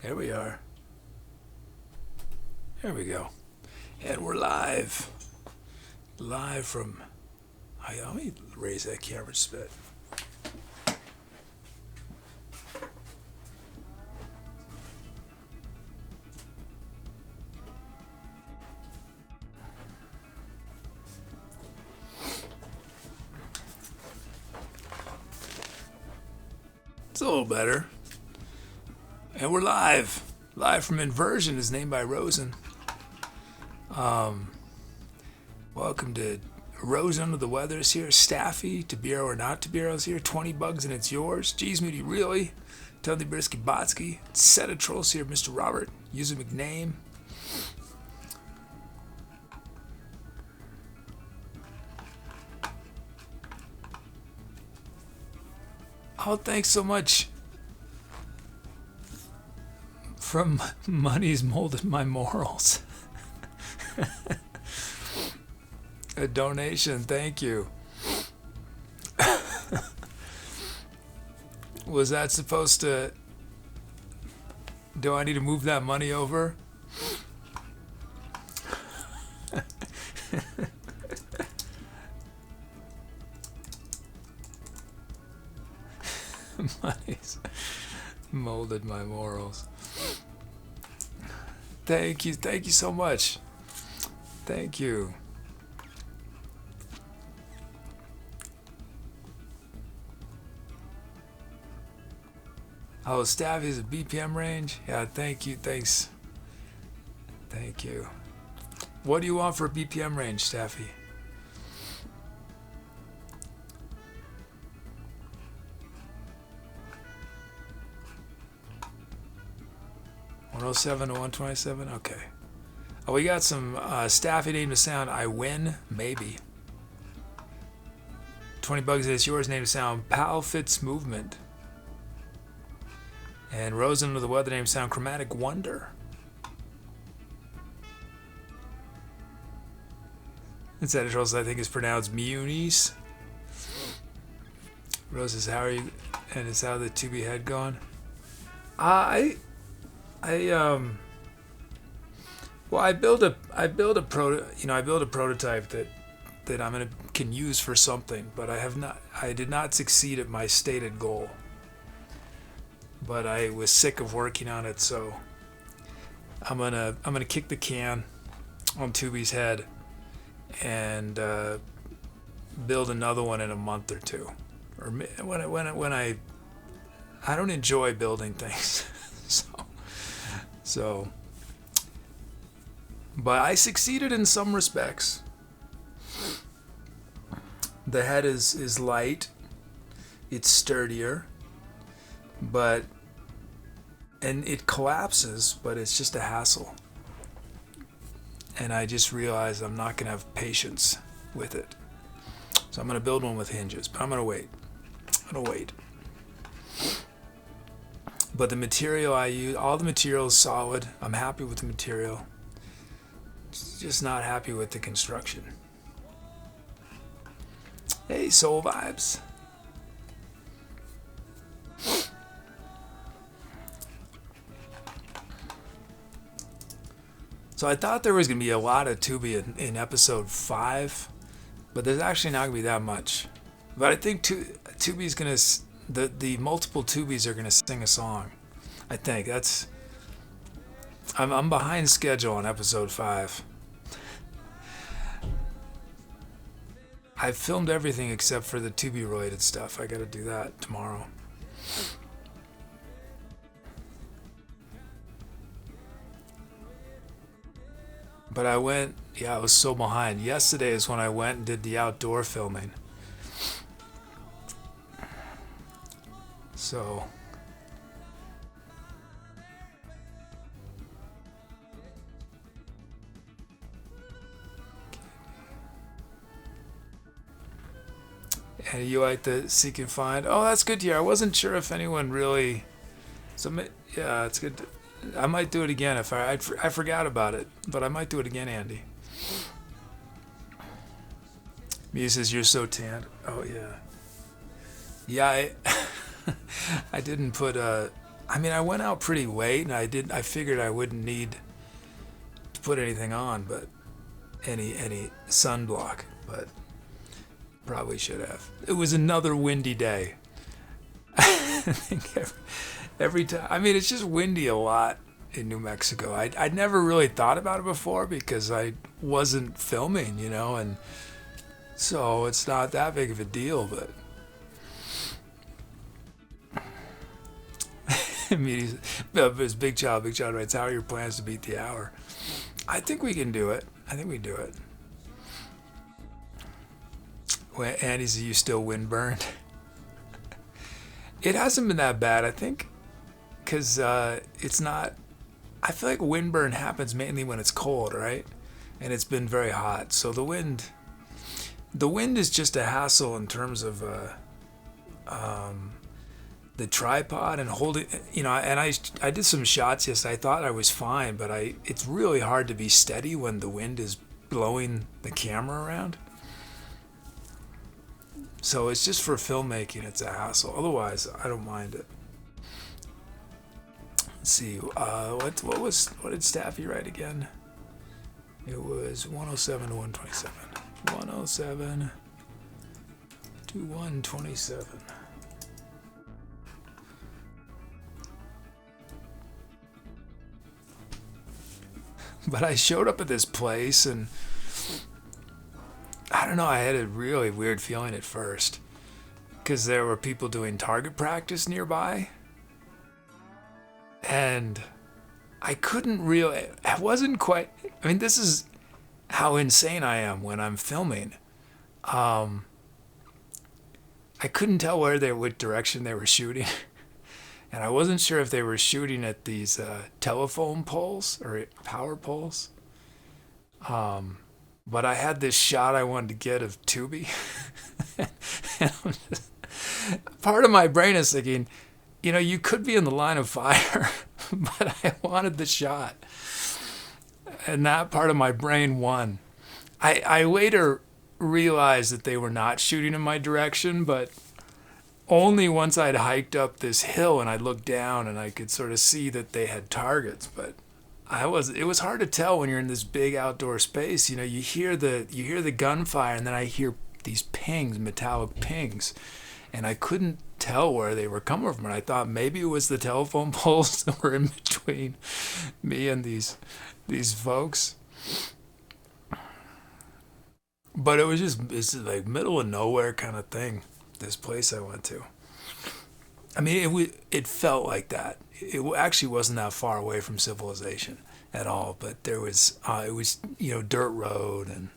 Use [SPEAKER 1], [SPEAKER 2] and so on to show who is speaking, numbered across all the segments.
[SPEAKER 1] There we are. There we go. And we're live. Live from... Let me raise that camera just a bit. It's a little better. And we're live. Live from Inversion is named by Rosen. Welcome to Rose Under the Weather is here. Staffy, Tabiro or not Tabiro is here. 20 bugs and it's yours. Geez, Moody, really? Tony Brisky Botsky. Set of Trolls here. Mr. Robert. User McName. Oh, thanks so much. From Money's Molded My Morals. A donation, thank you. Was that supposed to... Do I need to move that money over? Money's molded my morals. Thank you so much. Thank you. Oh, Staffy's a BPM range? Yeah, thank you, thanks. Thank you. What do you want for a BPM range, Staffy? (107 to 127)? Okay. Oh, we got some Staffy name to sound. I win, maybe. 20 bugs, it's yours. Name to sound. Pal Fits Movement. And Rose Under the Weather name sound. Chromatic Wonder. It's editorials I think is pronounced Muniz. Rose says, how are you? And is how the 2B head going? I build a prototype that can use for something, but I did not succeed at my stated goal. But I was sick of working on it, so I'm gonna kick the can on 2B's head and build another one in a month or two. Or when I don't enjoy building things, so. But I succeeded in some respects. The head is light, it's sturdier. And it collapses, but it's just a hassle. And I just realized I'm not gonna have patience with it. So I'm gonna build one with hinges, but I'm gonna wait. But the material I use, all the material is solid. I'm happy with the material. Just not happy with the construction. Hey, Soul Vibes. So I thought there was going to be a lot of 2B in episode 5, but there's actually not going to be that much. But I think 2B's going to, the multiple 2B's are going to sing a song. I think that's, I'm behind schedule on episode 5. I filmed everything except for the 2B related stuff. I got to do that tomorrow. But I was so behind. Yesterday is when I went and did the outdoor filming. So. And you like the seek and find? Oh, that's good to hear. I wasn't sure if anyone really. Yeah, it's good. I might do it again if I forgot about it, but I might do it again, Andy. Mia says you're so tanned. Oh yeah. Yeah, I didn't put I mean, I went out pretty late, and I figured I wouldn't need to put anything on, but any sunblock, but probably should have. It was another windy day. I think every time. I mean, it's just windy a lot in New Mexico. I'd never really thought about it before because I wasn't filming, and so it's not that big of a deal, but I mean, his big child writes, how are your plans to beat the hour? I think we can do it. I think we do it. Well, Andy's, are you still windburned? It hasn't been that bad, I think, because it's not. I feel like windburn happens mainly when it's cold, right? And it's been very hot. So the wind is just a hassle in terms of the tripod and holding. And I did some shots yesterday. I thought I was fine, but it's really hard to be steady when the wind is blowing the camera around. So it's just for filmmaking, it's a hassle. Otherwise, I don't mind it. Let's see, what did Staffy write again? It was 107 to 127. 107 to 127. But I showed up at this place and I don't know, I had a really weird feeling at first because there were people doing target practice nearby. And I couldn't really, I wasn't quite, I mean, this is how insane I am when I'm filming. I couldn't tell what direction they were shooting. And I wasn't sure if they were shooting at these telephone poles or power poles. But I had this shot I wanted to get of Tubi. And part of my brain is thinking, you could be in the line of fire, but I wanted the shot. And that part of my brain won. I later realized that they were not shooting in my direction, but only once I'd hiked up this hill and I looked down and I could sort of see that they had targets. But it was hard to tell when you're in this big outdoor space. You hear the gunfire, and then I hear these pings, metallic pings, and I couldn't tell where they were coming from. And I thought maybe it was the telephone poles that were in between me and these folks. But it's like middle of nowhere kind of thing, this place I went to. I mean, it felt like that. It actually wasn't that far away from civilization at all, but it was dirt road and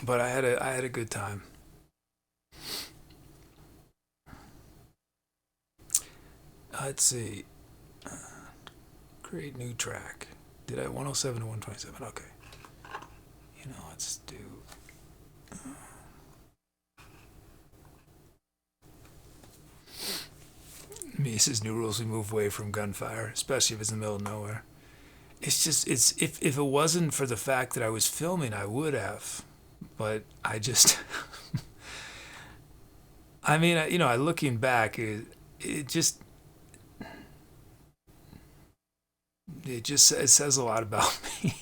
[SPEAKER 1] but I had a good time. Let's see. Create new track. Did I 107 to 127? Okay. Let's do. Mises' new rules: we move away from gunfire, especially if it's in the middle of nowhere. If it wasn't for the fact that I was filming, I would have, but I just. I mean, looking back, it says a lot about me.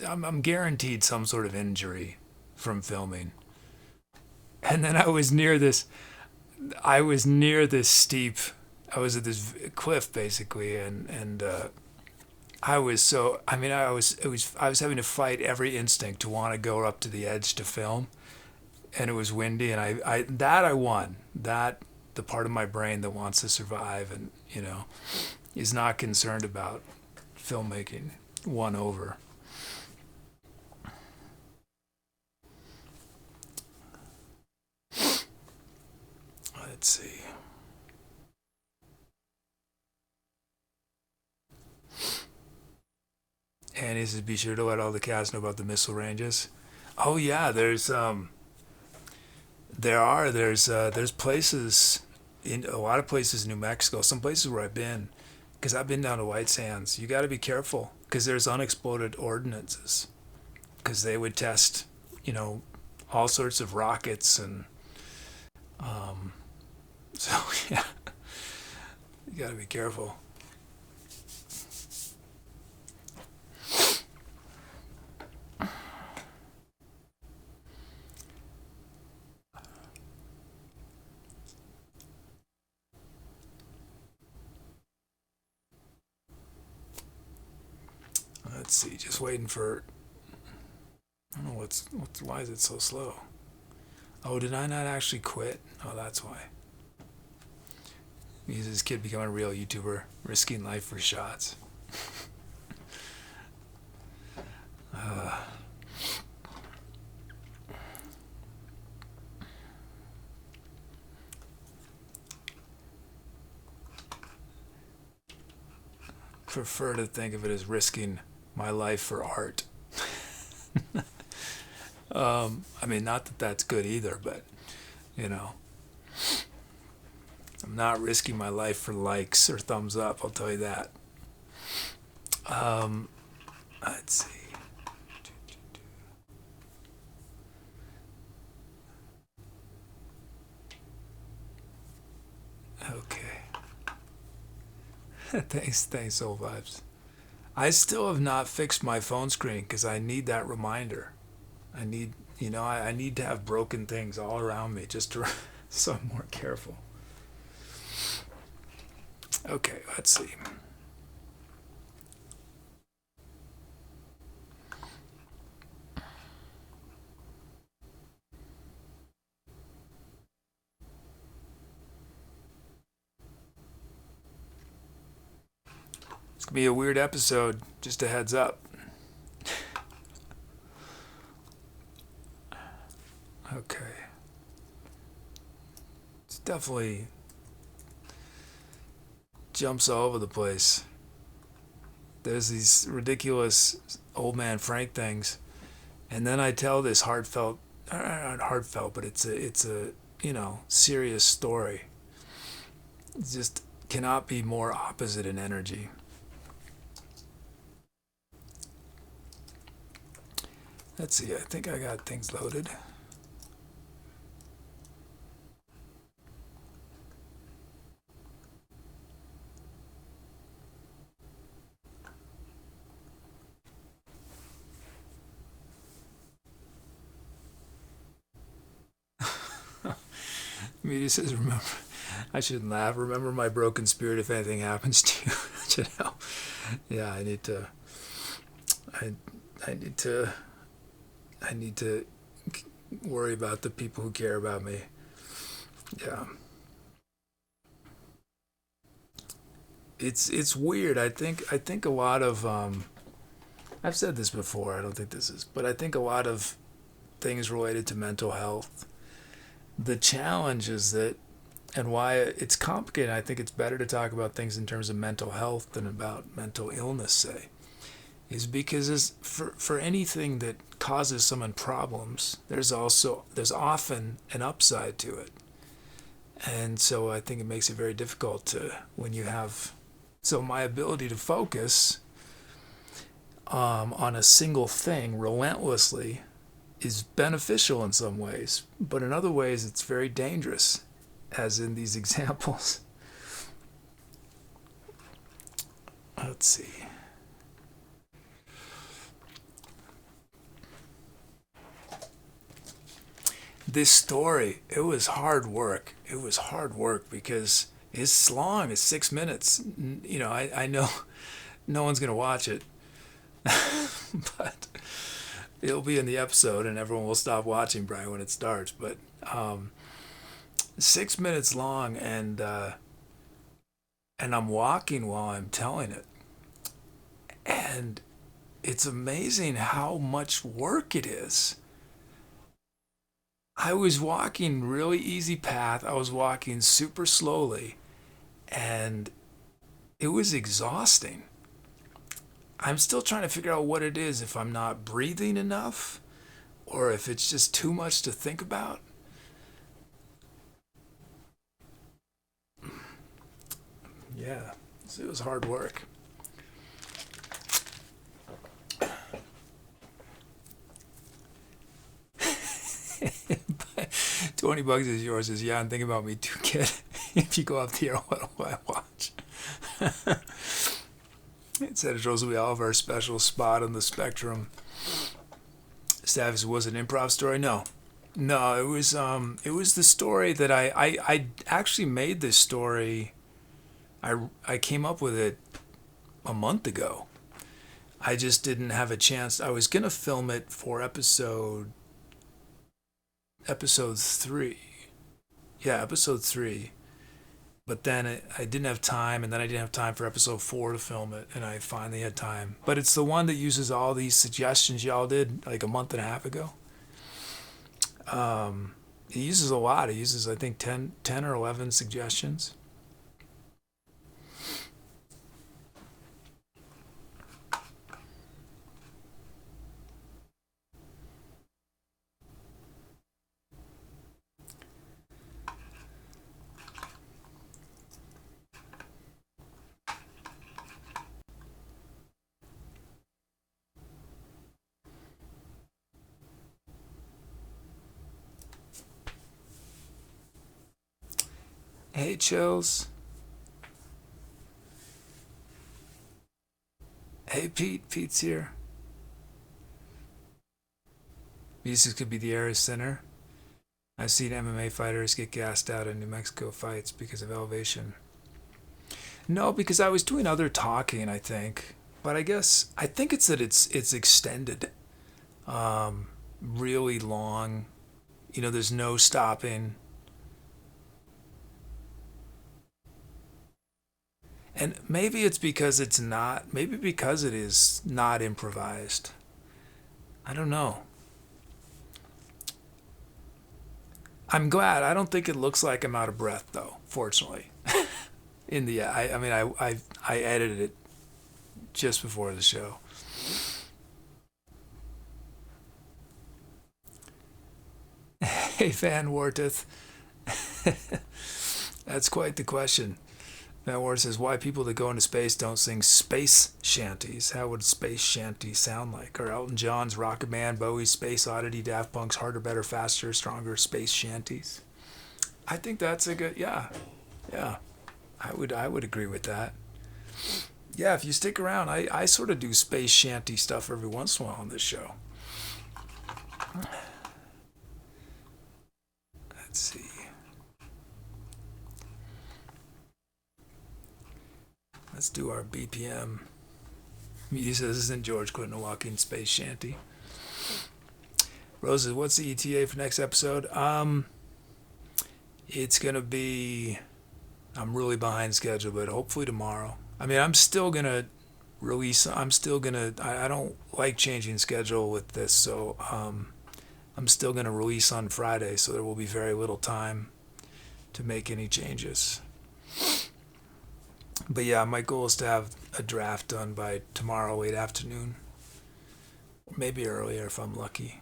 [SPEAKER 1] I'm guaranteed some sort of injury from filming. And then I was near this steep, I was at this cliff basically, and I was having to fight every instinct to want to go up to the edge to film, and it was windy, and I won. That the part of my brain that wants to survive and is not concerned about filmmaking won over. Let's see. And he says, be sure to let all the cast know about the missile ranges. Oh yeah, there's places in a lot of places in New Mexico, some places where I've been, because I've been down to White Sands. You got to be careful because there's unexploded ordnances. because they would test, all sorts of rockets and so yeah, you got to be careful. Let's see, just waiting for. I don't know what's why is it so slow? Oh, did I not actually quit? Oh, that's why. Because this kid becoming a real YouTuber, risking life for shots. Prefer to think of it as risking my life for art. I mean, not that that's good either, but I'm not risking my life for likes or thumbs up. I'll tell you that. Let's see. Okay. Thanks, Soul Vibes. I still have not fixed my phone screen because I need that reminder. I need, I need to have broken things all around me just to, so I'm more careful. Okay, let's see. It's gonna be a weird episode, just a heads up. Okay. It's definitely jumps all over the place. There's these ridiculous old man Frank things, and then I tell this heartfelt, not heartfelt, but it's a serious story. It just cannot be more opposite in energy. Let's see, I think I got things loaded. Media says, remember, I shouldn't laugh. Remember my broken spirit if anything happens to you. Yeah, I need to worry about the people who care about me. Yeah. It's weird. I think a lot of I've said this before. I don't think this is, but I think a lot of things related to mental health. The challenge is that, and why it's complicated. I think it's better to talk about things in terms of mental health than about mental illness, say, is because for anything that causes someone problems, there's often an upside to it. And so I think it makes it very difficult to, when you have, so my ability to focus on a single thing relentlessly is beneficial in some ways, but in other ways it's very dangerous, as in these examples. Let's see. This story, it was hard work. It was hard work because it's long. It's 6 minutes. I know no one's going to watch it, but it'll be in the episode and everyone will stop watching probably when it starts. But 6 minutes long, and I'm walking while I'm telling it. And it's amazing how much work it is. I was walking really easy path. I was walking super slowly, and it was exhausting. I'm still trying to figure out what it is, if I'm not breathing enough or if it's just too much to think about. Yeah, it was hard work. $20 is yours. Is yeah, and think about me too, kid. If you go off the air, what will I watch? It said it's Rosalie Oliver's special spot on the spectrum. Stavis was an improv story. No, it was the story that I actually made this story. I came up with it a month ago. I just didn't have a chance. I was gonna film it for episode 3. Yeah, episode 3. But then I didn't have time, and then I didn't have time for episode 4 to film it, and I finally had time. But it's the one that uses all these suggestions y'all did like a month and a half ago. It uses a lot. It uses, I think, 10 or 11 suggestions. Hey, Chills. Hey, Pete. Pete's here. Music could be the area center. I've seen MMA fighters get gassed out in New Mexico fights because of elevation. No, because I was doing other talking, I think. But I think it's that it's extended. Really long. There's no stopping. And maybe it's because it is not improvised. I don't know. I'm glad. I don't think it looks like I'm out of breath, though, fortunately. I edited it just before the show. Hey, Van Worteth. That's quite the question. Van Worteth says, why people that go into space don't sing space shanties? How would space shanty sound like? Or Elton John's Rocket Man, Bowie's Space Oddity, Daft Punk's Harder, Better, Faster, Stronger space shanties? I think that's a good, yeah. I would agree with that. Yeah, if you stick around, I sort of do space shanty stuff every once in a while on this show. Let's see. Let's do our BPM. He says, isn't George Clinton a walking space shanty? Rose says, what's the ETA for next episode? It's going to be, I'm really behind schedule, but hopefully tomorrow. I mean, I'm still going to release, I don't like changing schedule with this, so I'm still going to release on Friday, so there will be very little time to make any changes. But yeah, my goal is to have a draft done by tomorrow late afternoon. Maybe earlier if I'm lucky.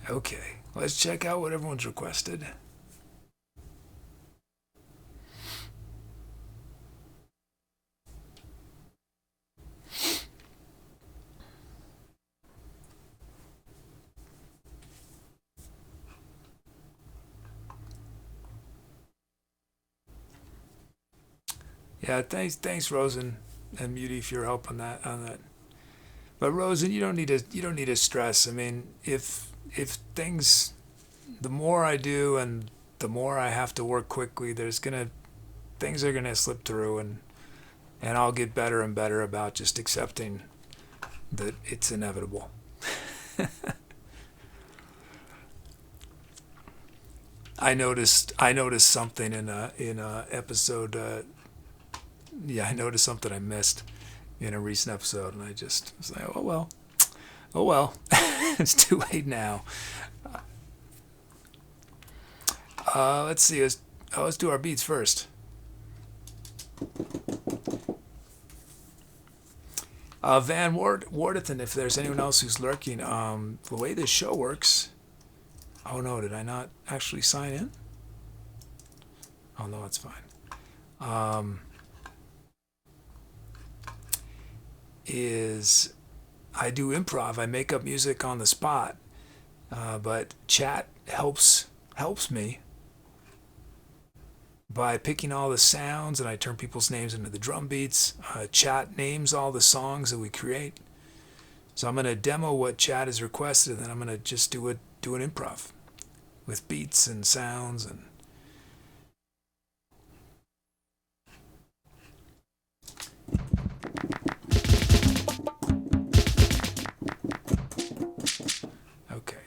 [SPEAKER 1] Okay, let's check out what everyone's requested. Yeah, thanks, Rosen and Muty, for your help on that. But Rosen, you don't need to stress. I mean, if things, the more I do and the more I have to work quickly, things are gonna slip through, and I'll get better and better about just accepting that it's inevitable. I noticed something in a episode. I noticed something I missed in a recent episode, and I just was like, oh well, it's too late now. Let's see. Let's do our beats first. Van Wardathan, if there's anyone else who's lurking, the way this show works. Oh no, did I not actually sign in? Oh no, it's fine. Is I do improv. I make up music on the spot, but chat helps me by picking all the sounds, and I turn people's names into the drum beats. Chat names all the songs that we create. So I'm going to demo what chat has requested, and then I'm going to just do an improv with beats and sounds and. Okay.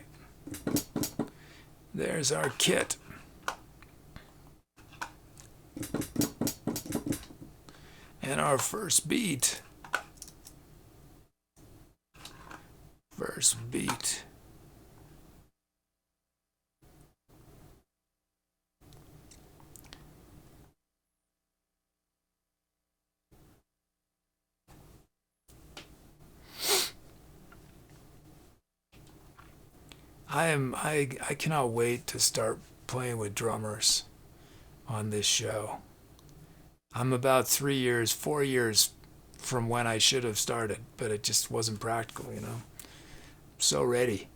[SPEAKER 1] There's our kit. And our first beat. I cannot wait to start playing with drummers on this show. I'm about 4 years from when I should have started, but it just wasn't practical, you know. So ready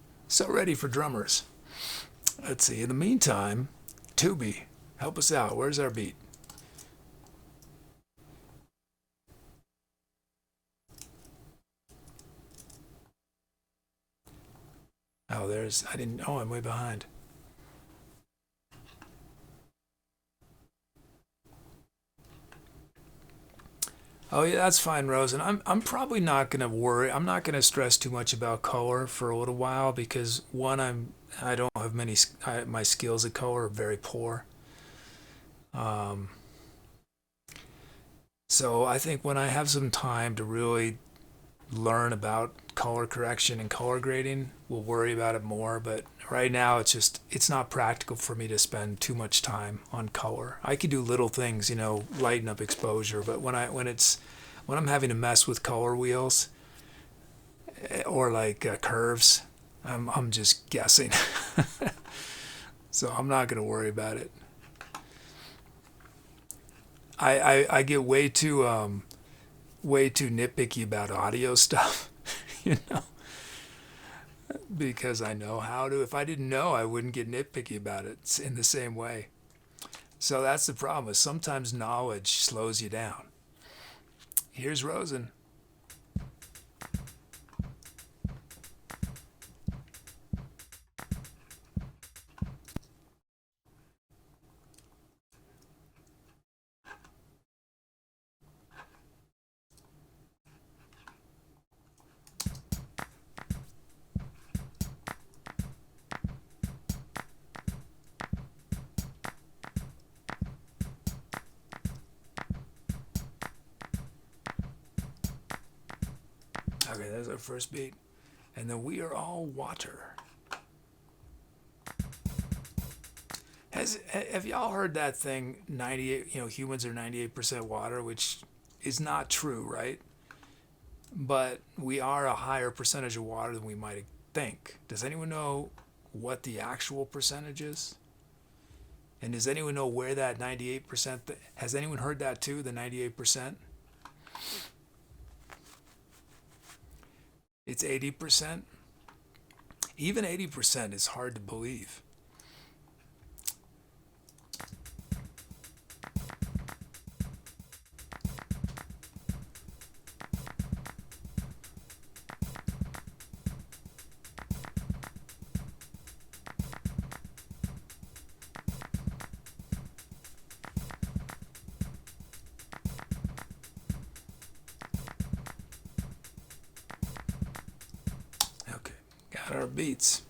[SPEAKER 1] for drummers. Let's see. In the meantime, Tubi, help us out. Where's our beat? Oh, I'm way behind. Oh yeah, that's fine, Rose. And I'm probably not gonna worry. I'm not gonna stress too much about color for a little while because one, I don't have my skills at color are very poor. Um, so I think when I have some time to really learn about color correction and color grading, we'll worry about it more. But right now, it's not practical for me to spend too much time on color. I could do little things, you know, lighten up exposure. But when I'm having to mess with color wheels or like curves, I'm just guessing. So I'm not gonna worry about it. I get way too nitpicky about audio stuff, you know, because I know how to. If I didn't know, I wouldn't get nitpicky about it in the same way. So that's the problem. Is sometimes knowledge slows you down. Here's Rosen. Okay, there's our first beat. And then we are all water. Have y'all heard that thing? 98, you know, humans are 98% water, which is not true, right? But we are a higher percentage of water than we might think. Does anyone know what the actual percentage is? And does anyone know where that 98%? Has anyone heard that too? The 98%? It's 80%. Even 80% is hard to believe. Okay, got our beats.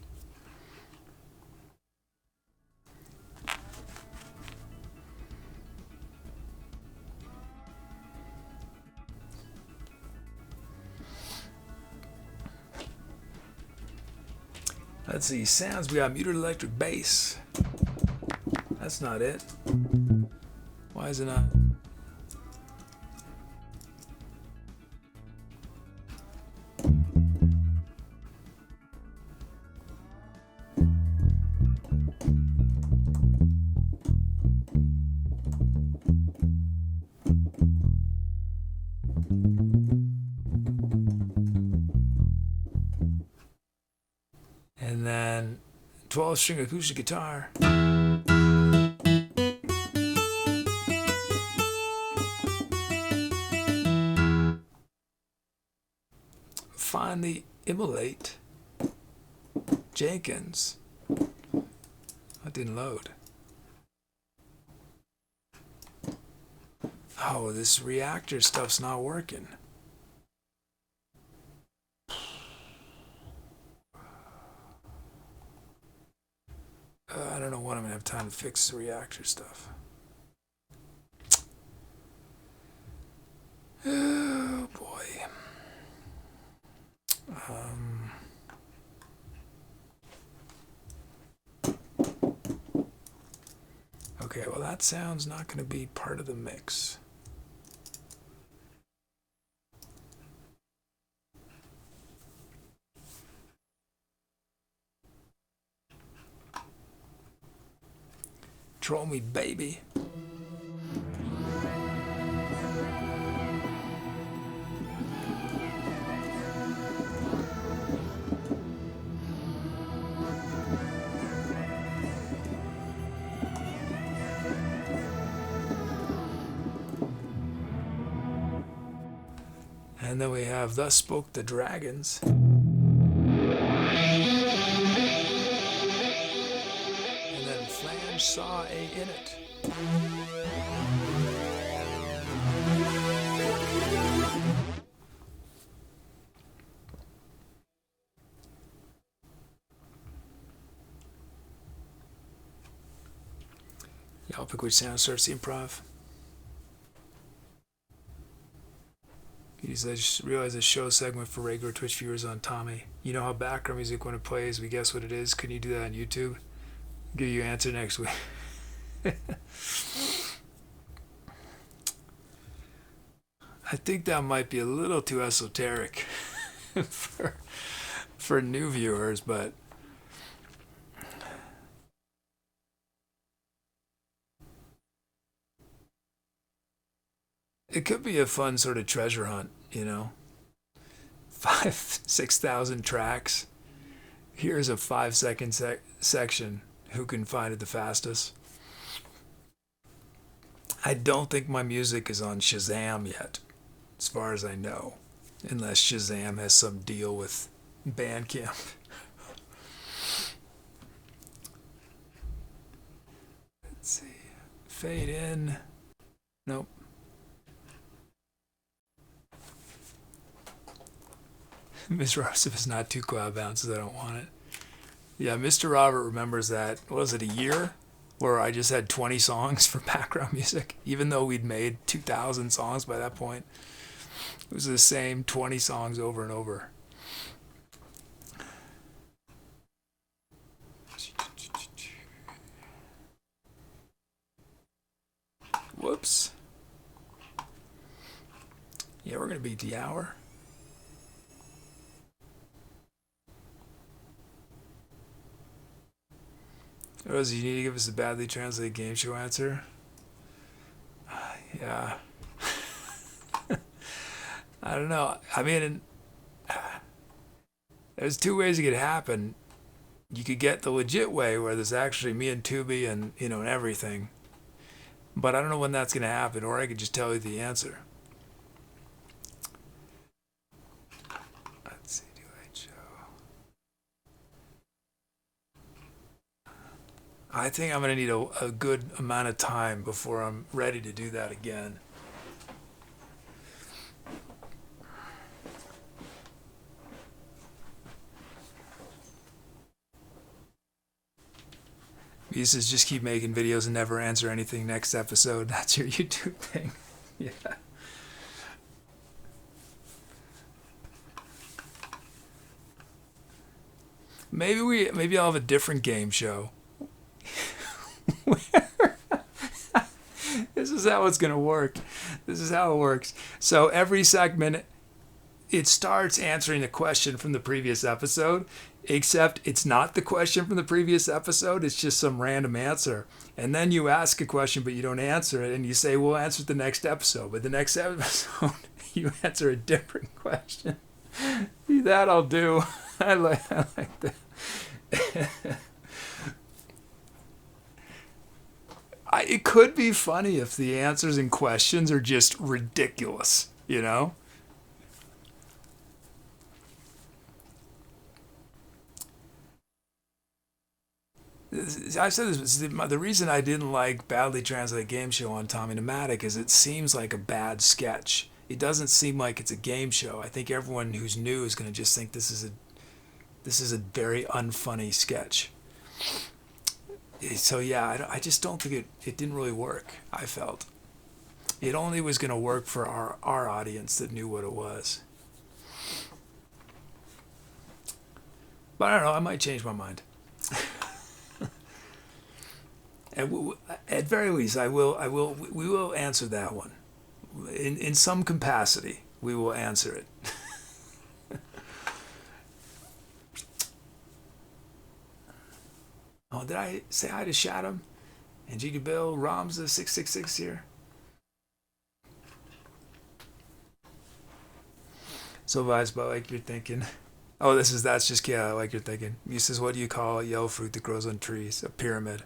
[SPEAKER 1] Let's see, sounds. We got muted electric bass. That's not it. Why is it not? 12-string acoustic guitar. Finally, immolate Jenkins. That didn't load. Oh, this reactor stuff's not working. I don't know when I'm going to have time to fix the reactor stuff. Oh, boy. Okay, well, that sound's not going to be part of the mix. Troll me, baby. And then we have Thus Spoke the Dragons. Saw a in it. Y'all pick which sound starts the improv. I just realized this show segment for regular Twitch viewers on Tommy. You know how background music when it plays, we guess what it is? Can you do that on YouTube? Give you an answer next week. I think that might be a little too esoteric for new viewers, but it could be a fun sort of treasure hunt, you know. 6,000 tracks. Here's a 5-second section. Who can find it the fastest? I don't think my music is on Shazam yet, as far as I know, unless Shazam has some deal with Bandcamp. Let's see. Fade in. Nope. Miss Rosef is not too cloud bound, so I don't want it. Yeah, Mr. Robert remembers that, what was it, a year? Where I just had 20 songs for background music, even though we'd made 2,000 songs by that point. It was the same 20 songs over and over. Whoops. Yeah, we're going to beat the hour. Rosie, you need to give us a badly translated game show answer. Yeah. I don't know. I mean, there's two ways it could happen. You could get the legit way where there's actually me and Tubi and, you know, and everything. But I don't know when that's going to happen, or I could just tell you the answer. Let's see, do I show? I think I'm going to need a good amount of time before I'm ready to do that again. He says, just keep making videos and never answer anything next episode. That's your YouTube thing. Yeah. Maybe I'll have a different game show. This is how it's going to work. This is how it works. So every segment, it starts answering the question from the previous episode, except it's not the question from the previous episode. It's just some random answer. And then you ask a question, but you don't answer it. And you say, we'll answer it the next episode. But the next episode, you answer a different question. That I'll do. I like that. it could be funny if the answers and questions are just ridiculous, you know? I said this, the reason I didn't like Badly Translated Game Show on Tommy Pneumatic is it seems like a bad sketch. It doesn't seem like it's a game show. I think everyone who's new is going to just think this is a very unfunny sketch. So yeah, I just don't think it didn't really work. I felt it only was going to work for our audience that knew what it was. But I don't know. I might change my mind. And at very least, we will answer that one. In some capacity, we will answer it. Oh, did I say hi to Shadow and G Bill? Rom's the 666 here. So vibes, but like you're thinking. Oh, that's just yeah, like you're thinking. He says, what do you call a yellow fruit that grows on trees? A pyramid.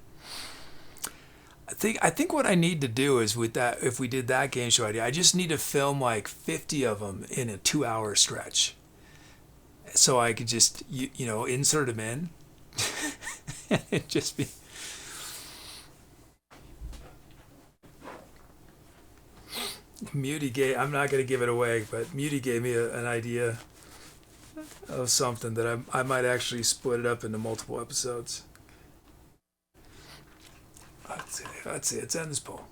[SPEAKER 1] I think what I need to do is with that, if we did that game show idea, I just need to film like 50 of them in a 2 hour stretch, so I could just insert them in, and it just be. Muty gave. I'm not gonna give it away, but Muty gave me an idea of something that I might actually split it up into multiple episodes. Let's see. Let's end this poll.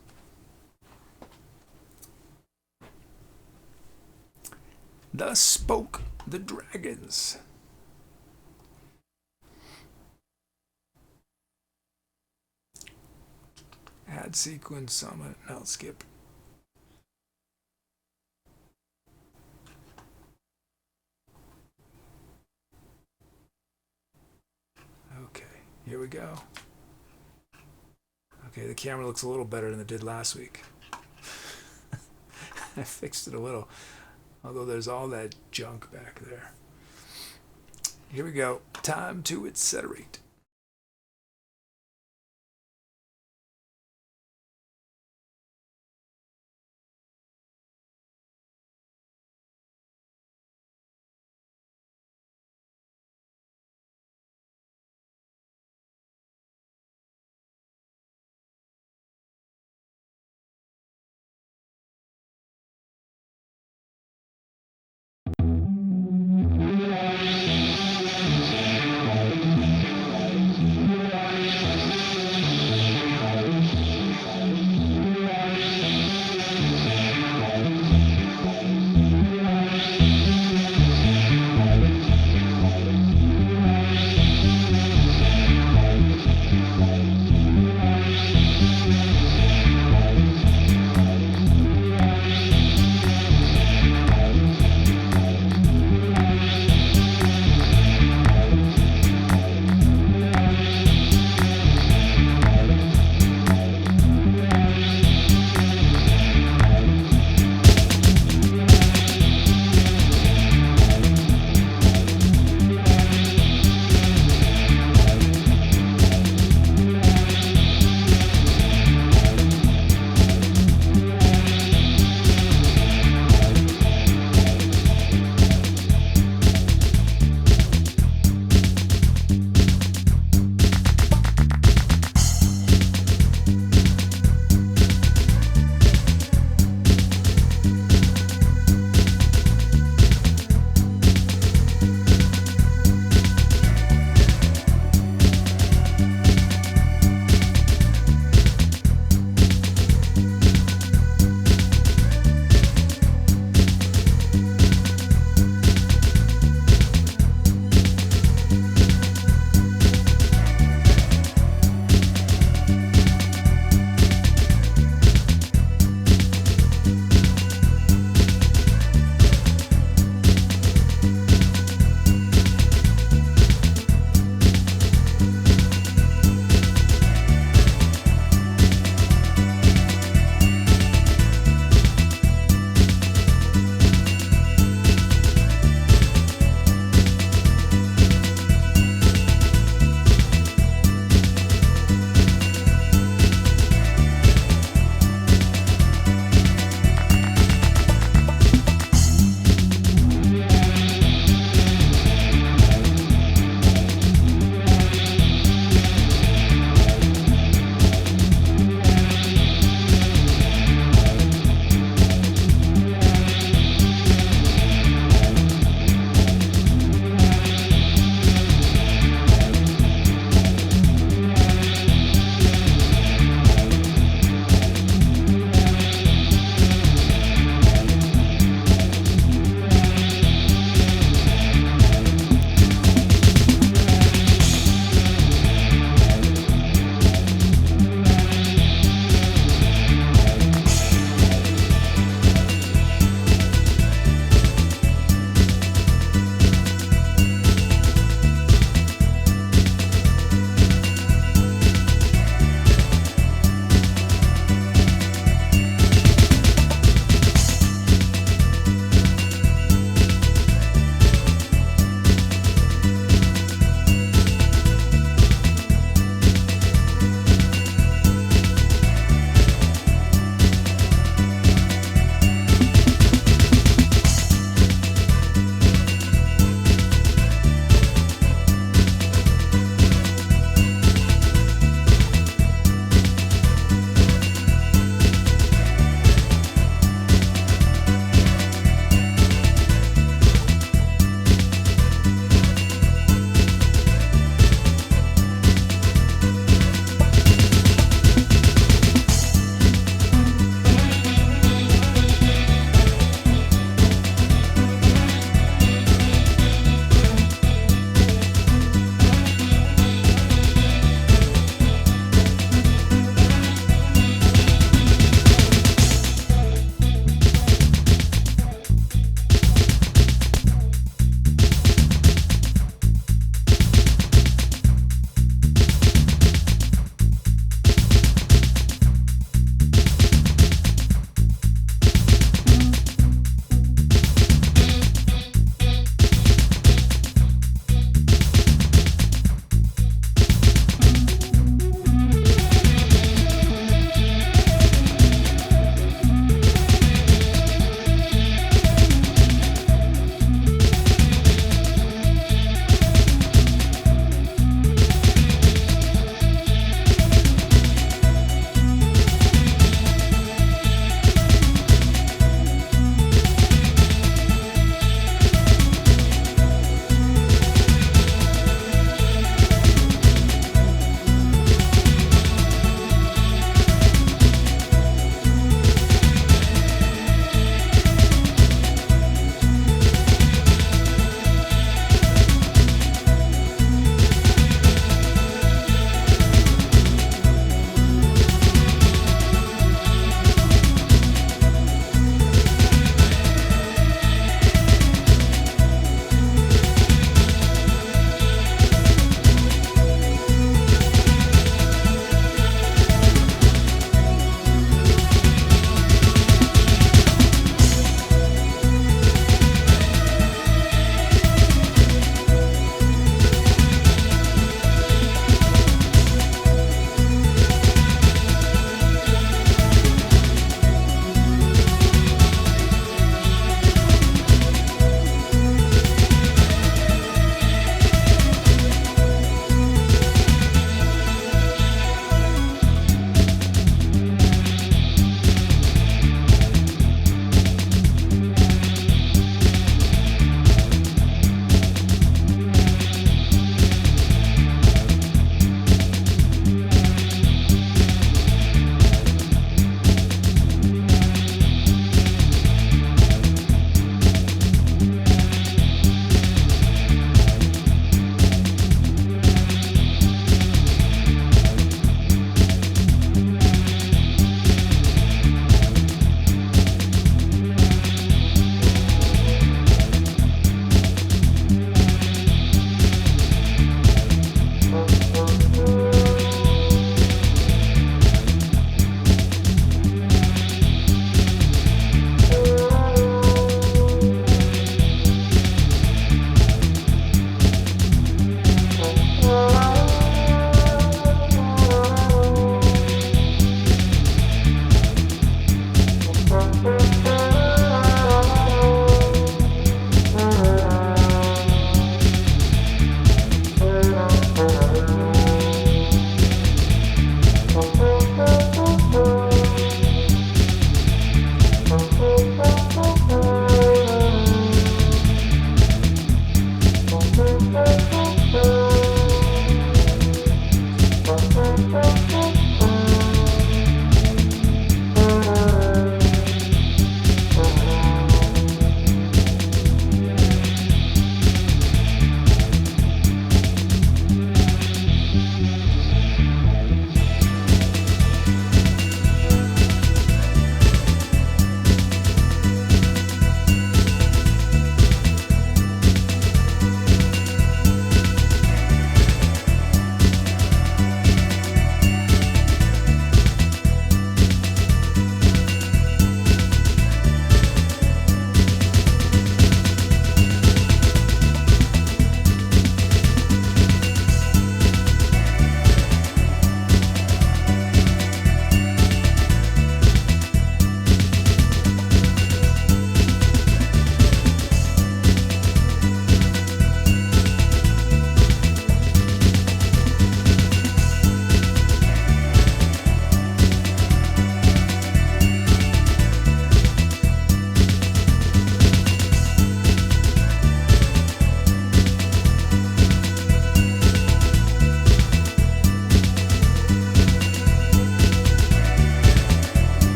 [SPEAKER 1] Thus spoke the dragons. Add sequence summit. No, skip. Okay, here we go. Okay, the camera looks a little better than it did last week. I fixed it a little, although there's all that junk back there. Here we go. Time to etceterate.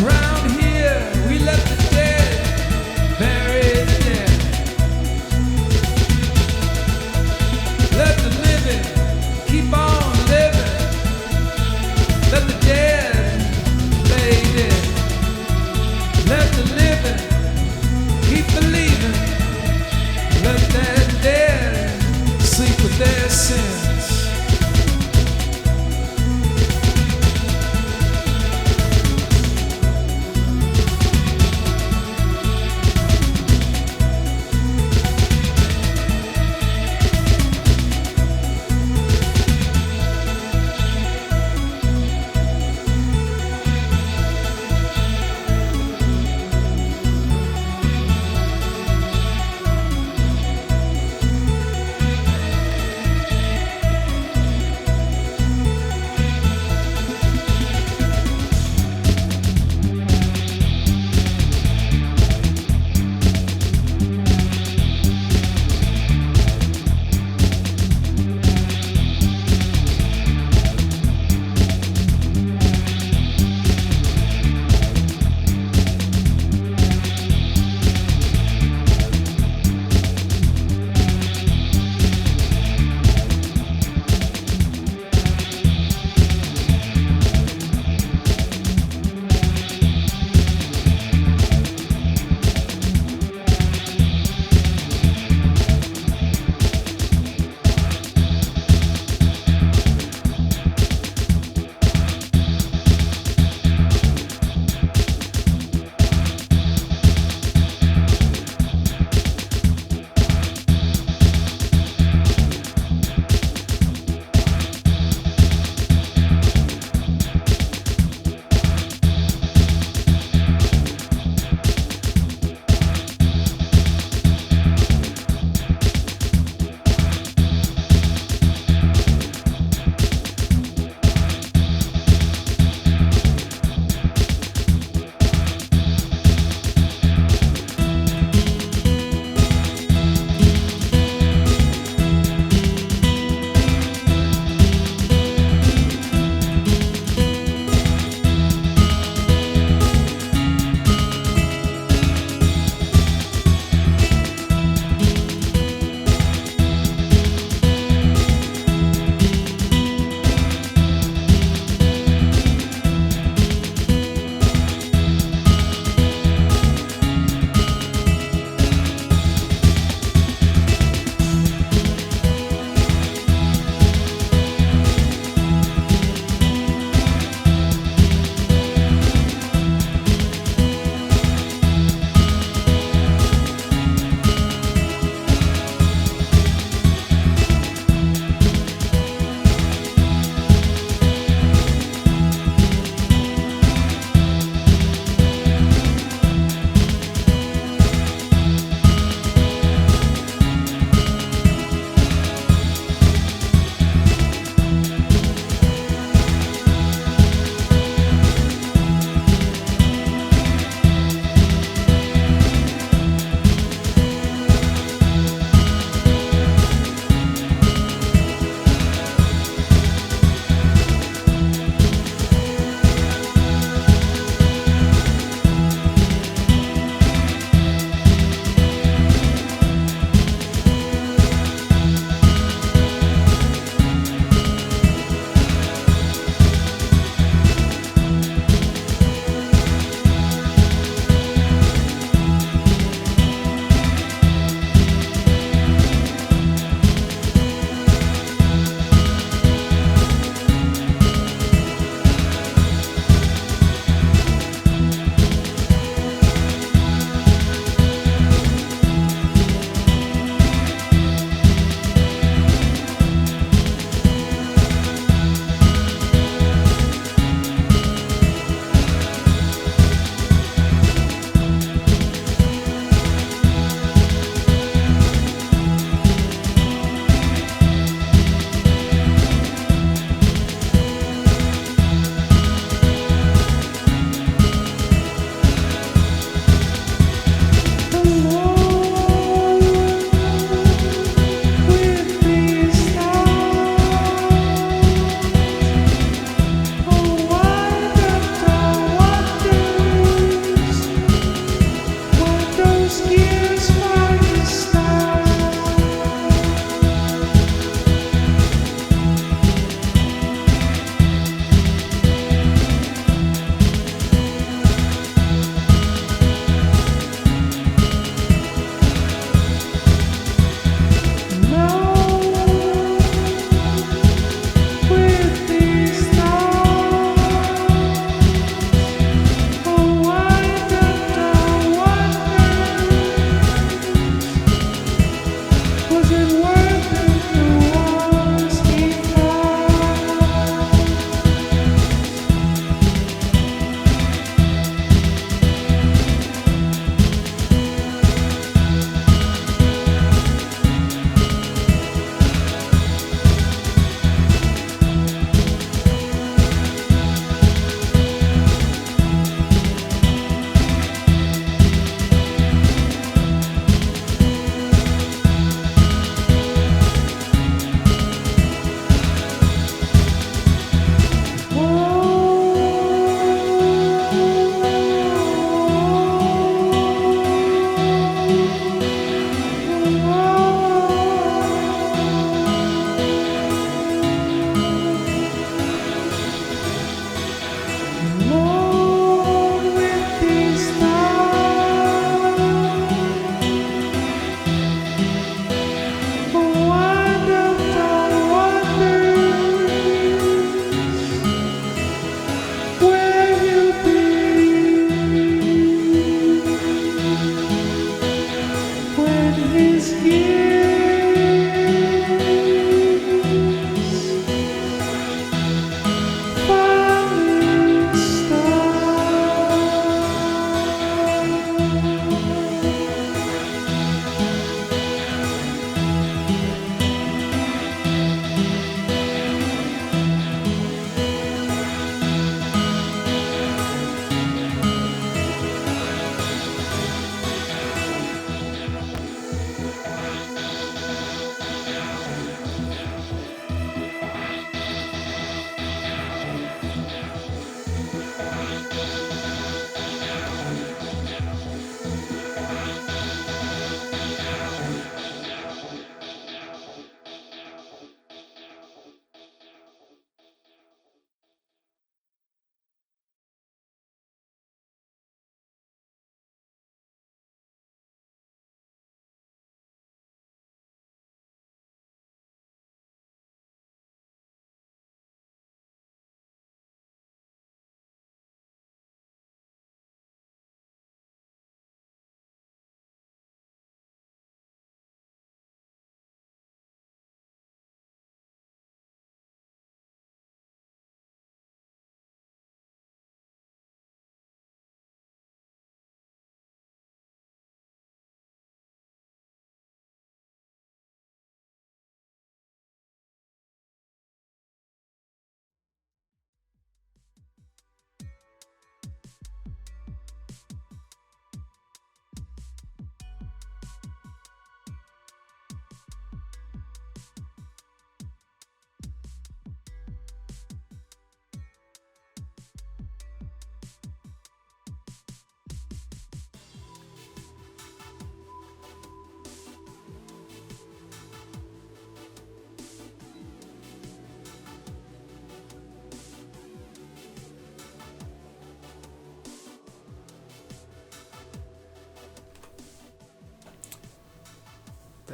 [SPEAKER 1] around here we let the dead bury the dead. Let the living keep on living. Let the dead lay dead. Let the living keep believing. Let that dead sleep with their sins.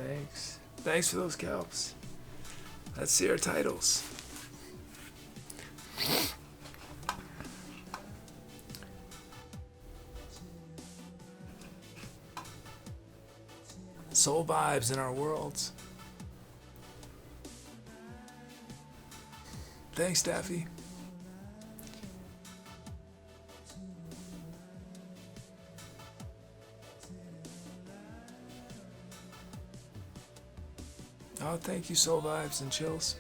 [SPEAKER 1] Thanks. Thanks for those kelps. Let's see our titles. Soul vibes in our worlds. Thanks, Staffy. Oh, thank you, Soul Vibes and Chills.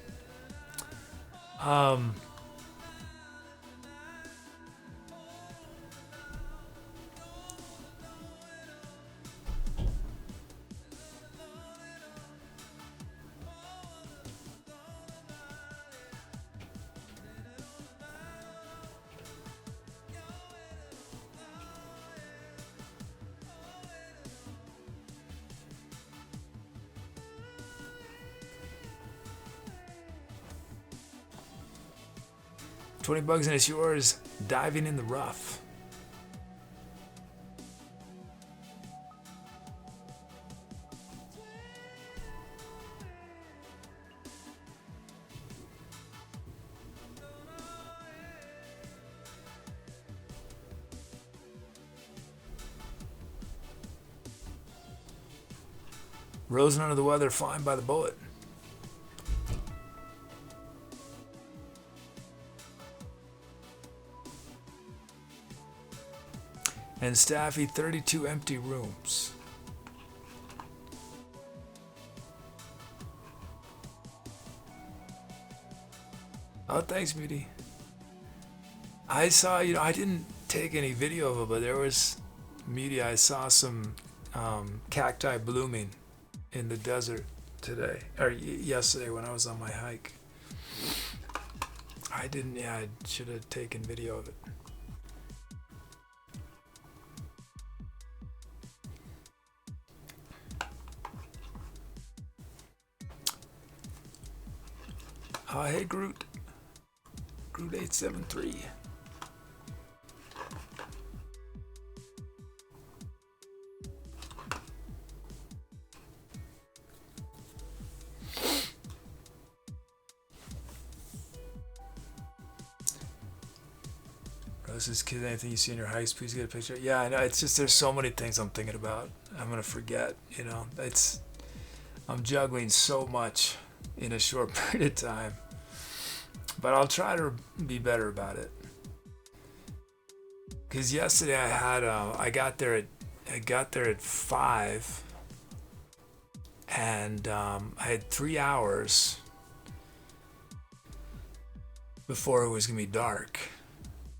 [SPEAKER 1] $20 and it's yours. Diving in the rough. Rose under the weather, flying by the bullet. And Staffy, 32 empty rooms. Oh, thanks, Beauty. I saw, I didn't take any video of it, but there was media. I saw some cacti blooming in the desert today, or yesterday when I was on my hike. I should have taken video of it. Hey, Groot. Groot 873. Rose's kid, anything you see in your hikes, please get a picture. Yeah, I know. It's just there's so many things I'm thinking about. I'm gonna forget. I'm juggling so much in a short period of time. But I'll try to be better about it. Cause yesterday I got there at 5, and I had 3 hours before it was gonna be dark,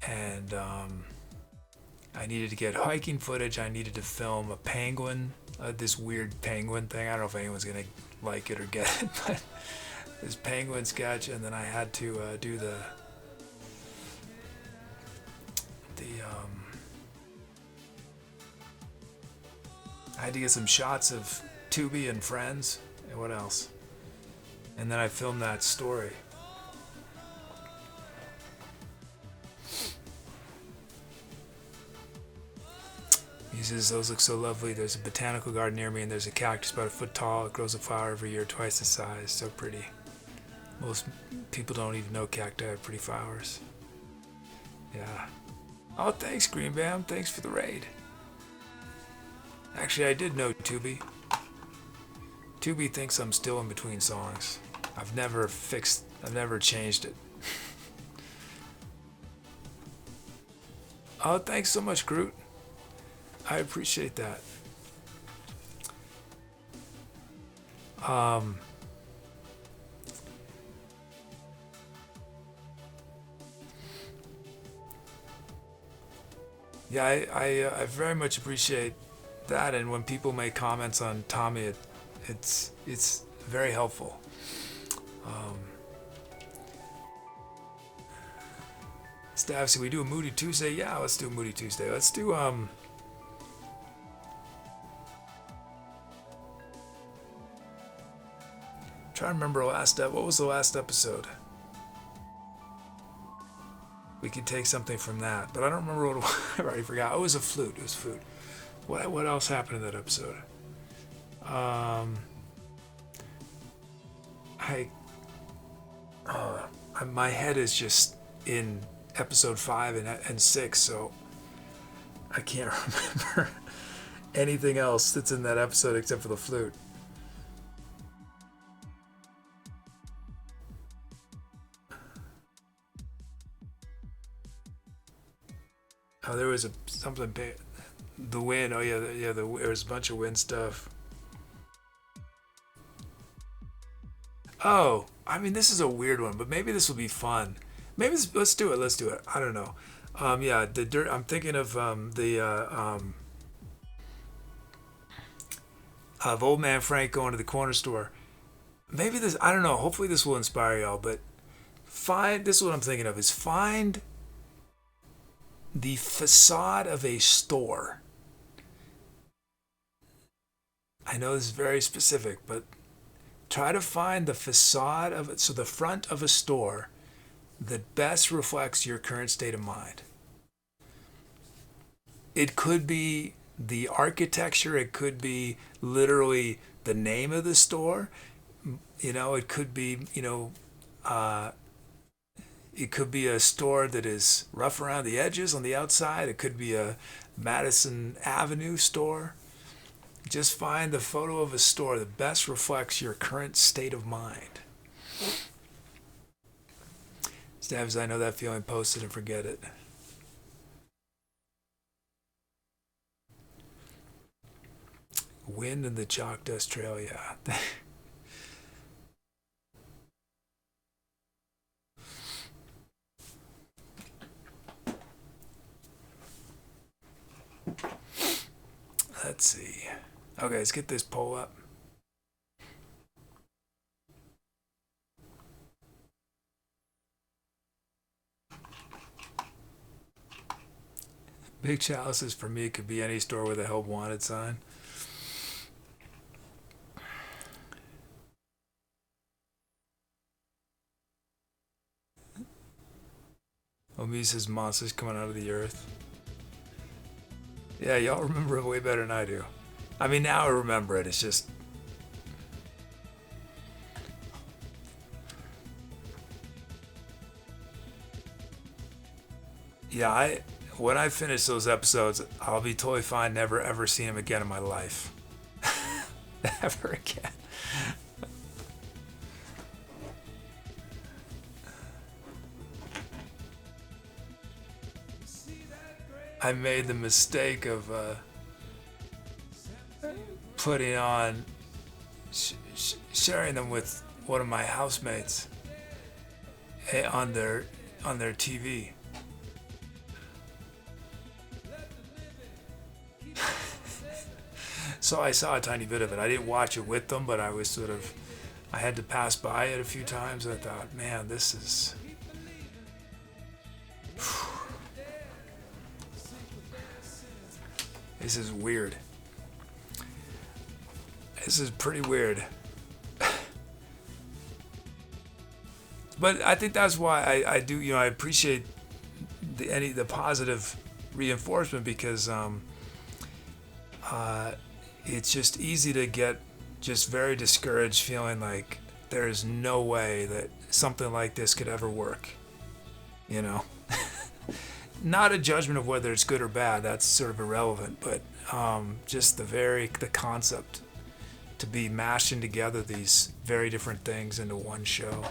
[SPEAKER 1] and I needed to get hiking footage. I needed to film a penguin, this weird penguin thing. I don't know if anyone's gonna like it or get it, but this penguin sketch, and then I had to do I had to get some shots of Tubi and friends, and what else? And then I filmed that story. He says, those look so lovely. There's a botanical garden near me, and there's a cactus about a foot tall. It grows a flower every year, twice the size. So pretty. Most people don't even know cacti have pretty flowers. Yeah. Oh, thanks, Green Bam. Thanks for the raid. Actually, I did know Tubi. Tubi thinks I'm still in between songs. I've never changed it. Oh, thanks so much, Groot. I appreciate that. Yeah, I very much appreciate that, and when people make comments on Tommy, it's very helpful. Staff, so we do a Moody Tuesday? Yeah, let's do a Moody Tuesday. Let's do trying to remember what was the last episode? We could take something from that, but I don't remember what it was. I already forgot. Oh, it was a flute. It was flute. What else happened in that episode? I, my head is just in episode 5 and 6, so I can't remember anything else that's in that episode except for the flute. Oh, there was something big. The wind. Oh yeah. There was a bunch of wind stuff. Oh, I mean, this is a weird one, but maybe this will be fun. Maybe let's do it. Let's do it. I don't know. Yeah, the dirt. I'm thinking of of old man Frank going to the corner store. Maybe this. I don't know. Hopefully this will inspire y'all. But find. This is what I'm thinking of. Is find the facade of a store. I know this is very specific, but try to find the facade of it, so the front of a store that best reflects your current state of mind. It could be the architecture, it could be literally the name of the store. It could be, it could be a store that is rough around the edges on the outside. It could be a Madison Avenue store. Just find the photo of a store that best reflects your current state of mind. Stabs, I know that feeling. Post it and forget it. Wind in the chalk dust trail, yeah. Let's see. Okay, let's get this poll up. Big chalices for me could be any store with a help wanted sign. Omi says monsters coming out of the earth. Yeah, y'all remember it way better than I do. I mean, now I remember it. It's just... Yeah, when I finish those episodes, I'll be totally fine never ever seeing him again in my life. Ever again. I made the mistake of putting on, sharing them with one of my housemates on their TV. So I saw a tiny bit of it. I didn't watch it with them, but I was I had to pass by it a few times. I thought, man, this is... This is weird. This is pretty weird. But I think that's why I do, I appreciate the positive reinforcement, because it's just easy to get just very discouraged, feeling like there is no way that something like this could ever work. Not a judgment of whether it's good or bad, that's sort of irrelevant, but just the concept to be mashing together these very different things into one show.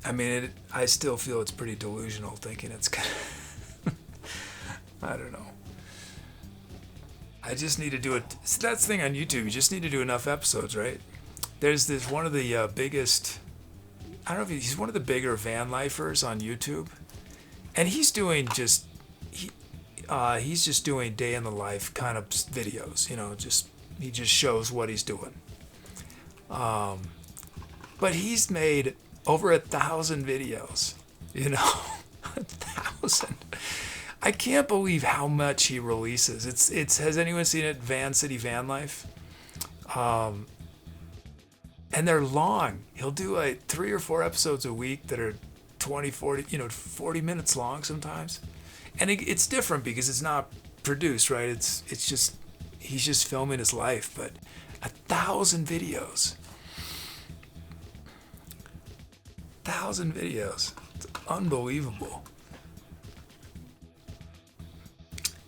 [SPEAKER 1] I mean, I still feel it's pretty delusional thinking it's gonna... I don't know. I just need to do it. That's the thing on YouTube. You just need to do enough episodes, right? There's this one of the biggest... I don't know if he's one of the bigger van lifers on YouTube, and he's doing just he's just doing day in the life kind of videos. He just shows what he's doing. But he's made over 1,000 videos. 1,000. I can't believe how much he releases. It's has anyone seen it? Van City Van Life. And they're long. He'll do like 3 or 4 episodes a week that are 20, 40, 40 minutes long sometimes. And it's different because it's not produced, right? It's just he's just filming his life. But 1,000 videos. 1,000 videos. It's unbelievable.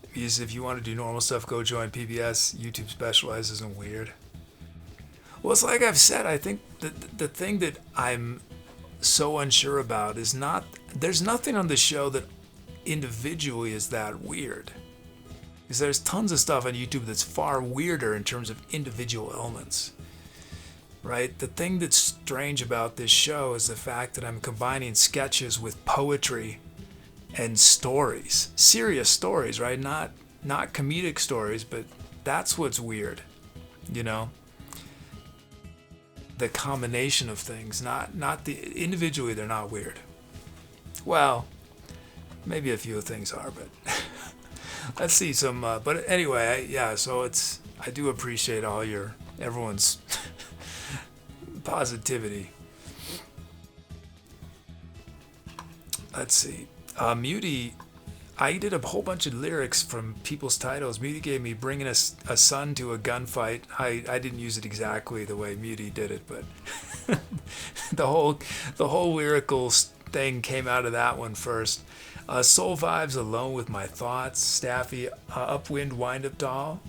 [SPEAKER 1] Because if you want to do normal stuff, go join PBS. YouTube specializes in weird. Well, it's like I've said, I think the thing that I'm so unsure about is there's nothing on the show that individually is that weird. Because there's tons of stuff on YouTube that's far weirder in terms of individual elements. Right? The thing that's strange about this show is the fact that I'm combining sketches with poetry and stories. Serious stories, right? Not comedic stories, but that's what's weird. You know? The combination of things, not the individually, they're not weird. Well, maybe a few things are, but let's see some. But anyway, so I do appreciate everyone's positivity. Let's see. Muty, I did a whole bunch of lyrics from people's titles. Muty gave me Bringing a Son to a Gunfight. I didn't use it exactly the way Muty did it, but the whole lyrical thing came out of that one first. Soul Vibes, Alone with My Thoughts. Staffy, Upwind, Wind Up Doll.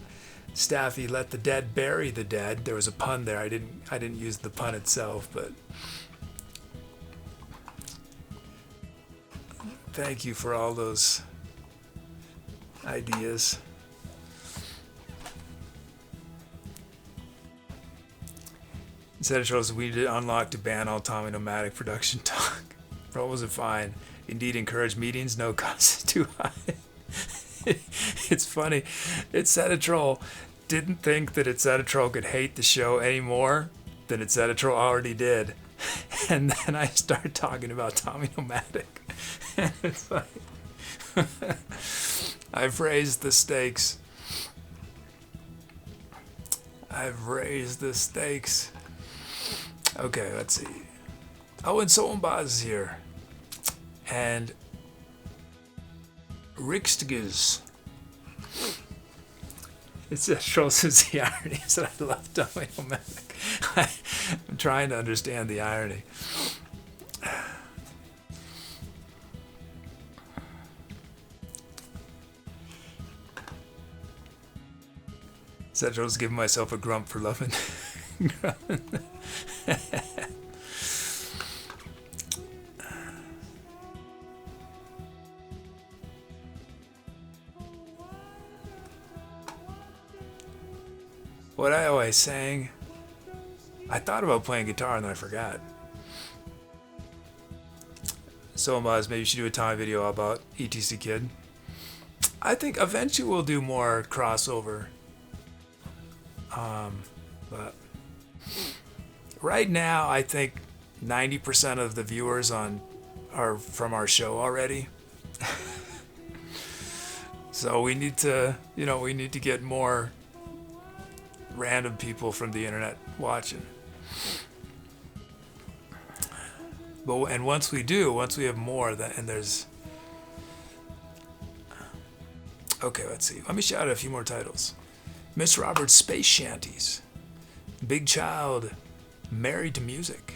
[SPEAKER 1] Staffy, Let the Dead Bury the Dead. There was a pun there. I didn't use the pun itself, but thank you for all those ideas. Instead of shows, we did unlock to ban all Tommy Nomadic production talk. Promos are fine. Indeed, encourage meetings. No cost is too high. It's funny. It's Troll didn't think that It's Troll could hate the show any more than It's Troll already did. And then I start talking about Tommy Nomadic. And it's like I've raised the stakes. Okay, let's see. Oh, and Soulbaz is here. And Rickstiges. It's a Schultz's the irony is that I love Tommy Nomadic. I'm trying to understand the irony. Cetro's giving myself a grump for loving. What I always sang, I thought about playing guitar and then I forgot. So maybe you should do a Tommy video about ETC Kid. I think eventually we'll do more crossover. But right now, I think 90% of the viewers are from our show already. So we need to get more random people from the internet watching. And once we have more, and there's. Okay, let's see. Let me shout out a few more titles. Miss Roberts' Space Shanties. Big Child, Married to Music.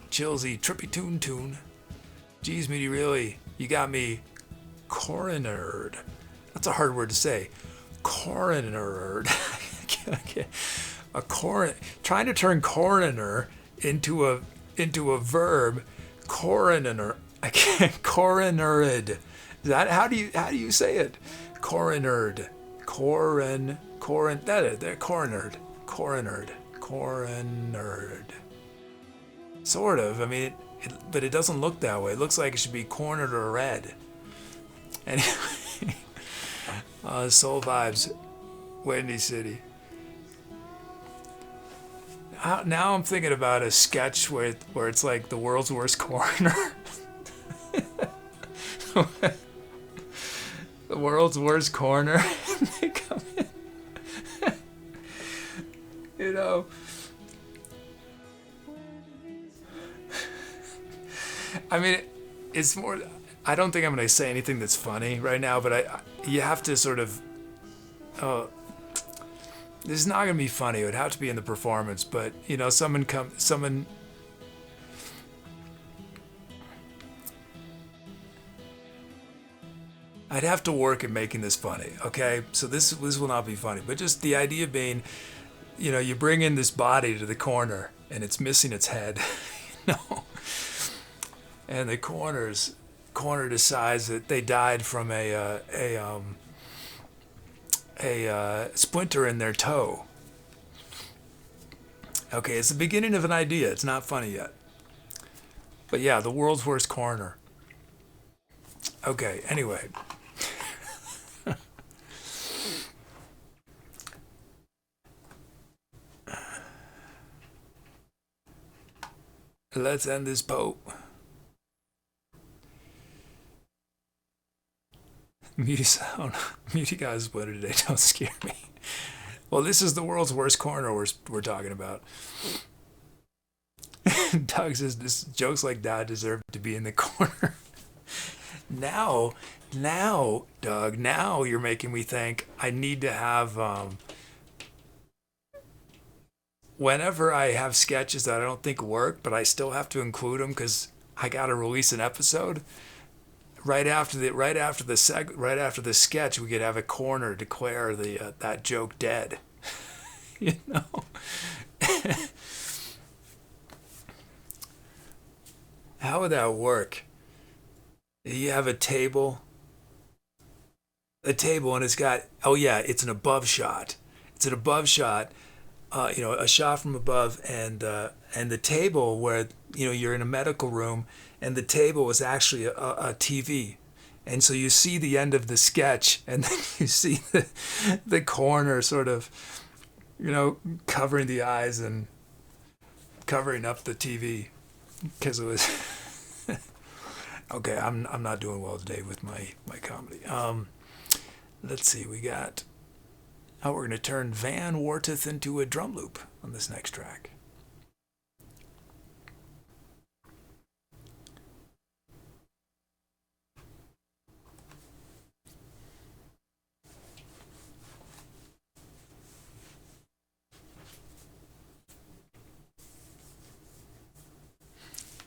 [SPEAKER 1] Chillsy, Trippy Tune. Geez, Meaty, really, you got me coronered. That's a hard word to say. Coronered. Trying to turn coroner into a verb. Coroner. I can't. Coronered. Is that how do you say it? Coronered. Coronered. Sort of. I mean, but it doesn't look that way. It looks like it should be cornered or red. Anyway, Soul Vibes, Windy City. Now I'm thinking about a sketch where it's like the world's worst coroner. The world's worst corner. They come in. You know. I mean, it's more. I don't think I'm going to say anything that's funny right now, but you have to sort of. This is not going to be funny. It would have to be in the performance, but you know, someone. I'd have to work at making this funny. Okay, so this will not be funny, but just the idea being, you know, you bring in this body to the corner and it's missing its head, you know, and the corner decides that they died from a splinter in their toe. Okay, it's the beginning of an idea. It's not funny yet. But yeah, the world's worst coroner. Okay, anyway. Let's end this Pope. Muty guys splinter today. Don't scare me. Well, this is the world's worst corner we're talking about. Doug says this jokes like that deserve to be in the corner. Now, Doug, now you're making me think I need to have. Whenever I have sketches that I don't think work, but I still have to include them because I got to release an episode. Right after the sketch, we could have a corner declare that joke dead. You know. How would that work? You have a table, and it's got, oh yeah, it's an above shot. It's an above shot, you know, a shot from above, and the table where, you know, you're in a medical room, and the table is actually a TV. And so you see the end of the sketch, and then you see the corner sort of, you know, covering the eyes and covering up the TV, because it was okay. I'm not doing well today with my comedy. Let's see, we got, we're going to turn Van Warteth into a drum loop on this next track.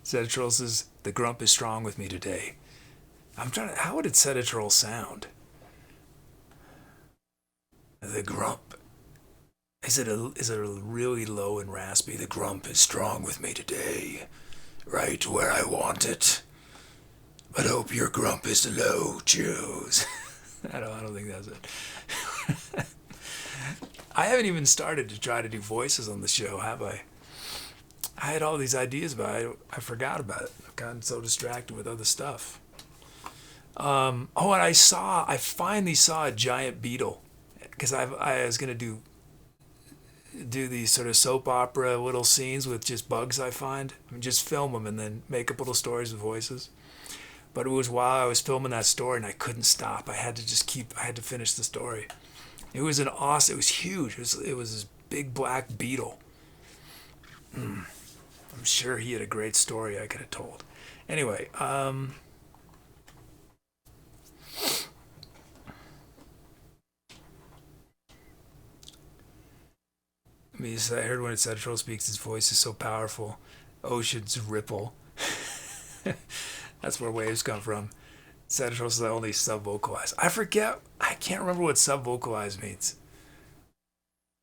[SPEAKER 1] Setatrol says, the grump is strong with me today. I'm trying to, how would it Setatrol sound? The grump. Is it a really low and raspy? The grump is strong with me today. Right where I want it. But hope your grump is low, Joes. I don't think that's it. I haven't even started to try to do voices on the show, have I? I had all these ideas, but I forgot about it. I've gotten so distracted with other stuff. And I finally saw a giant beetle, because I was gonna do these sort of soap opera little scenes with just bugs I find. I mean, just film them and then make up little stories with voices. But it was while I was filming that story and I couldn't stop. I had to finish the story. It was it was huge. It was this big black beetle. I'm sure he had a great story I could have told. Anyway, I heard when Setatrol speaks, his voice is so powerful. Oceans ripple. That's where waves come from. Setatrol's the only sub-vocalize. I can't remember what sub-vocalize means.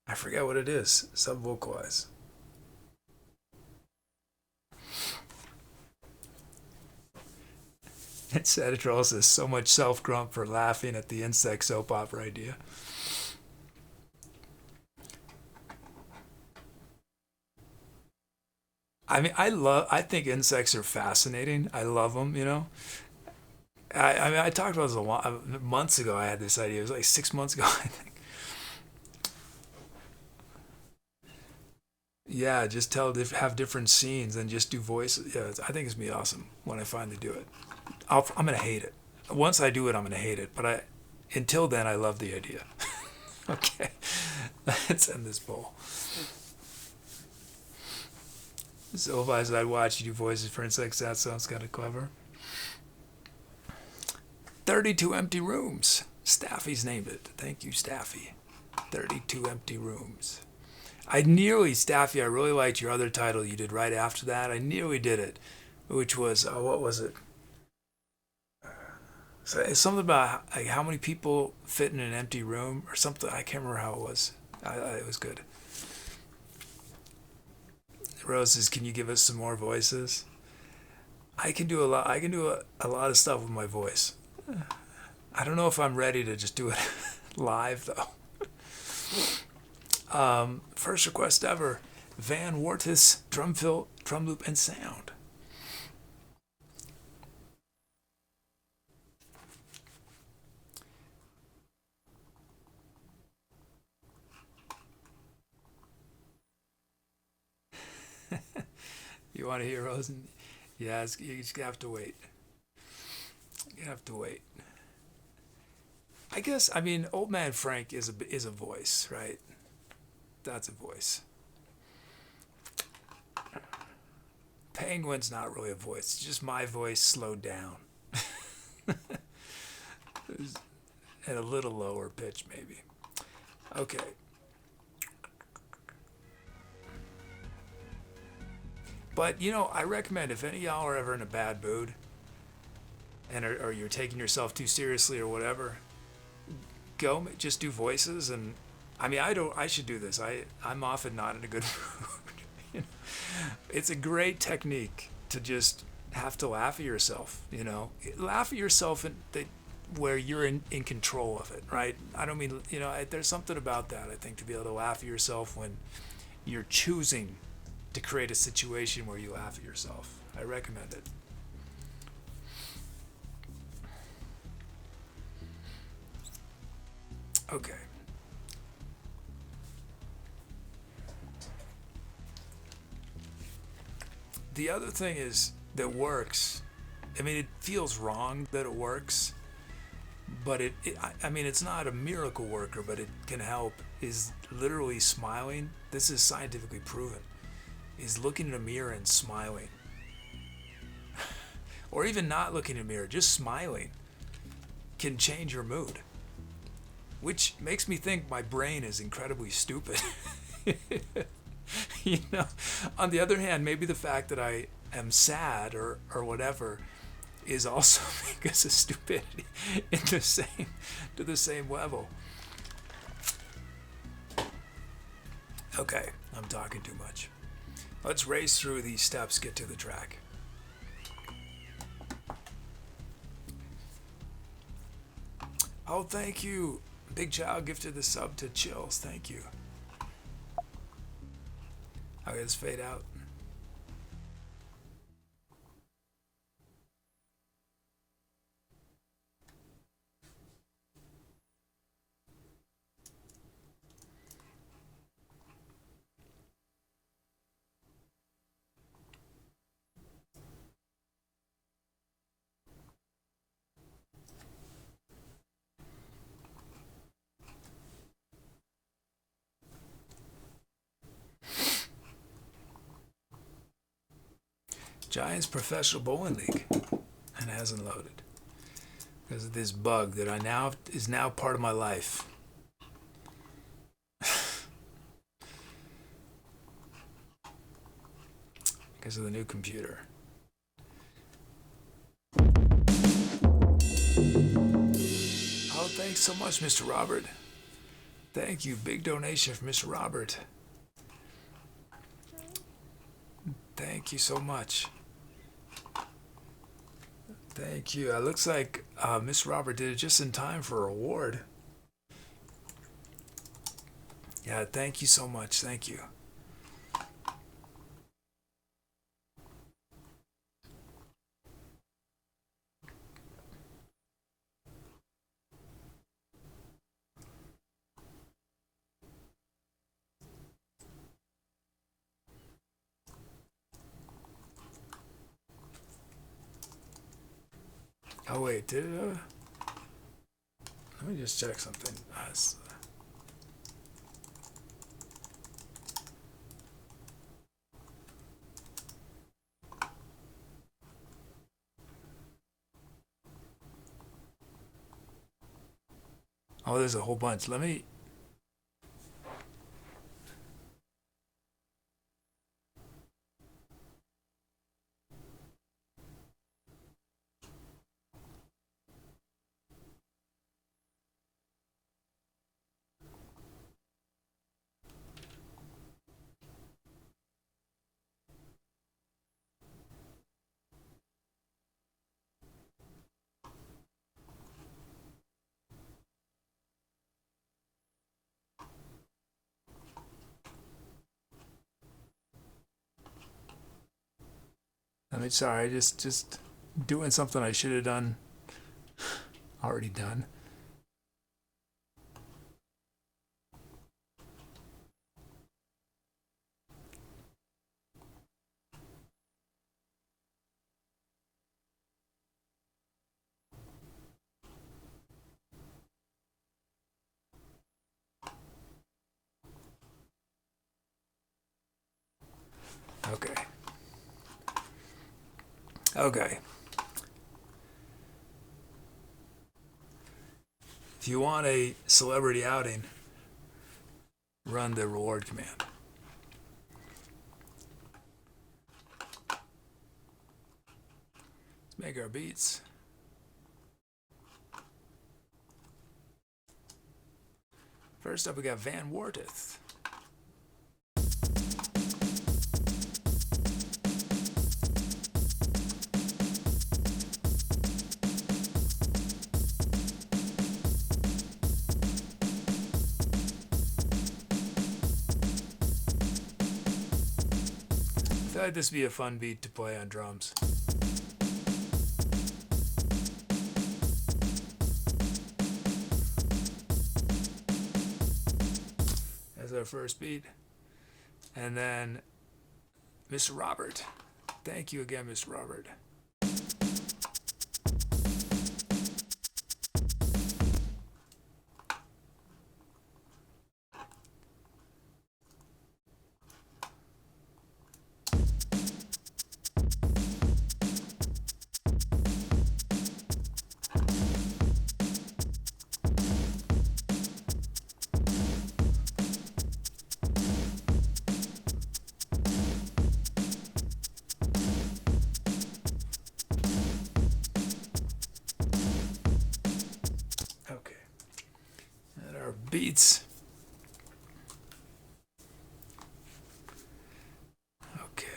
[SPEAKER 1] I forget what it is. Sub-vocalize. And Setatrol says, so much self-grump for laughing at the insect soap opera idea. I mean, I think insects are fascinating. I love them, you know. I mean, I talked about this a lot, months ago. I had this idea. It was like 6 months ago, I think. Yeah, just have different scenes and just do voices. Yeah, I think it's gonna be awesome when I finally do it. I'm gonna hate it. Once I do it, I'm gonna hate it. But until then, I love the idea. Okay, let's end this poll. So if I said I'd watch you do voices for insects, that sounds kind of clever. 32 empty rooms. Staffy's named it. Thank you, Staffy. 32 empty rooms. I nearly, Staffy, I really liked your other title you did right after that. I nearly did it, which was, what was it? So it's something about like how many people fit in an empty room or something. I can't remember how it was. It was good. Roses, can you give us some more voices? I can do a lot. I can do a lot of stuff with my voice. I don't know if I'm ready to just do it live though. First request ever, Van Wartis drum fill, drum loop, and sound. You want to hear Rosen? Yeah, you just have to wait. You have to wait. I guess I mean Old Man Frank is a voice, right? That's a voice. Penguin's not really a voice. It's just my voice slowed down. At a little lower pitch, maybe. Okay. But, I recommend if any of y'all are ever in a bad mood or you're taking yourself too seriously or whatever, go just do voices. And I mean, I should do this. I'm often not in a good mood. It's a great technique to just have to laugh at yourself, laugh at yourself where you're in control of it, right? I don't mean, there's something about that, I think, to be able to laugh at yourself when you're choosing to create a situation where you laugh at yourself. I recommend it. Okay. The other thing is that works. I mean, it feels wrong that it works, but I mean, it's not a miracle worker, but it can help. Is literally smiling. This is scientifically proven. Is looking in a mirror and smiling, or even not looking in a mirror, just smiling, can change your mood. Which makes me think my brain is incredibly stupid. On the other hand, maybe the fact that I am sad or whatever is also because of stupidity to the same level. Okay, I'm talking too much. Let's race through these steps, get to the track. Oh, thank you. Big Child gifted the sub to Chills. Thank you. Okay, let's fade out. Giants Professional Bowling League, and it hasn't loaded because of this bug that is now part of my life. Because of the new computer. Oh, thanks so much, Mr. Robert. Thank you. Big donation from Mr. Robert. Thank you so much. Thank you. It looks like Miss Robert did it just in time for a award. Yeah, thank you so much. Thank you. Oh wait, did it? Let me just check something. Oh, there's a whole bunch. Let me sorry, just doing something I should have done. Already done. Okay. Okay. If you want a celebrity outing, run the reward command. Let's make our beats. First up, we got Van Wortith. I feel like this would be a fun beat to play on drums. That's our first beat. And then Mr. Robert. Thank you again, Mr. Robert. Beats. Okay.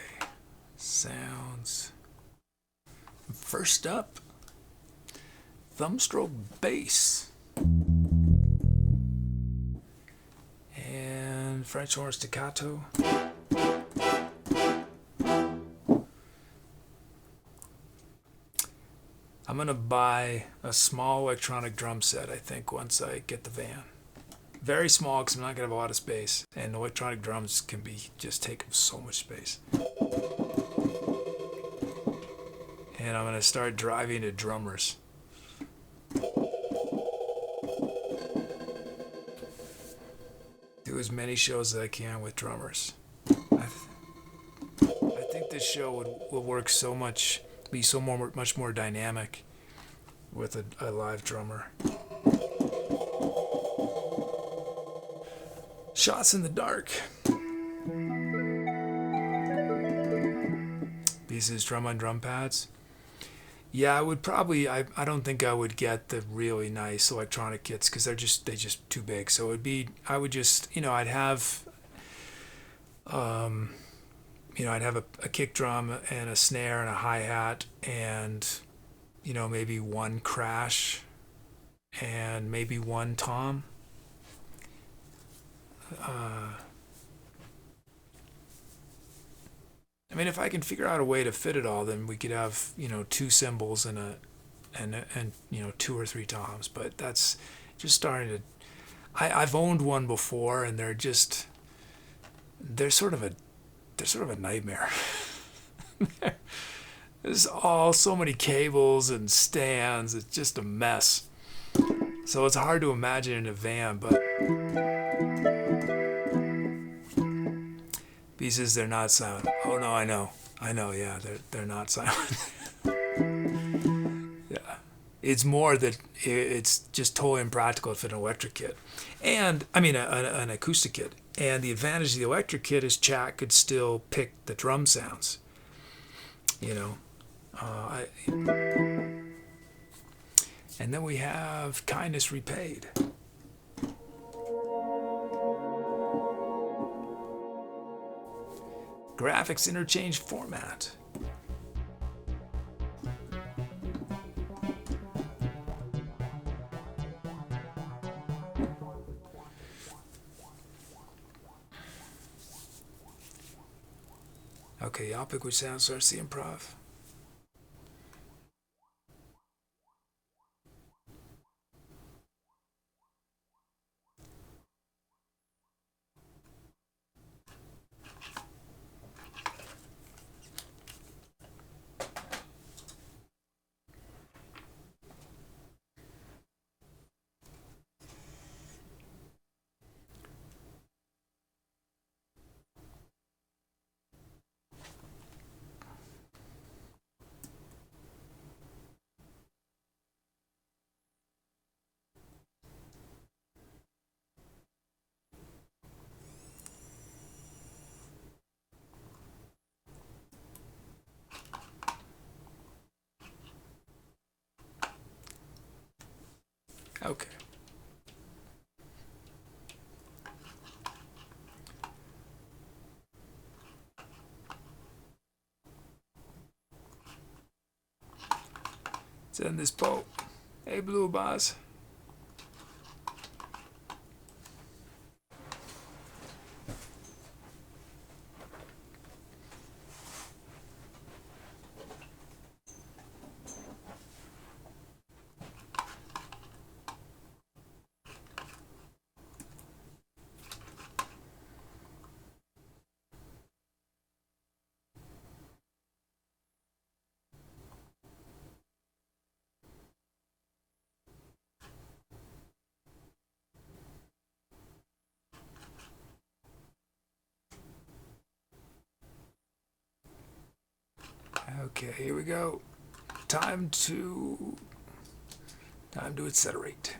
[SPEAKER 1] Sounds. First up, thumbstroke bass. And French horn staccato. I'm going to buy a small electronic drum set, I think, once I get the van. Very small because I'm not going to have a lot of space. And electronic drums can be just take up so much space. And I'm going to start driving to drummers. Do as many shows as I can with drummers. I think this show will work so much, be so much more dynamic with a live drummer. Shots in the dark. Pieces drum on drum pads. Yeah, I would probably. I don't think I would get the really nice electronic kits because they just too big. So it'd be. I would just I'd have. I'd have a kick drum and a snare and a hi-hat and maybe one crash and maybe one tom. I mean, if I can figure out a way to fit it all, then we could have two cymbals and two or three toms. But that's just starting to. I've owned one before, and they're sort of a nightmare. There's so many cables and stands. It's just a mess. So it's hard to imagine in a van, but. Pieces, they're not silent. Oh no, I know, yeah, they're not silent. Yeah, it's more that it's just totally impractical to fit an electric kit, and I mean an acoustic kit. And the advantage of the electric kit is Chat could still pick the drum sounds. And then we have Kindness Repaid. Graphics interchange format. Okay, I'll pick which sound starts the improv. Okay. Let's end this boat. Hey, Blue Boss. Okay, here we go. Time to accelerate.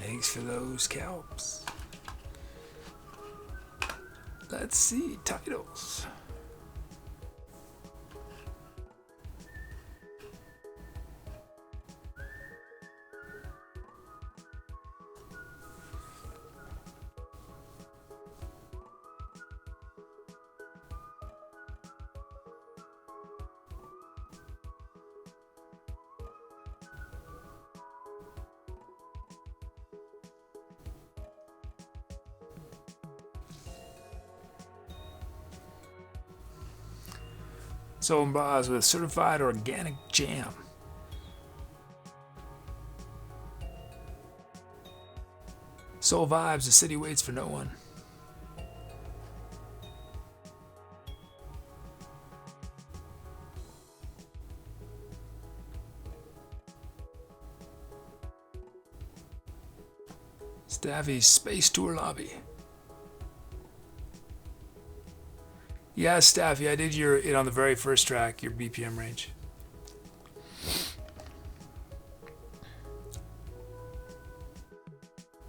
[SPEAKER 1] Thanks for those scalps. Let's see, titles. So embossed with certified organic jam. Soul vibes, the city waits for no one. Staffy's Space Tour Lobby. Yeah, Staffy, I did it on the very first track, your BPM range.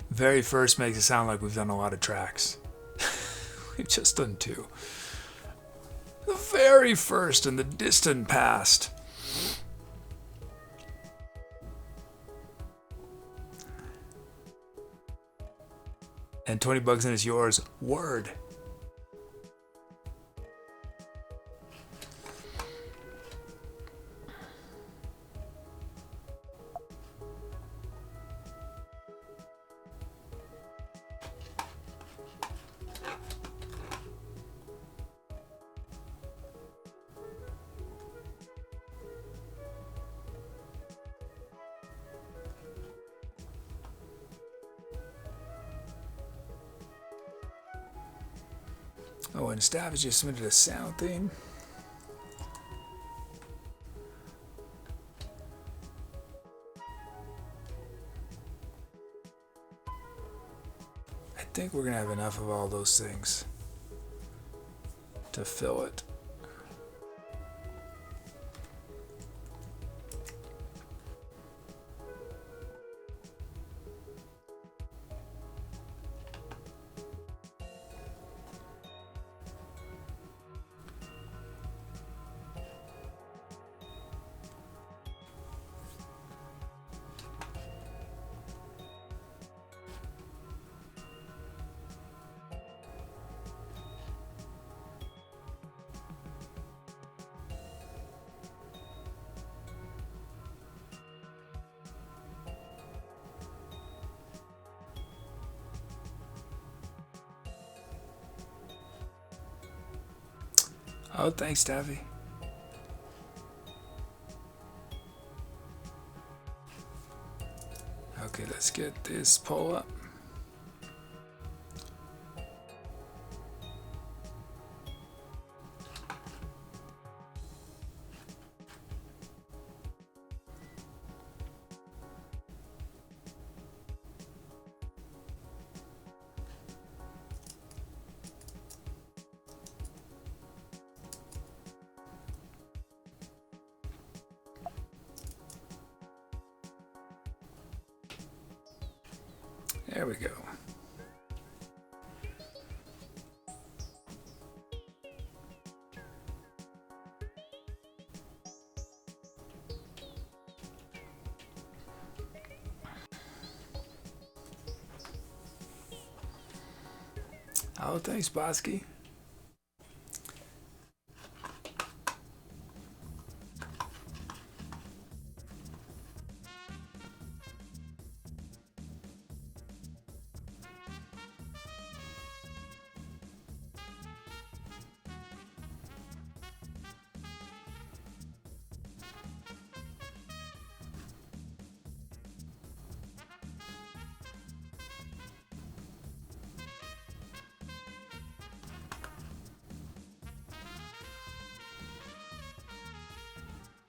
[SPEAKER 1] Very first makes it sound like we've done a lot of tracks. We've just done 2. The very first in the distant past. And 20 bucks and it's yours. Word. Oh, and Staff has just submitted a sound theme. I think we're going to have enough of all those things to fill it. Oh, thanks, Staffy. Okay, let's get this poll up. There we go. Oh, thanks, Bosky.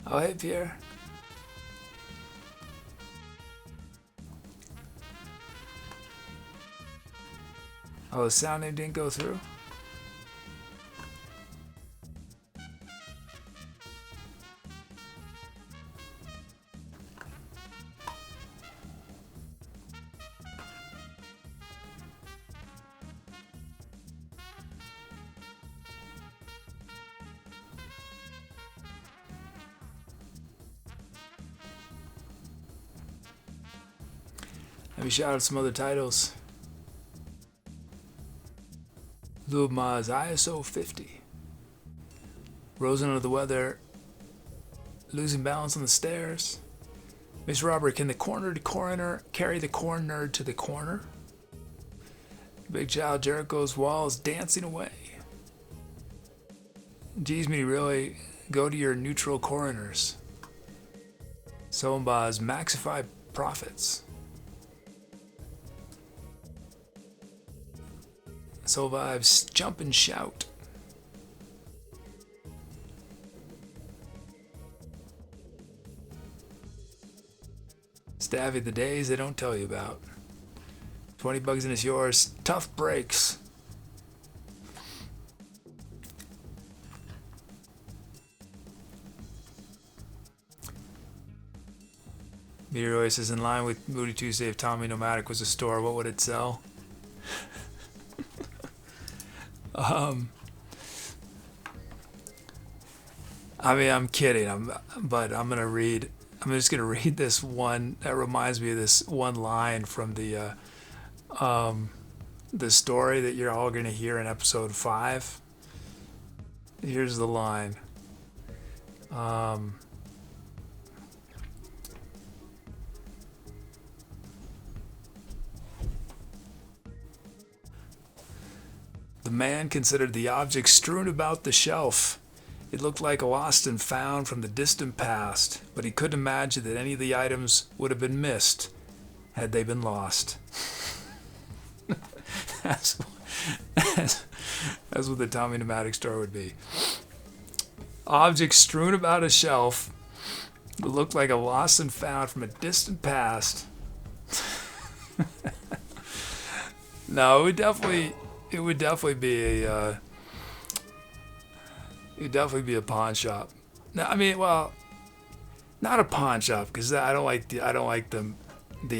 [SPEAKER 1] Oh, hey, Pierre. Oh, the sound name didn't go through? Let me shout out some other titles. Lou Ma's ISO 50. Rose under the weather. Losing balance on the stairs. Miss Robert, can the cornered coroner carry the corn nerd to the corner? Big Child Jericho's walls dancing away. Geez, me really go to your neutral coroners. Somba's maxify profits. Solvive's jump and shout. Stavvy, the days they don't tell you about. 20 bugs and it's yours. Tough breaks. Meteoroid says, in line with Moody Tuesday, if Tommy Nomadic was a store, what would it sell? I mean, I'm kidding. But I'm just gonna read this one that reminds me of this one line from the story that you're all gonna hear in episode 5. Here's the line. The man considered the object strewn about the shelf. It looked like a lost and found from the distant past, but he couldn't imagine that any of the items would have been missed had they been lost. That's what the Tommy Pneumatic store would be. Objects strewn about a shelf that looked like a lost and found from a distant past. No, it would definitely be a pawn shop. No, I mean, well, not a pawn shop because I don't like the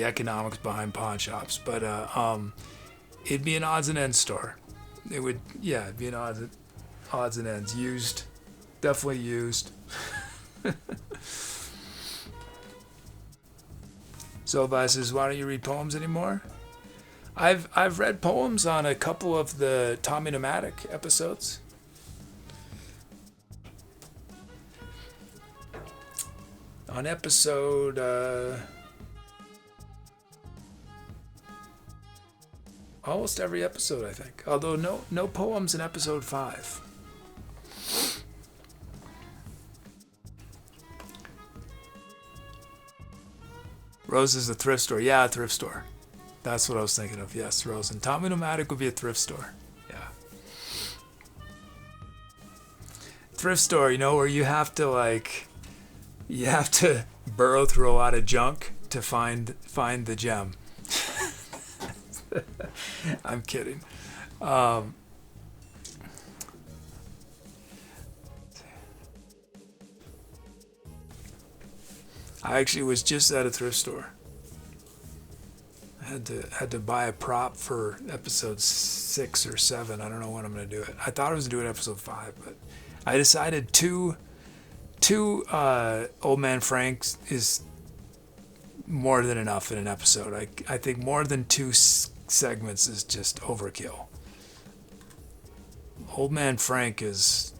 [SPEAKER 1] economics behind pawn shops. But it'd be an odds and ends store. It'd be an odds and ends. Used, definitely used. So Vice says, why don't you read poems anymore? I've read poems on a couple of the Tommy Pneumatic episodes. On episode almost every episode, I think. Although no poems in episode 5. Rose is a thrift store. Yeah, a thrift store. That's what I was thinking of. Yes, Rose. And Tommy Pneumatic would be a thrift store. Yeah. Thrift store, where you have to burrow through a lot of junk to find the gem. I'm kidding. I actually was just at a thrift store. I had to buy a prop for episode 6 or 7. I don't know when I'm going to do it. I thought I was going to do it episode 5, but I decided two Old Man Franks is more than enough in an episode. I think more than 2 segments is just overkill. Old Man Frank is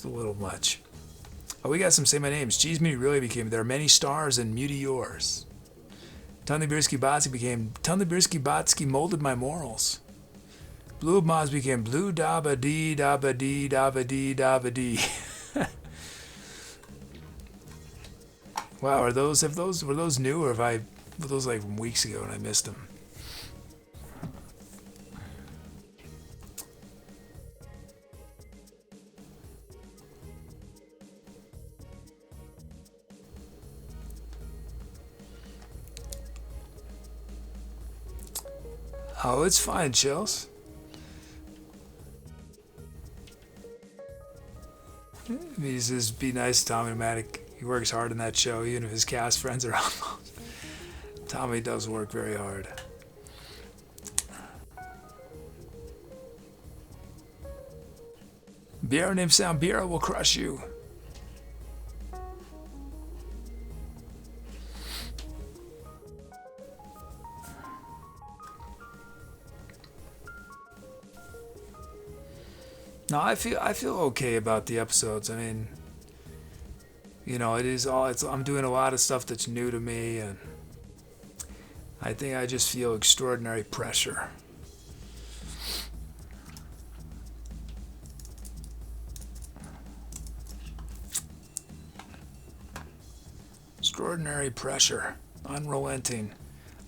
[SPEAKER 1] a little much. Oh, we got some Say My Names. Cheese Me really became There Are Many Stars and Muty Yours. Tunley Birsky Botsky became Tunley Birsky Botsky Molded My Morals. Blue Moz became Blue Dabba Dee Dabba Dee Dabba Dee Dabba Dee. Wow, were those new, or were those like from weeks ago and I missed them? Oh, it's fine, Chills. He says, be nice to Tommy Pneumatic. He works hard on that show, even if his cast friends are on. Tommy does work very hard. Beer named Sound Beer will crush you. No, I feel okay about the episodes. I mean, it is all. I'm doing a lot of stuff that's new to me, and I think I just feel extraordinary pressure. Extraordinary pressure, unrelenting.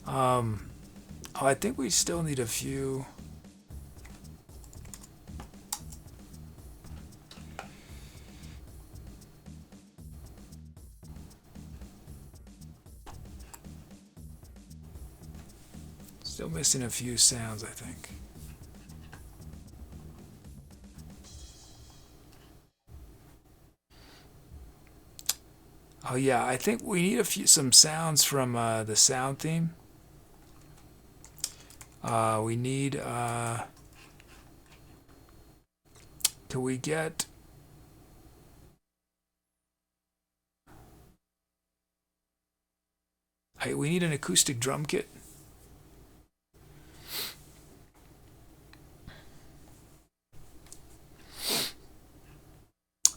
[SPEAKER 1] Oh, I think we still need a few. Still missing a few sounds, I think. Oh yeah, I think we need some sounds from the sound theme. We need. Can we get? We need an acoustic drum kit.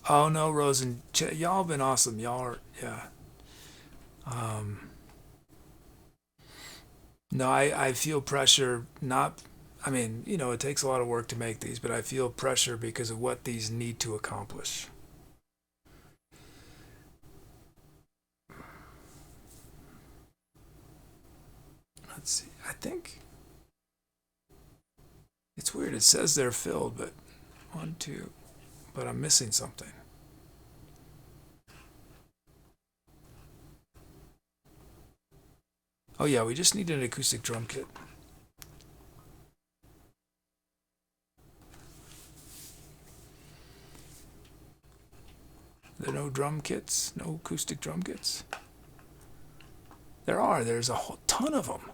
[SPEAKER 1] Oh no, Rosen, y'all been awesome. Y'all are, yeah. Um, no, I feel pressure. Not, I mean, it takes a lot of work to make these, but I feel pressure because of what these need to accomplish. Let's see. I think it's weird. It says they're filled, but one, two, but I'm missing something. Oh yeah, we just need an acoustic drum kit. There are no drum kits, no acoustic drum kits. There are. There's a whole ton of them.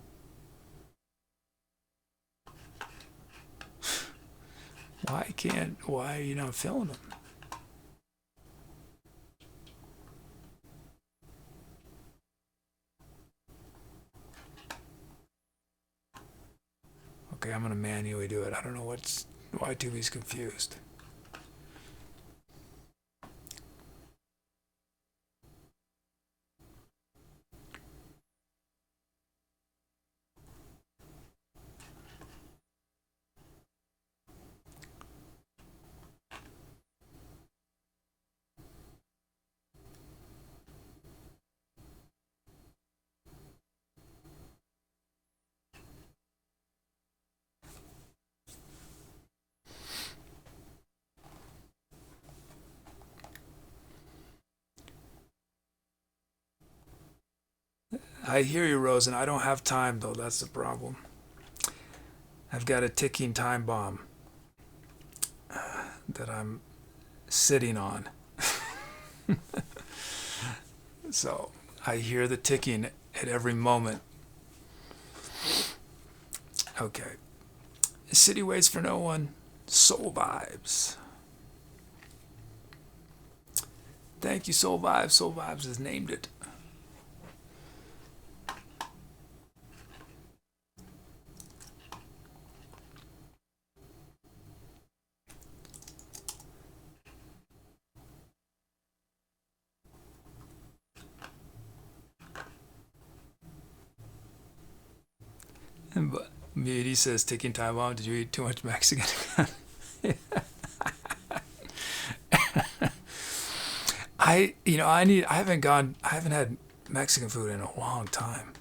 [SPEAKER 1] Why are you not filling them? Okay, I'm gonna manually do it. I don't know why Tubi's confused. I hear you, Rosen. I don't have time though. That's the problem. I've got a ticking time bomb that I'm sitting on. So I hear the ticking at every moment. Okay. City waits for no one. Soul Vibes. Thank you, Soul Vibes. Soul Vibes has named it. But Beauty says, ticking time bomb. Did you eat too much Mexican? I haven't had Mexican food in a long time.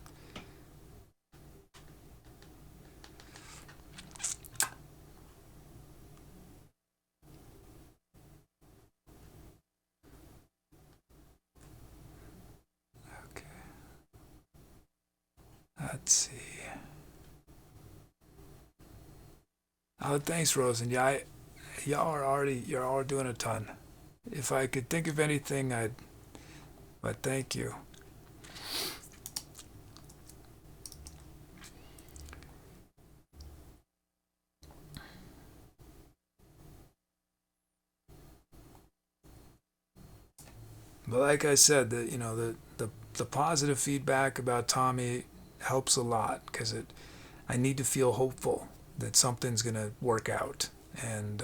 [SPEAKER 1] Okay. Let's see. Oh, thanks, Rosen. Yeah, you're all doing a ton. If I could think of anything, but thank you. But like I said, the positive feedback about Tommy helps a lot because I need to feel hopeful that something's gonna work out, and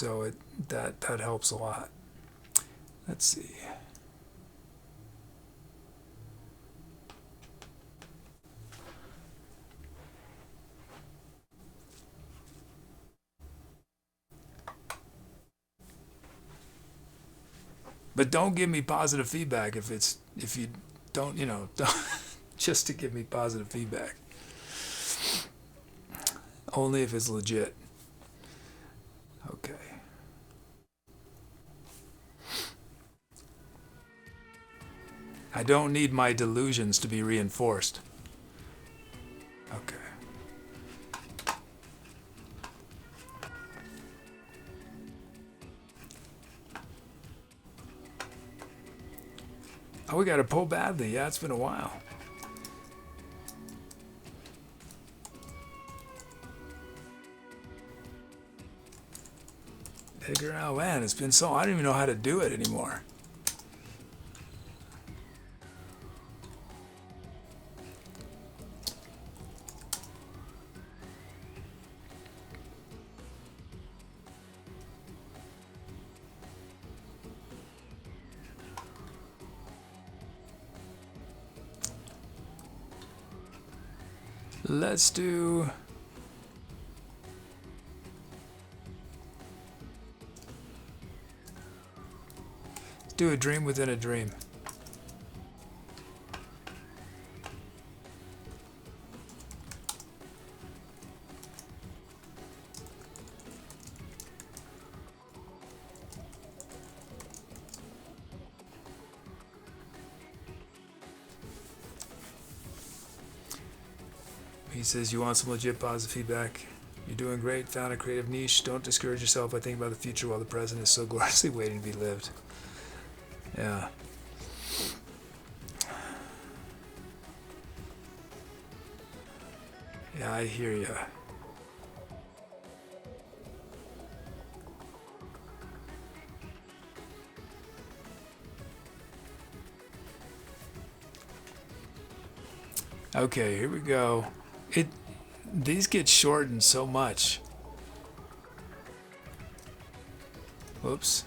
[SPEAKER 1] So that helps a lot. Let's see. But don't give me positive feedback if you don't, don't, just to give me positive feedback. Only if it's legit. Okay. I don't need my delusions to be reinforced. Okay. Oh, we got to pull badly. Yeah, it's been a while. Figure out, man, it's been so, I don't even know how to do it anymore. Let's do... do a dream within a dream. He says, you want some legit positive feedback? You're doing great, found a creative niche. Don't discourage yourself by thinking about the future while the present is so gloriously waiting to be lived. Yeah. Yeah, I hear you. Okay, here we go. These get shortened so much. Whoops.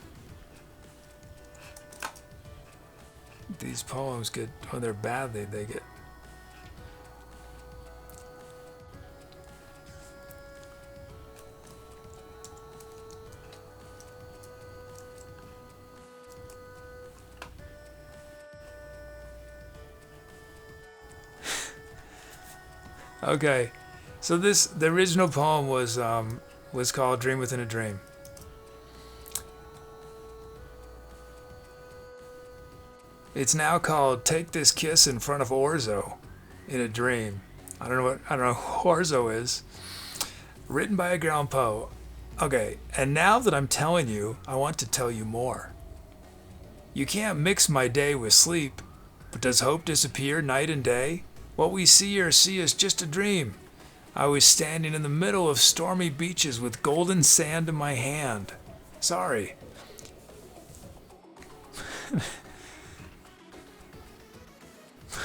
[SPEAKER 1] These poems get, when they're bad, they get... Okay, so the original poem was called Dream Within a Dream. It's now called Take This Kiss in Front of Orzo in a Dream. I don't know who Orzo is. Written by Edgar Allan Poe. Okay, and now that I'm telling you, I want to tell you more. You can't mix my day with sleep, but does hope disappear night and day? What we see or see is just a dream. I was standing in the middle of stormy beaches with golden sand in my hand. Sorry.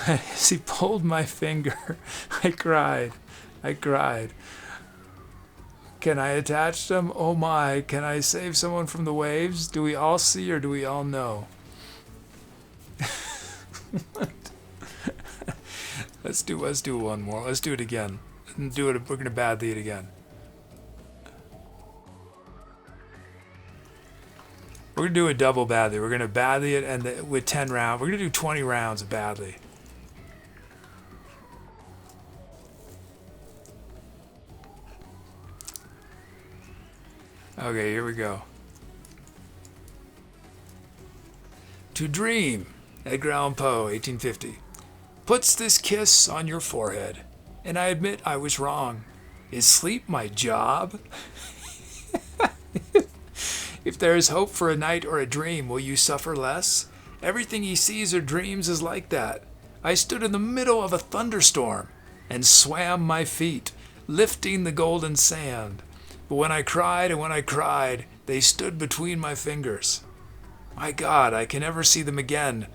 [SPEAKER 1] As he pulled my finger, I cried. Can I attach them? Oh my, can I save someone from the waves? Do we all see or do we all know? Let's do one more. Let's do it again. We're gonna badly it again. We're gonna do a double badly. We're gonna badly it and with 10 rounds. We're gonna do 20 rounds of badly. Okay, here we go. To dream, Edgar Allan Poe, 1850. Puts this kiss on your forehead, and I admit I was wrong. Is sleep my job? If there is hope for a night or a dream, will you suffer less? Everything he sees or dreams is like that. I stood in the middle of a thunderstorm and swam my feet, lifting the golden sand. But when I cried, they stood between my fingers. My God, I can never see them again.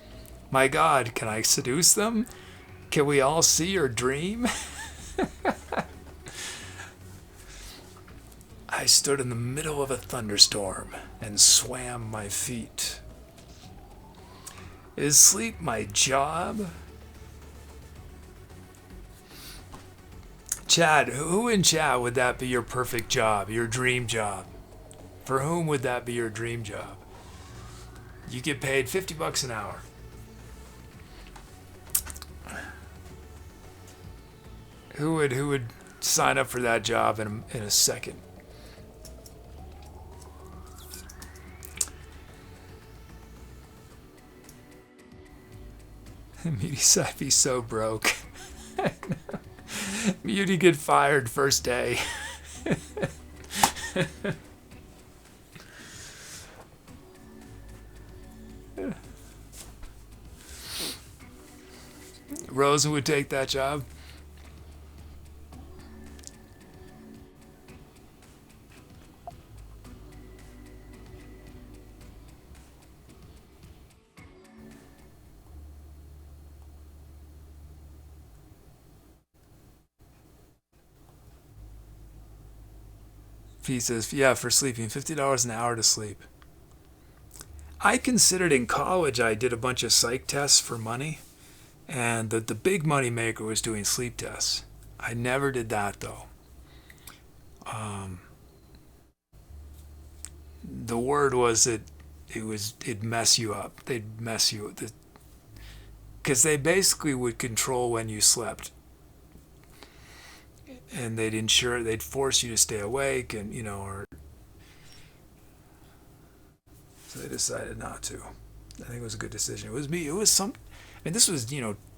[SPEAKER 1] My God, can I seduce them? Can we all see or dream? I stood in the middle of a thunderstorm and swam my feet. Is sleep my job? Chad, who in chat would that be your perfect job, your dream job? For whom would that be your dream job? You get paid $50 an hour. Who would sign up for that job in a second? Muty said be so broke. Muty get fired first day. Rosen would take that job. He says, yeah, for sleeping, $50 an hour to sleep. I considered in college, I did a bunch of psych tests for money, and the big money maker was doing sleep tests. I never did that though. The word was it'd mess you up. They'd mess you up because they basically would control when you slept, and they'd force you to stay awake, and or so they decided not to. I think it was a good decision. It was me. It was some. I mean, this was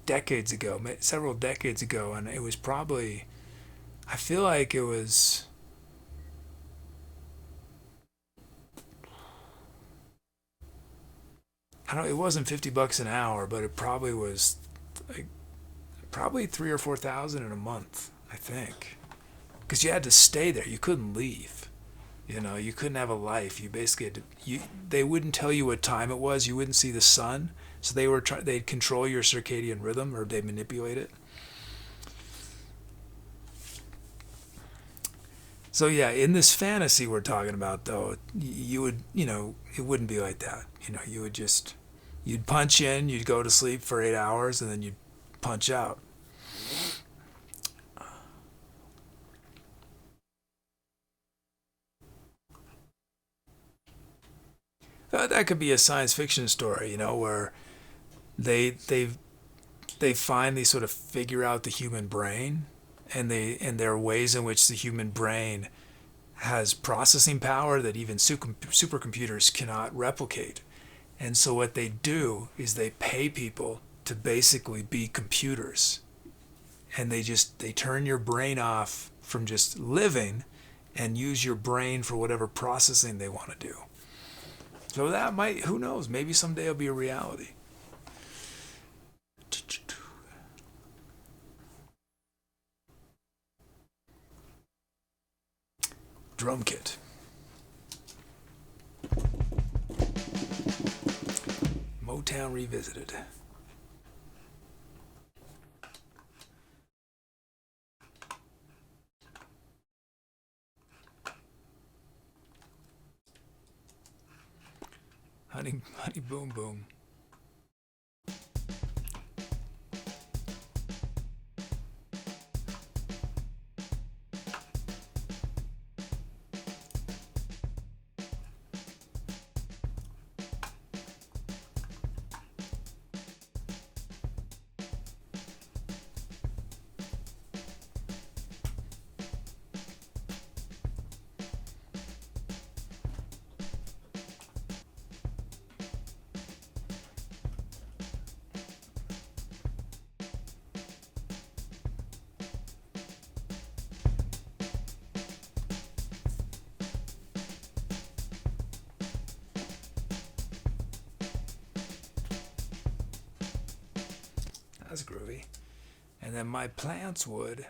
[SPEAKER 1] decades ago, several decades ago, and it was probably. I feel like it was. I don't. It wasn't $50 an hour, but it probably was, like, probably 3,000 or 4,000 in a month. I think, because you had to stay there. You couldn't leave. You couldn't have a life. You basically had to. They wouldn't tell you what time it was. You wouldn't see the sun. So they'd control your circadian rhythm, or they'd manipulate it. So yeah, in this fantasy we're talking about, though, you would, it wouldn't be like that. You would just, you'd punch in, you'd go to sleep for 8 hours, and then you'd punch out. That could be a science fiction story, where they finally sort of figure out the human brain, and there are ways in which the human brain has processing power that even supercomputers cannot replicate. And so what they do is they pay people to basically be computers, and they turn your brain off from just living and use your brain for whatever processing they want to do. So that might, who knows, maybe someday it'll be a reality. Drum kit. Motown Revisited. Honey Boom Boom. That's groovy. And then my plants would.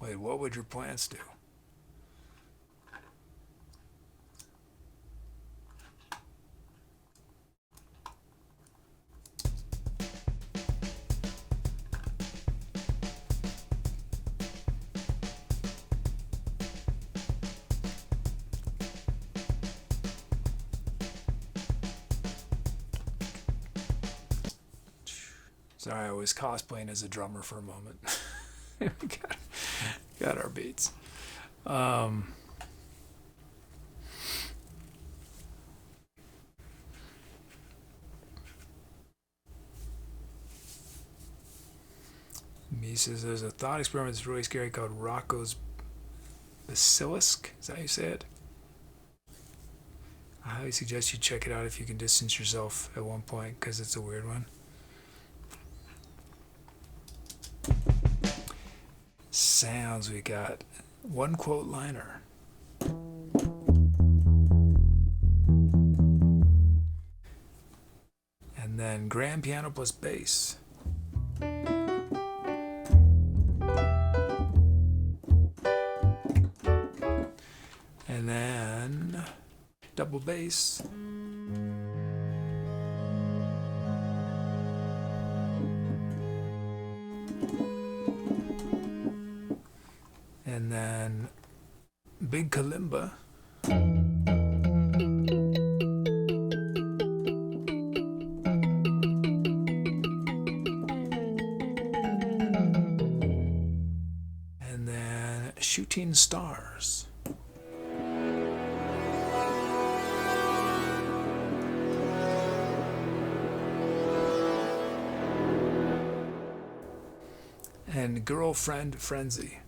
[SPEAKER 1] Wait, what would your plants do? Sorry, I was cosplaying as a drummer for a moment. We got our beats. He says there's a thought experiment that's really scary called Rocco's Basilisk. Is that how you say it? I highly suggest you check it out if you can distance yourself at one point, because it's a weird one. Sounds, we got one quote liner. And then grand piano plus bass. And then double bass. And then big kalimba. And then shooting stars. And girlfriend frenzy.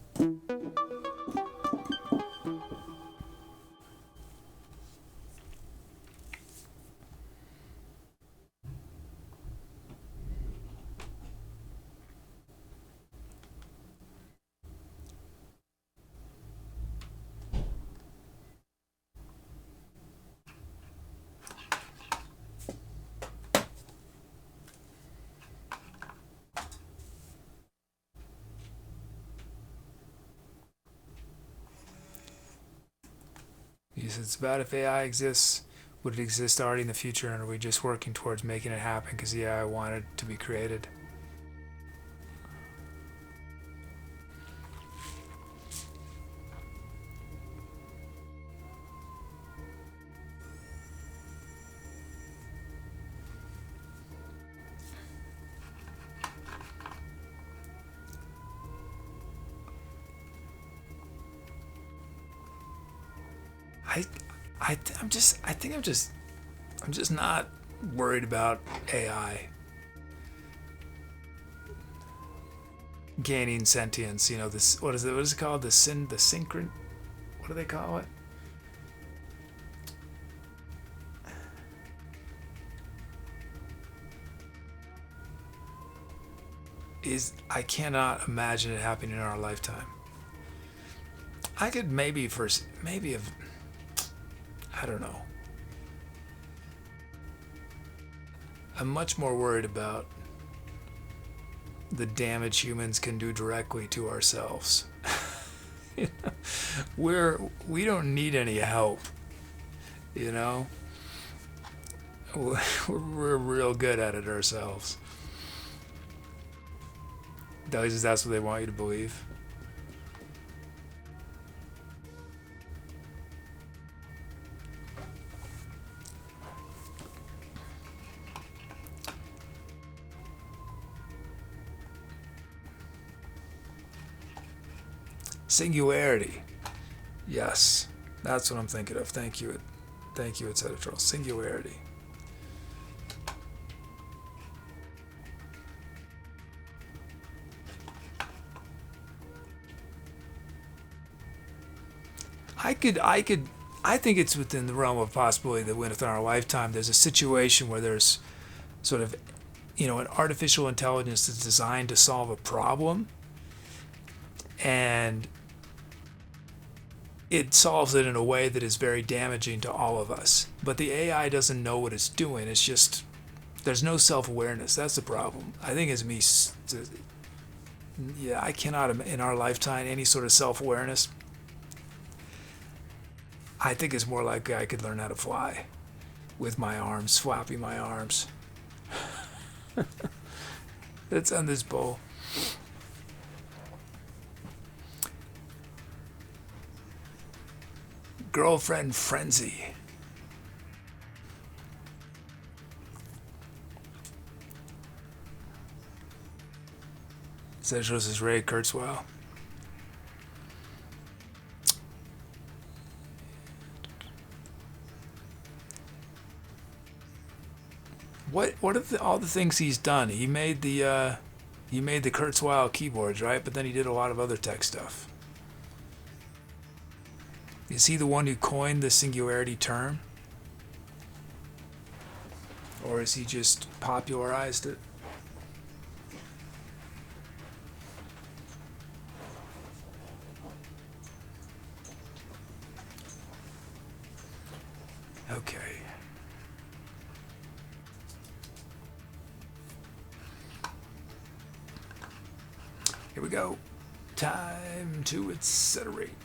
[SPEAKER 1] It's about if AI exists, would it exist already in the future, and are we just working towards making it happen because the AI wanted to be created? I'm just not worried about AI gaining sentience. You know, this, what is it called? The synchron, what do they call it? I cannot imagine it happening in our lifetime. I could I don't know. I'm much more worried about the damage humans can do directly to ourselves. You know? We don't need any help, you know? We're real good at it ourselves. That's what they want you to believe. Singularity. Yes, that's what I'm thinking of. Thank you, etc. Singularity. I think it's within the realm of possibility that within our lifetime there's a situation where there's sort of, an artificial intelligence that's designed to solve a problem, and it solves it in a way that is very damaging to all of us. But the AI doesn't know what it's doing. It's just, there's no self-awareness. That's the problem. I think it's me. Yeah, I cannot, in our lifetime, any sort of self-awareness. I think it's more like I could learn how to fly with my arms, flapping my arms. That's on this bowl. Girlfriend frenzy. Zedros is Ray Kurzweil. What are all the things he's done? He made the Kurzweil keyboards, right? But then he did a lot of other tech stuff. Is he the one who coined the singularity term? Or is he just popularized it? Okay. Here we go. Time to accelerate.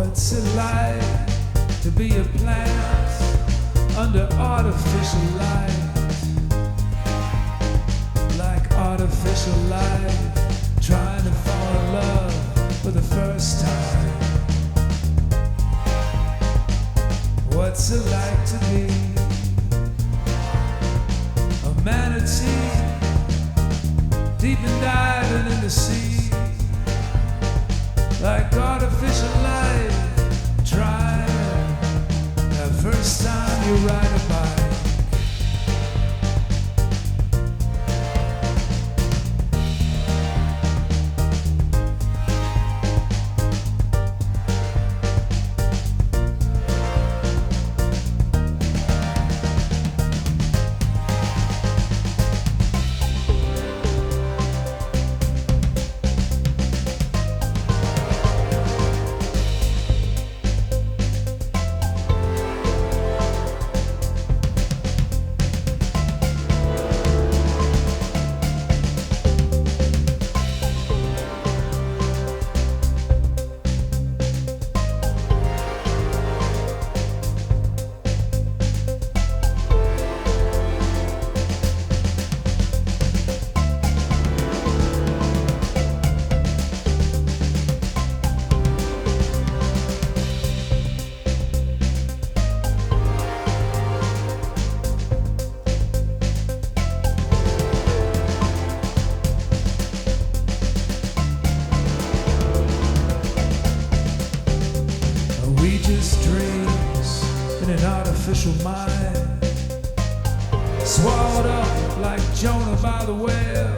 [SPEAKER 1] What's it like to be a plant under artificial light? Like artificial light, trying to fall in love for the first time. What's it like to be a manatee, deep and diving in the sea? Like artificial light, trying that first time you ride a bike. Mind swallowed up like Jonah by the whale.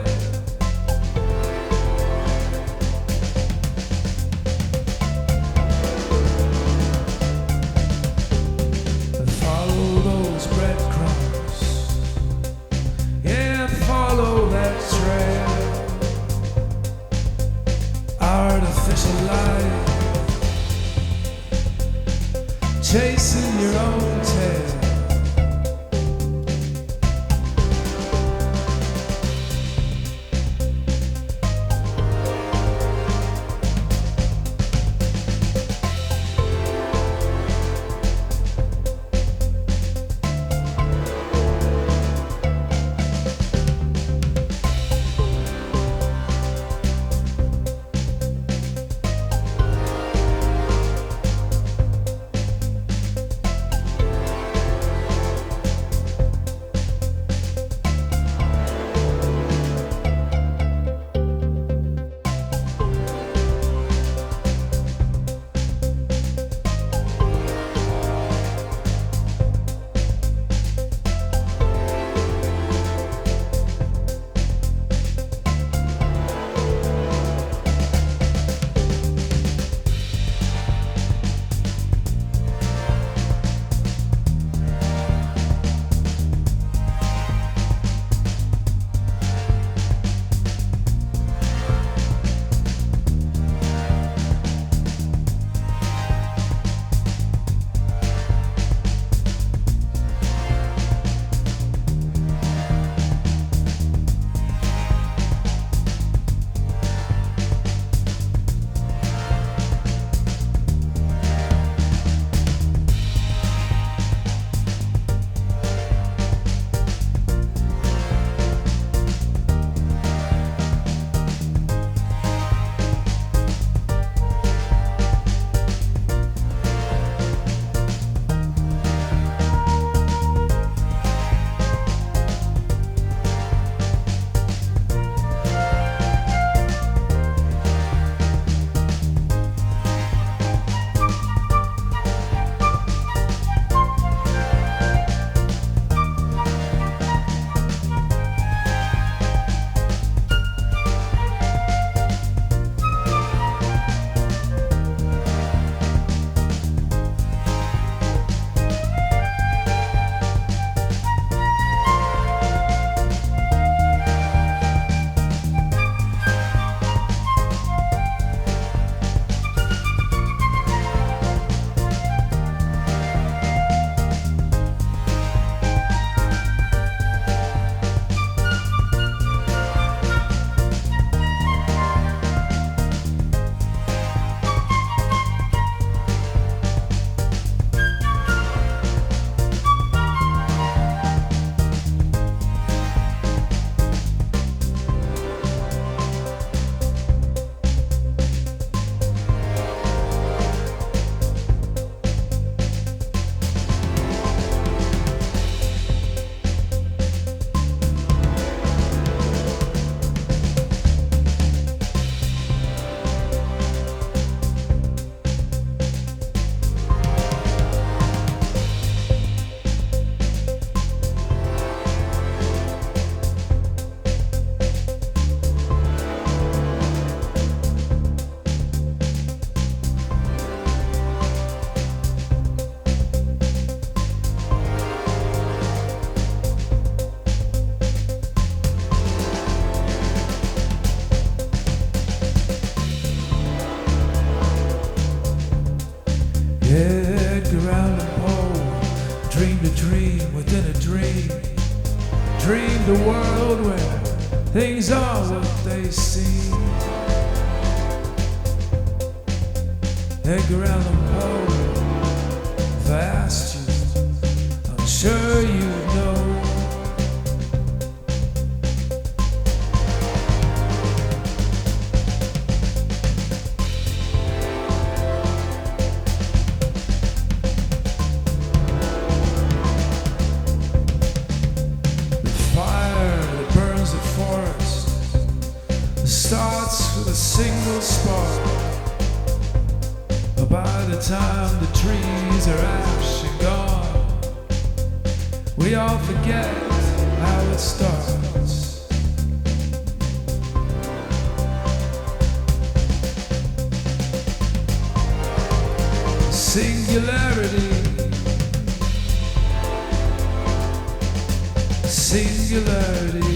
[SPEAKER 1] And follow those breadcrumbs, yeah, follow that trail. Artificial life, chasing your own tail. Edgar Allan Poe dreamed a dream within a dream. Dreamed a world where things are what they seem. Edgar Allan Poe, if I asked you, I'm sure you know. The fire that burns the forest starts with a single spark. But by the time the trees are ash and gone, we all forget how it starts. Singularity, singularity.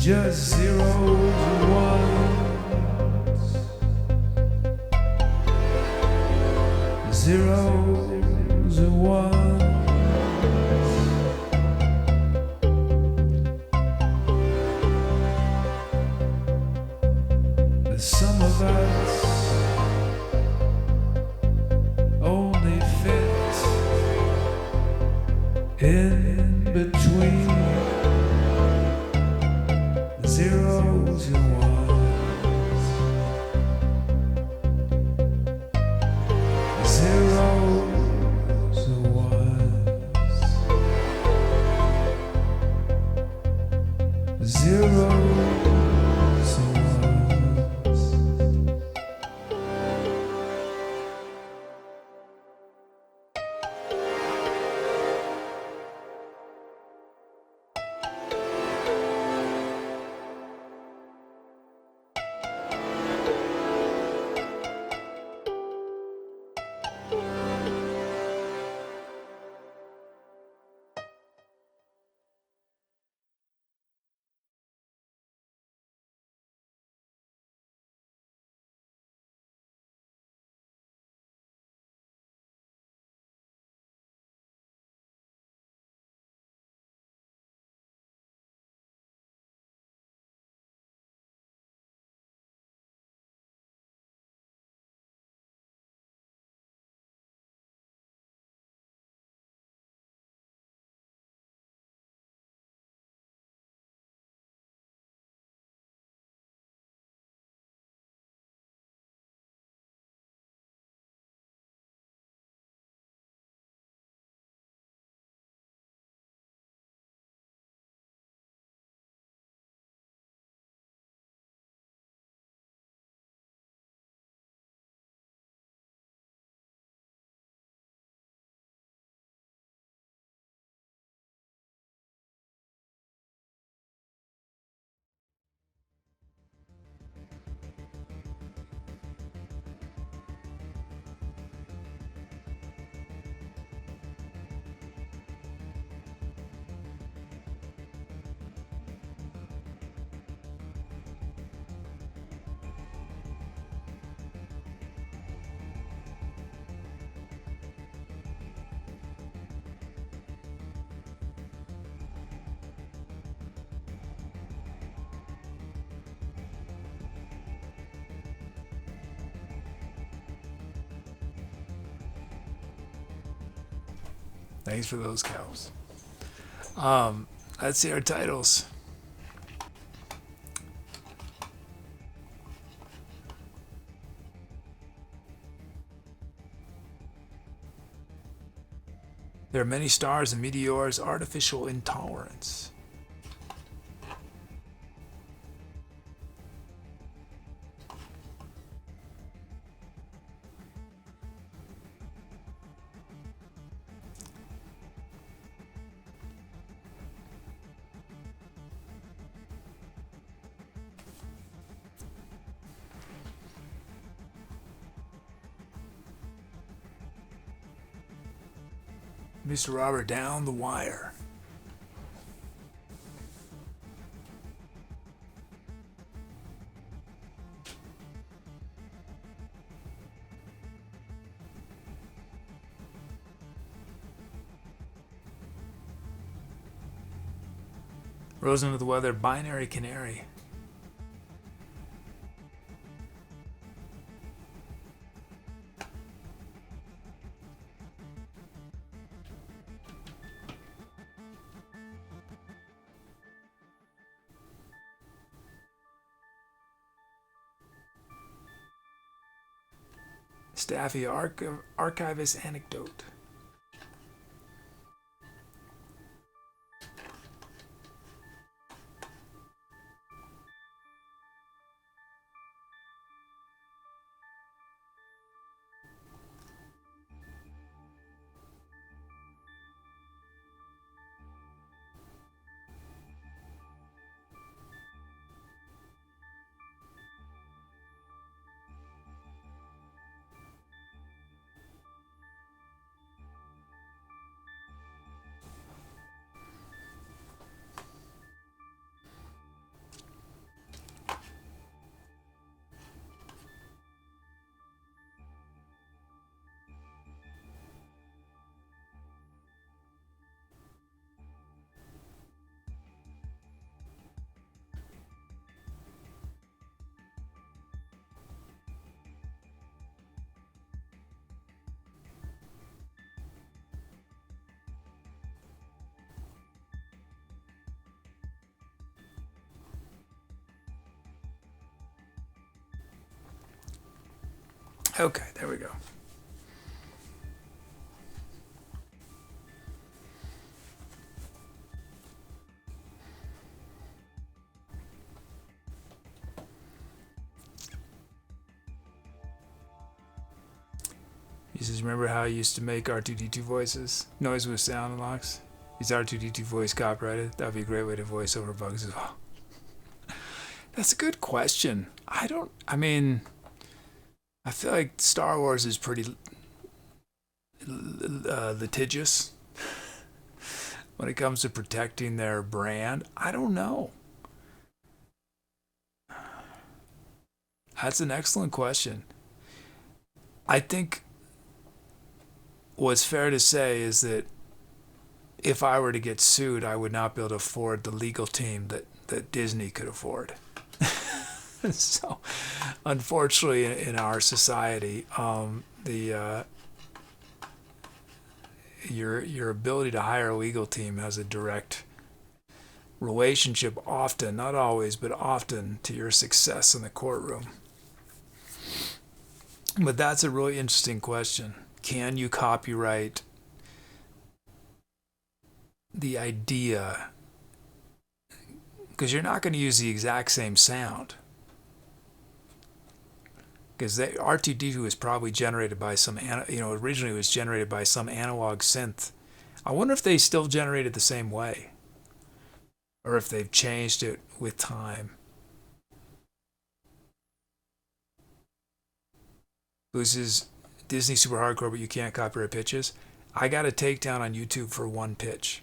[SPEAKER 1] just zeros and ones, zeros and ones. cuts only fit in between zeros and ones, zeros and ones, zeros and ones. Thanks for those cows. Let's see our titles. There are many stars and meteors, artificial intolerance. Mr. Robert down the wire. Rose into the weather, binary canary. Staffy archivist anecdote. Okay, there we go. He says, remember how I used to make R2D2 voices? Noise with sound unlocks? Is R2D2 voice copyrighted? That would be a great way to voice over bugs as well. That's a good question. I mean, I feel like Star Wars is pretty litigious when it comes to protecting their brand. I don't know. That's an excellent question. I think what's fair to say is that if I were to get sued, I would not be able to afford the legal team that Disney could afford. So, unfortunately, in our society, your ability to hire a legal team has a direct relationship, often, not always, but often, to your success in the courtroom. But that's a really interesting question. Can you copyright the idea? Because you're not going to use the exact same sound. Because R2D2 was probably generated by some, originally it was generated by some analog synth. I wonder if they still generated the same way, or if they've changed it with time. This is Disney Super Hardcore, but you can't copyright pitches. I got a takedown on YouTube for one pitch.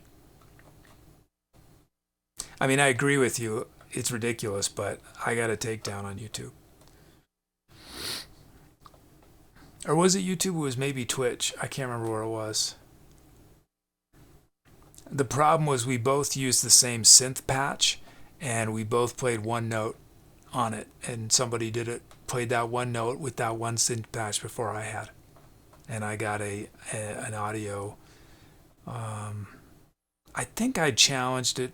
[SPEAKER 1] I mean, I agree with you. It's ridiculous, but I got a takedown on YouTube. Or was it YouTube? It was maybe Twitch. I can't remember where it was. The problem was we both used the same synth patch, and we both played one note on it, and somebody played that one note with that one synth patch before I had, and I got an audio. I think I challenged it.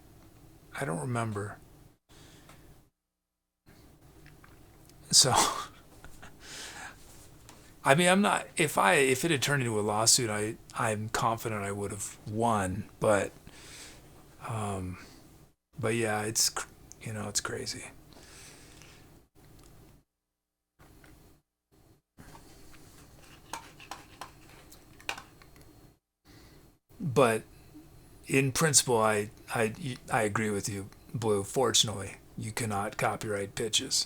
[SPEAKER 1] I don't remember. So, I mean, I'm not. If it had turned into a lawsuit, I'm confident I would have won. But yeah, it's crazy. But in principle, I agree with you, Blue. Fortunately, you cannot copyright pitches.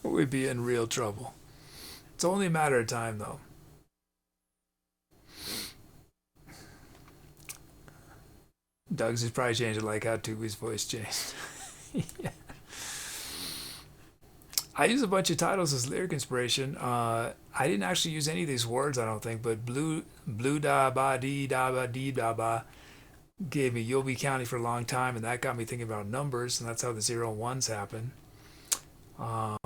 [SPEAKER 1] We'd be in real trouble. It's only a matter of time, though. Doug's has probably changed it like how Tubi's voice changed. Yeah. I use a bunch of titles as lyric inspiration. I didn't actually use any of these words, I don't think, but blue da ba dee da ba dee da ba gave me "You'll Be Counting for a Long Time," and that got me thinking about numbers, and that's how the 0 and 1s happen. A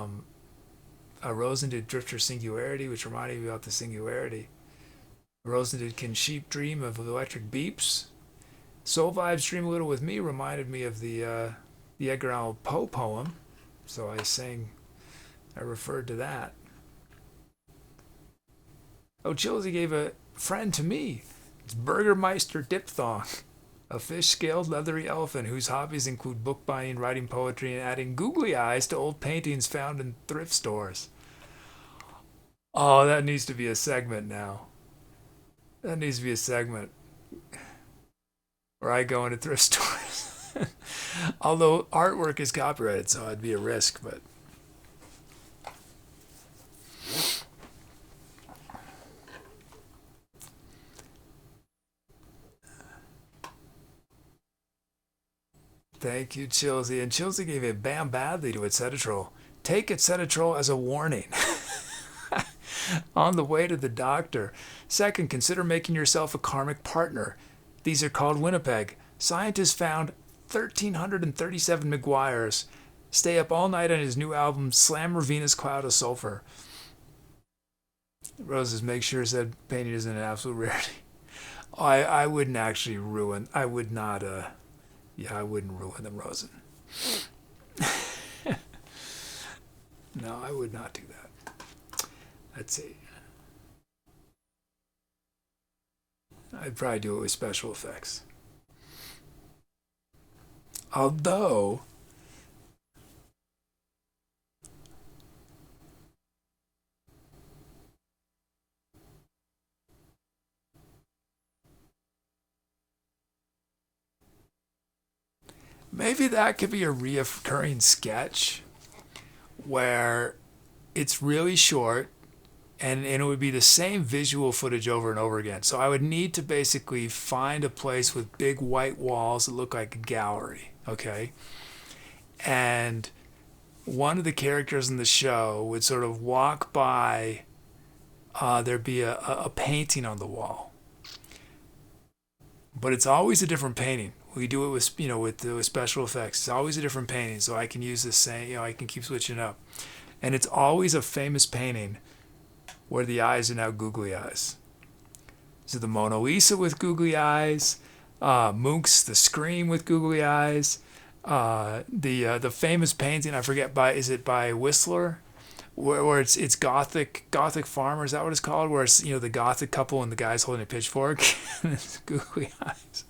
[SPEAKER 1] Rosennetyle Drifter Singularity, which reminded me about the singularity. Rosennetyle Can Sheep Dream of Electric Beeps. Soul Vibes Dream a Little with Me reminded me of the Edgar Allan Poe poem, so I referred to that. Oh, Chilsey gave a friend to me. It's Burgermeister Diphthong, a fish-scaled leathery elephant whose hobbies include bookbinding, writing poetry, and adding googly eyes to old paintings found in thrift stores. Oh, that needs to be a segment now. That needs to be a segment where I go into thrift stores. Although artwork is copyrighted, so it'd be a risk, but. Thank you, Chilsey. And Chilsey gave a bam badly to Acetatrol. Take Acetatrol as a warning. On the way to the doctor. Second, consider making yourself a karmic partner. These are called Winnipeg. Scientists found 1,337 McGuires stay up all night on his new album, Slam Venus Cloud of Sulfur. Roses, make sure said painting isn't an absolute rarity. I wouldn't actually ruin. I would not. I wouldn't ruin them, Rosen. No, I would not do that. Let's see. I'd probably do it with special effects. Although, maybe that could be a reoccurring sketch where it's really short and it would be the same visual footage over and over again. So I would need to basically find a place with big white walls that look like a gallery, okay? And one of the characters in the show would sort of walk by, there'd be a painting on the wall. But it's always a different painting. We do it with, with special effects. It's always a different painting, so I can use the same, I can keep switching it up. And it's always a famous painting where the eyes are now googly eyes. So the Mona Lisa with googly eyes, Munch's The Scream with googly eyes, the famous painting, I forget, is it by Whistler, where it's gothic farmer, is that what it's called, where it's the gothic couple and the guy's holding a pitchfork and it's googly eyes,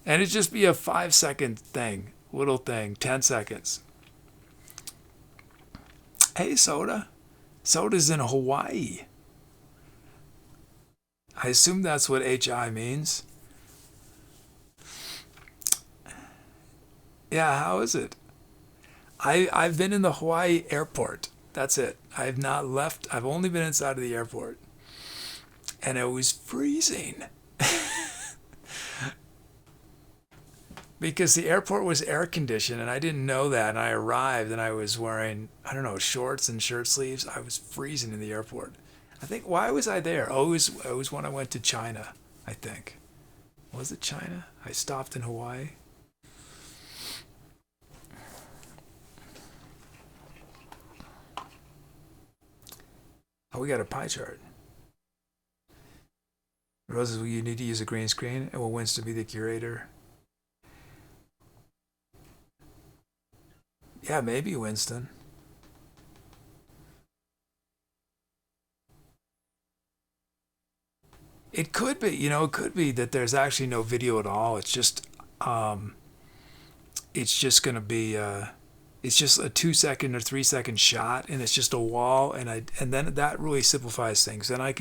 [SPEAKER 1] and it'd just be a 5-second thing, little thing, 10 seconds. Hey, Soda's in Hawaii. I assume that's what HI means. Yeah, how is it? I've been in the Hawaii airport. That's it. I've not left. I've only been inside of the airport. And it was freezing. Because the airport was air conditioned and I didn't know that. And I arrived and I was wearing, I don't know, shorts and shirt sleeves. I was freezing in the airport. I think, why was I there? Oh, it was when I went to China, I think. Was it China? I stopped in Hawaii. Oh, we got a pie chart. Roses, will you need to use a green screen? And will Winston be the curator? Yeah, maybe Winston. It could be, it could be that there's actually no video at all. It's just gonna be, it's just a 2-second or 3-second shot, and it's just a wall, and then that really simplifies things. Then I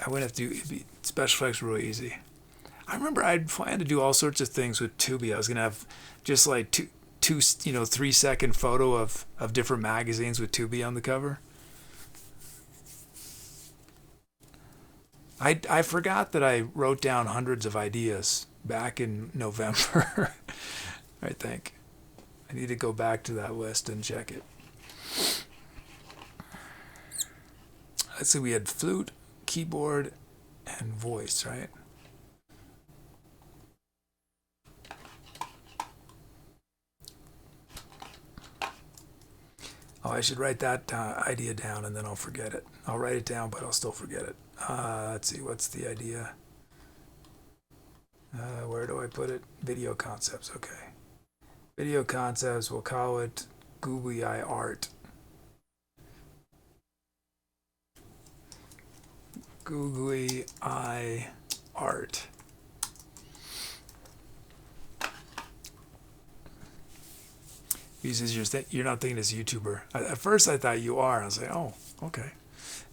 [SPEAKER 1] wouldn't have to do special effects really easy. I remember I'd planned to do all sorts of things with Tubi. I was gonna have just like two 3-second photo of different magazines with Tubi on the cover. I forgot that I wrote down hundreds of ideas back in November. I think I need to go back to that list and check it. Let's see, we had flute, keyboard, and voice, right? Oh, I should write that idea down and then I'll forget it. I'll write it down, but I'll still forget it. Let's see, what's the idea? Where do I put it? Video concepts, okay. Video concepts, we'll call it Googly Eye Art. Googly Eye Art. You're not thinking as a YouTuber. At first I thought you are. I was like, oh, okay.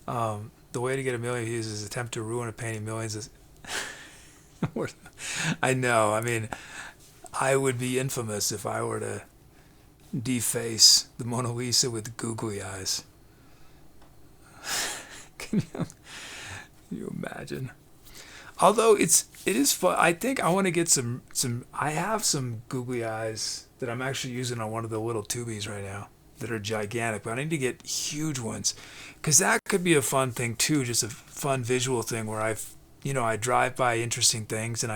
[SPEAKER 1] The way to get 1 million views is attempt to ruin a painting millions. Is I know. I mean, I would be infamous if I were to deface the Mona Lisa with googly eyes. Can you imagine? Although it is fun. I think I want to get some. I have some googly eyes that I'm actually using on one of the little tubies right now that are gigantic, but I need to get huge ones because that could be a fun thing too, just a fun visual thing where I drive by interesting things and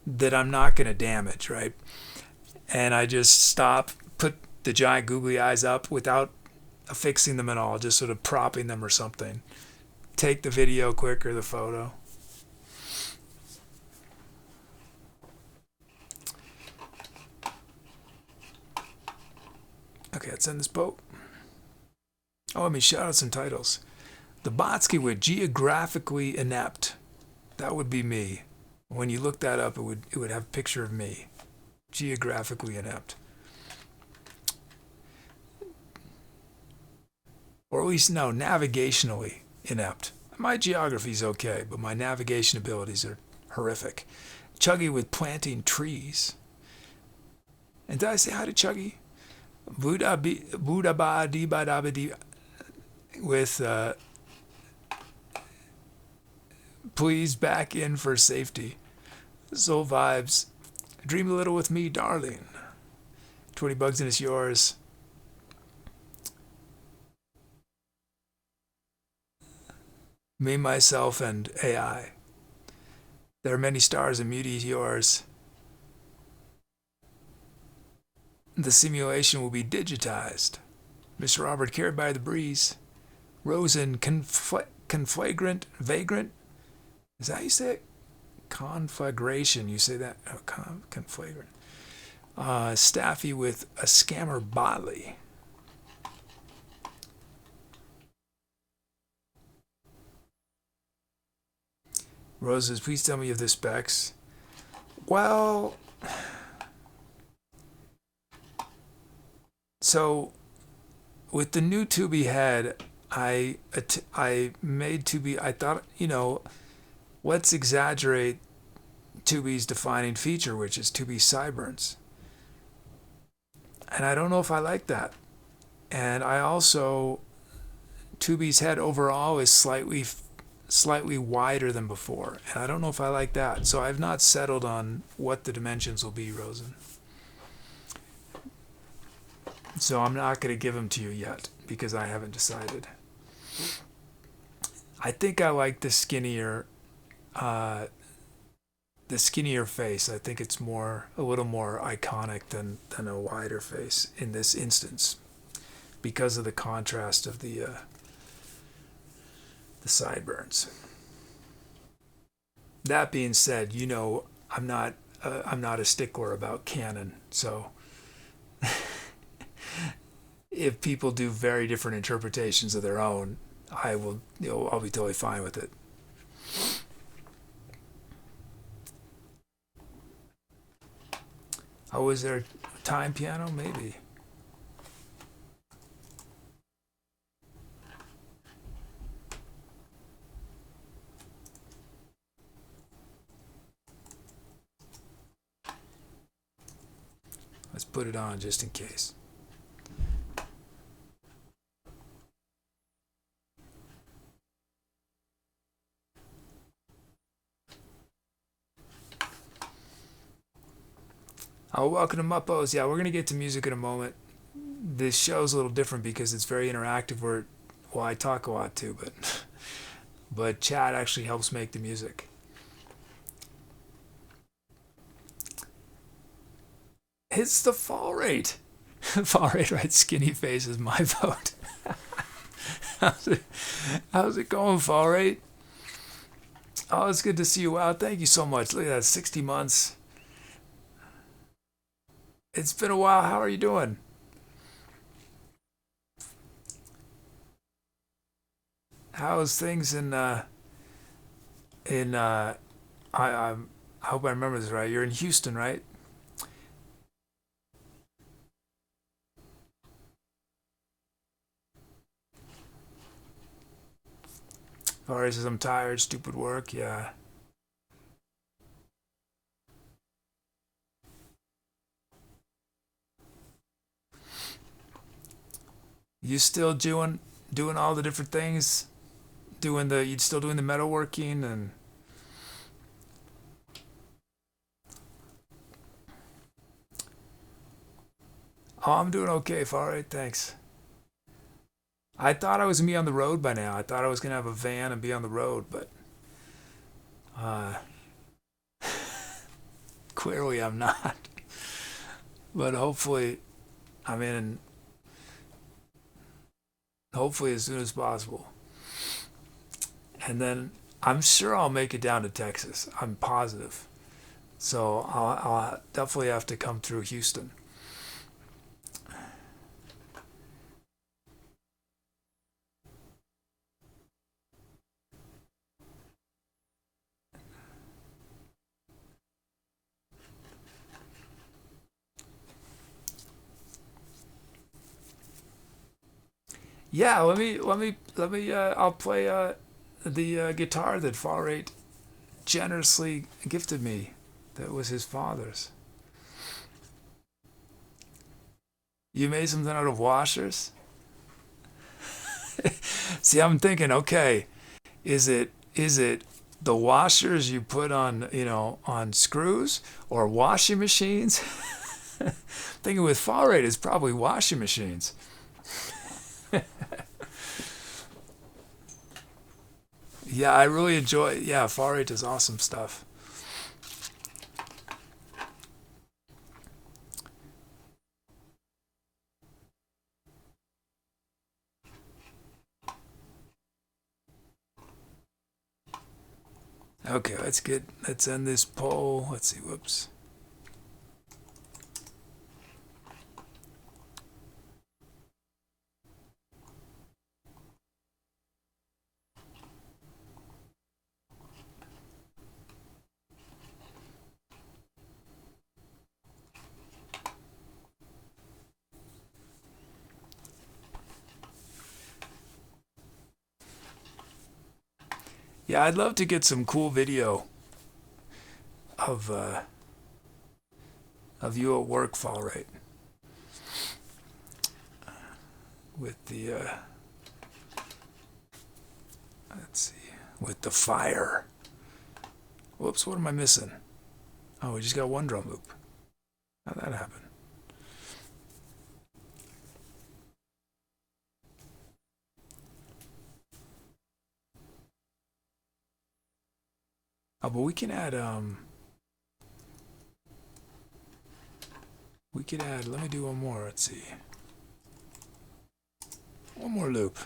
[SPEAKER 1] that I'm not going to damage, right? And I just stop, put the giant googly eyes up without affixing them at all, just sort of propping them or something. Take the video quicker, the photo. Okay, let's send this boat. Oh, I mean, shout out some titles. The Botsky with geographically inept. That would be me. When you look that up, it would have a picture of me. Geographically inept. Or at least, no, navigationally inept. My geography's okay, but my navigation abilities are horrific. Chuggy with planting trees. And did I say hi to Chuggy? Buddha ba di ba da ba di with please back in for safety. Soul vibes. Dream a little with me, darling. 20 bugs and it's yours. Me, myself, and AI. There are many stars and beauty yours. The simulation will be digitized. Mr. Robert carried by the breeze. Rose in conflagrant, vagrant. Is that how you say it? Conflagration. You say that? Oh, conflagrant. Staffy with a scammer bodily. Roses, please tell me of the specs. Well, so with the new Tubi head, I made Tubi. I thought, let's exaggerate Tubi's defining feature, which is Tubi sideburns. And I don't know if I like that. And I also, Tubi's head overall is slightly wider than before, and I don't know if I like that. So I've not settled on what the dimensions will be, Rosen. So I'm not going to give them to you yet because I haven't decided. I think I like the skinnier face. I think it's a little more iconic than a wider face in this instance because of the contrast of the sideburns. That being said, I'm not a stickler about canon, so if people do very different interpretations of their own, I'll be totally fine with it. Oh, was there a Tine piano? Maybe. Let's put it on just in case. Oh, welcome to Muppos. Yeah, we're going to get to music in a moment. This show's a little different because it's very interactive. I talk a lot too, but chat actually helps make the music. It's the fall rate. Fall rate, right? Skinny face is my vote. How's it going, fall rate? Oh, it's good to see you. Wow, thank you so much. Look at that, 60 months. It's been a while. How are you doing? How's things I hope I remember this right. You're in Houston, right? Or says I'm tired, stupid work. Yeah. You still doing all the different things? You still doing the metalworking and oh, I'm doing okay, all right, thanks. I thought I was gonna be on the road by now. I thought I was gonna have a van and be on the road, but uh, clearly I'm not. But hopefully, I'm in. Hopefully as soon as possible. And then I'm sure I'll make it down to Texas. I'm positive. So I'll definitely have to come through Houston. Yeah, let me. I'll play the guitar that Faurate generously gifted me. That was his father's. You made something out of washers? See, I'm thinking, okay, is it the washers you put on, on screws or washing machines? Thinking with Faurate, it's probably washing machines. Yeah, I really enjoy. Yeah, Faurate does awesome stuff. Okay, let's end this poll. Let's see. Whoops. Yeah, I'd love to get some cool video of uh, of you at work, Faurate, with the let's see, with the fire. Whoops, what am I missing? Oh, we just got one drum loop. How'd that happen? Oh, but we can add we could add. Let me do one more. Let's see, one more loop.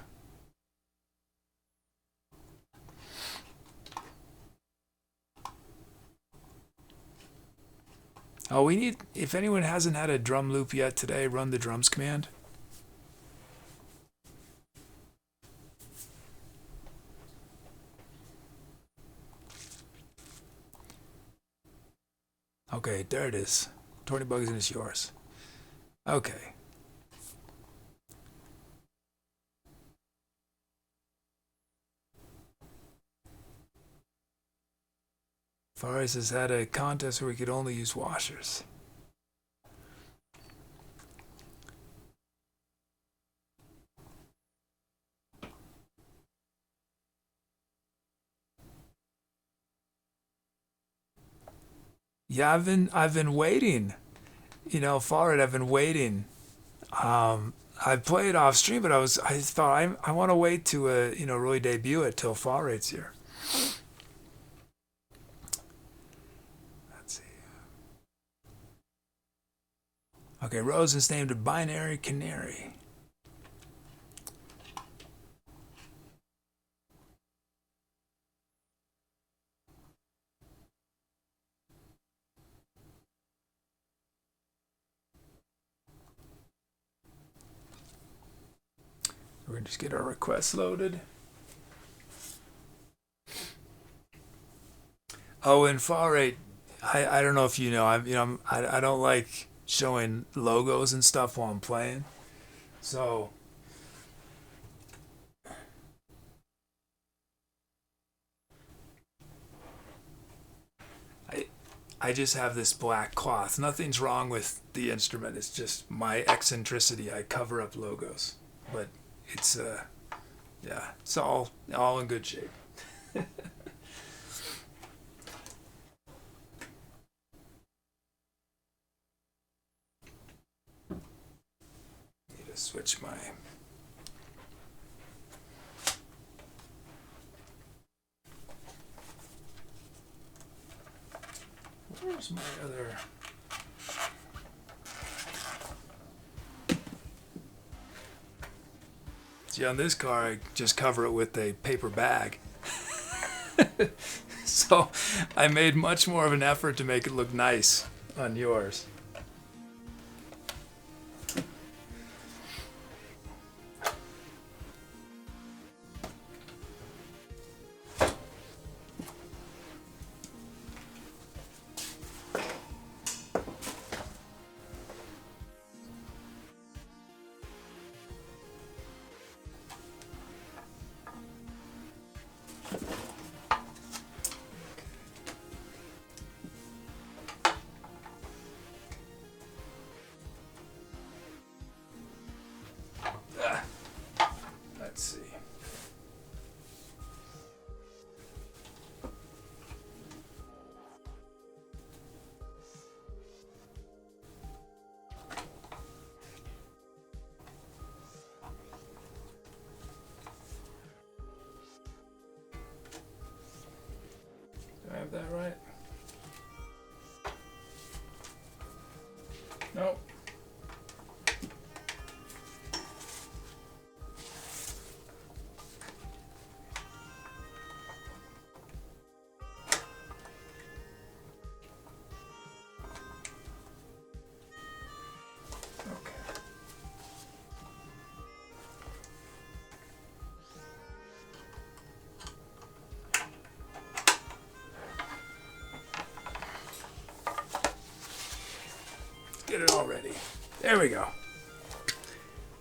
[SPEAKER 1] Oh, we need. If anyone hasn't had a drum loop yet today, run the drums command. Okay, there it is. 20 bucks and it's yours. Okay. Faris has had a contest where we could only use washers. Yeah, I've been waiting. For it, I've been waiting. I played off stream, but I thought I want to wait to really debut it till Fall Rate's here. Let's see. Okay, Rose is named a binary canary. We're gonna just get our requests loaded. Oh, and Fall Rate, I don't know if you know, I don't like showing logos and stuff while I'm playing. So I I just have this black cloth. Nothing's wrong with the instrument. It's just my eccentricity. I cover up logos, but it's yeah, it's all in good shape. Need to switch my. Where's my other? See, on this car, I just cover it with a paper bag. So I made much more of an effort to make it look nice on yours. Nope. Get it all ready. There we go.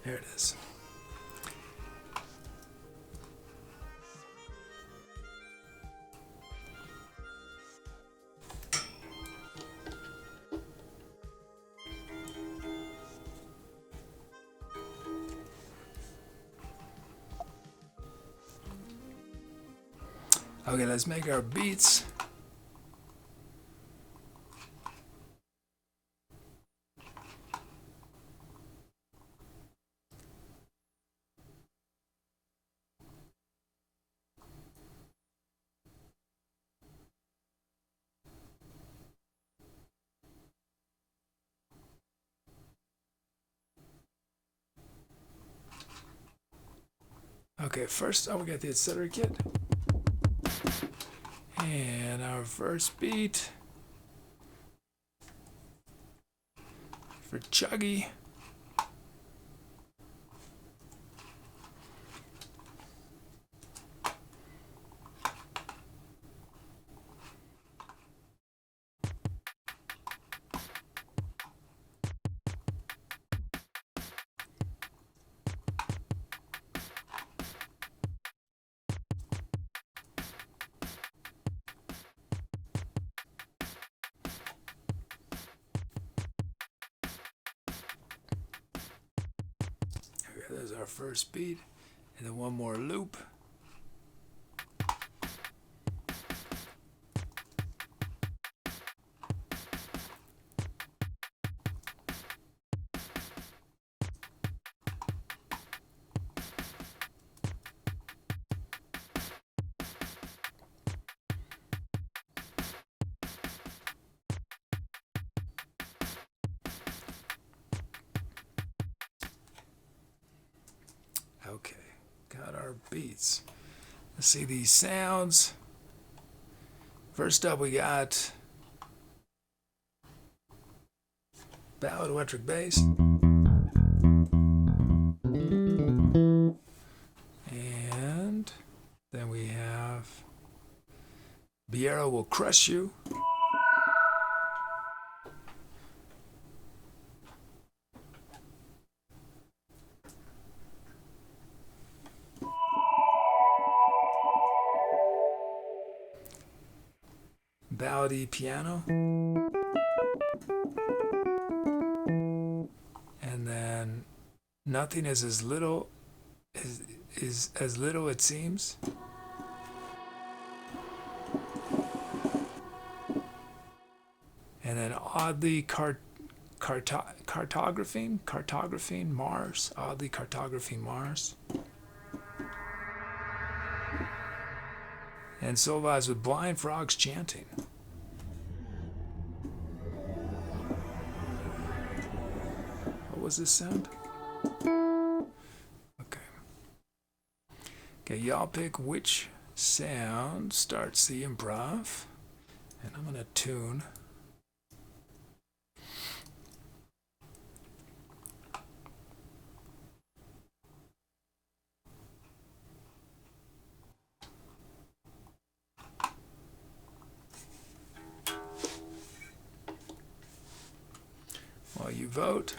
[SPEAKER 1] There it is. Okay, let's make our beats. Okay, first we got the etc kit. And our first beat for Chuggy. There's our first beat, and then one more loop. Okay, got our beats. Let's see these sounds. First up, we got ballad electric bass. And then we have Biero Will Crush You. Ballady piano. And then Nothing is as little as little it seems. And then oddly cartographing Mars, oddly cartographing Mars. And Solvaz with blind frogs chanting. What was this sound? Okay. Okay, y'all pick which sound starts the improv. And I'm gonna tune. While you vote.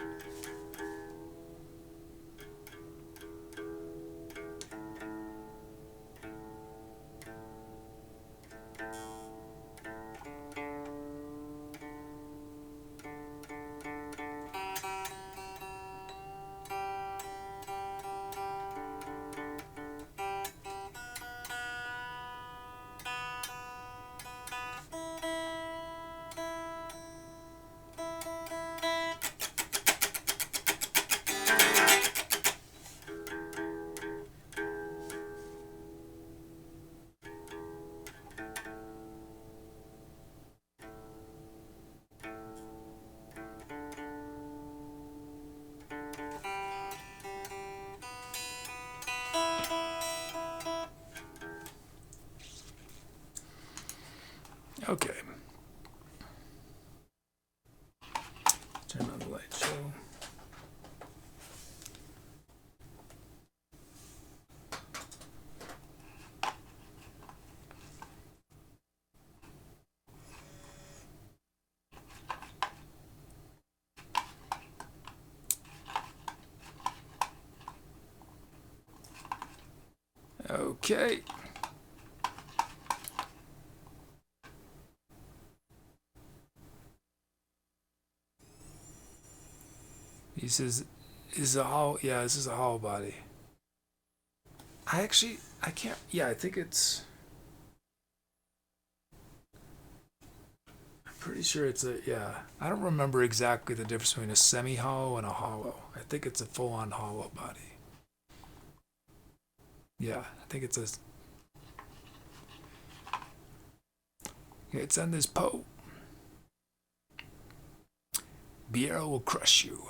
[SPEAKER 1] Okay. Turn on the light show. Okay. He says, "Is a hollow? Yeah, this is a hollow body." I can't. Yeah, I think it's. I'm pretty sure it's a. Yeah, I don't remember exactly the difference between a semi-hollow and a hollow. I think it's a full-on hollow body. Yeah, I think it's a. It's on this Poe. Beer will crush you.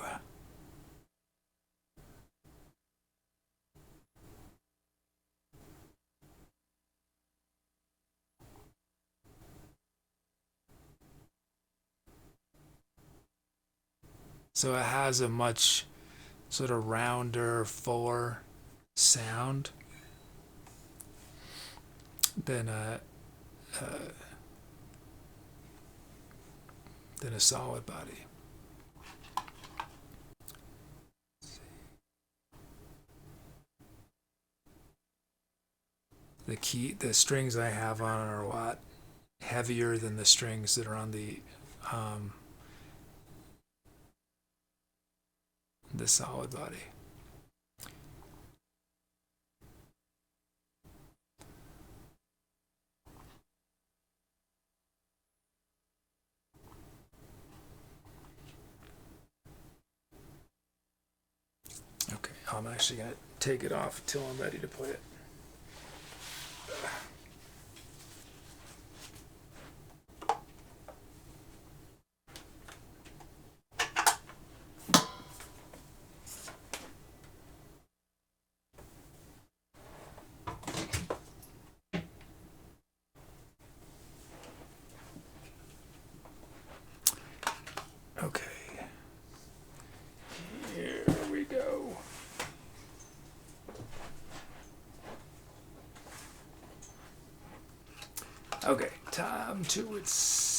[SPEAKER 1] So it has a much sort of rounder, fuller sound than uh, a solid body. The strings I have on are a lot heavier than the strings that are on um, the solid body. Okay, I'm actually gonna take it off until I'm ready to play it. Okay. Here we go. Okay, time to accelerate.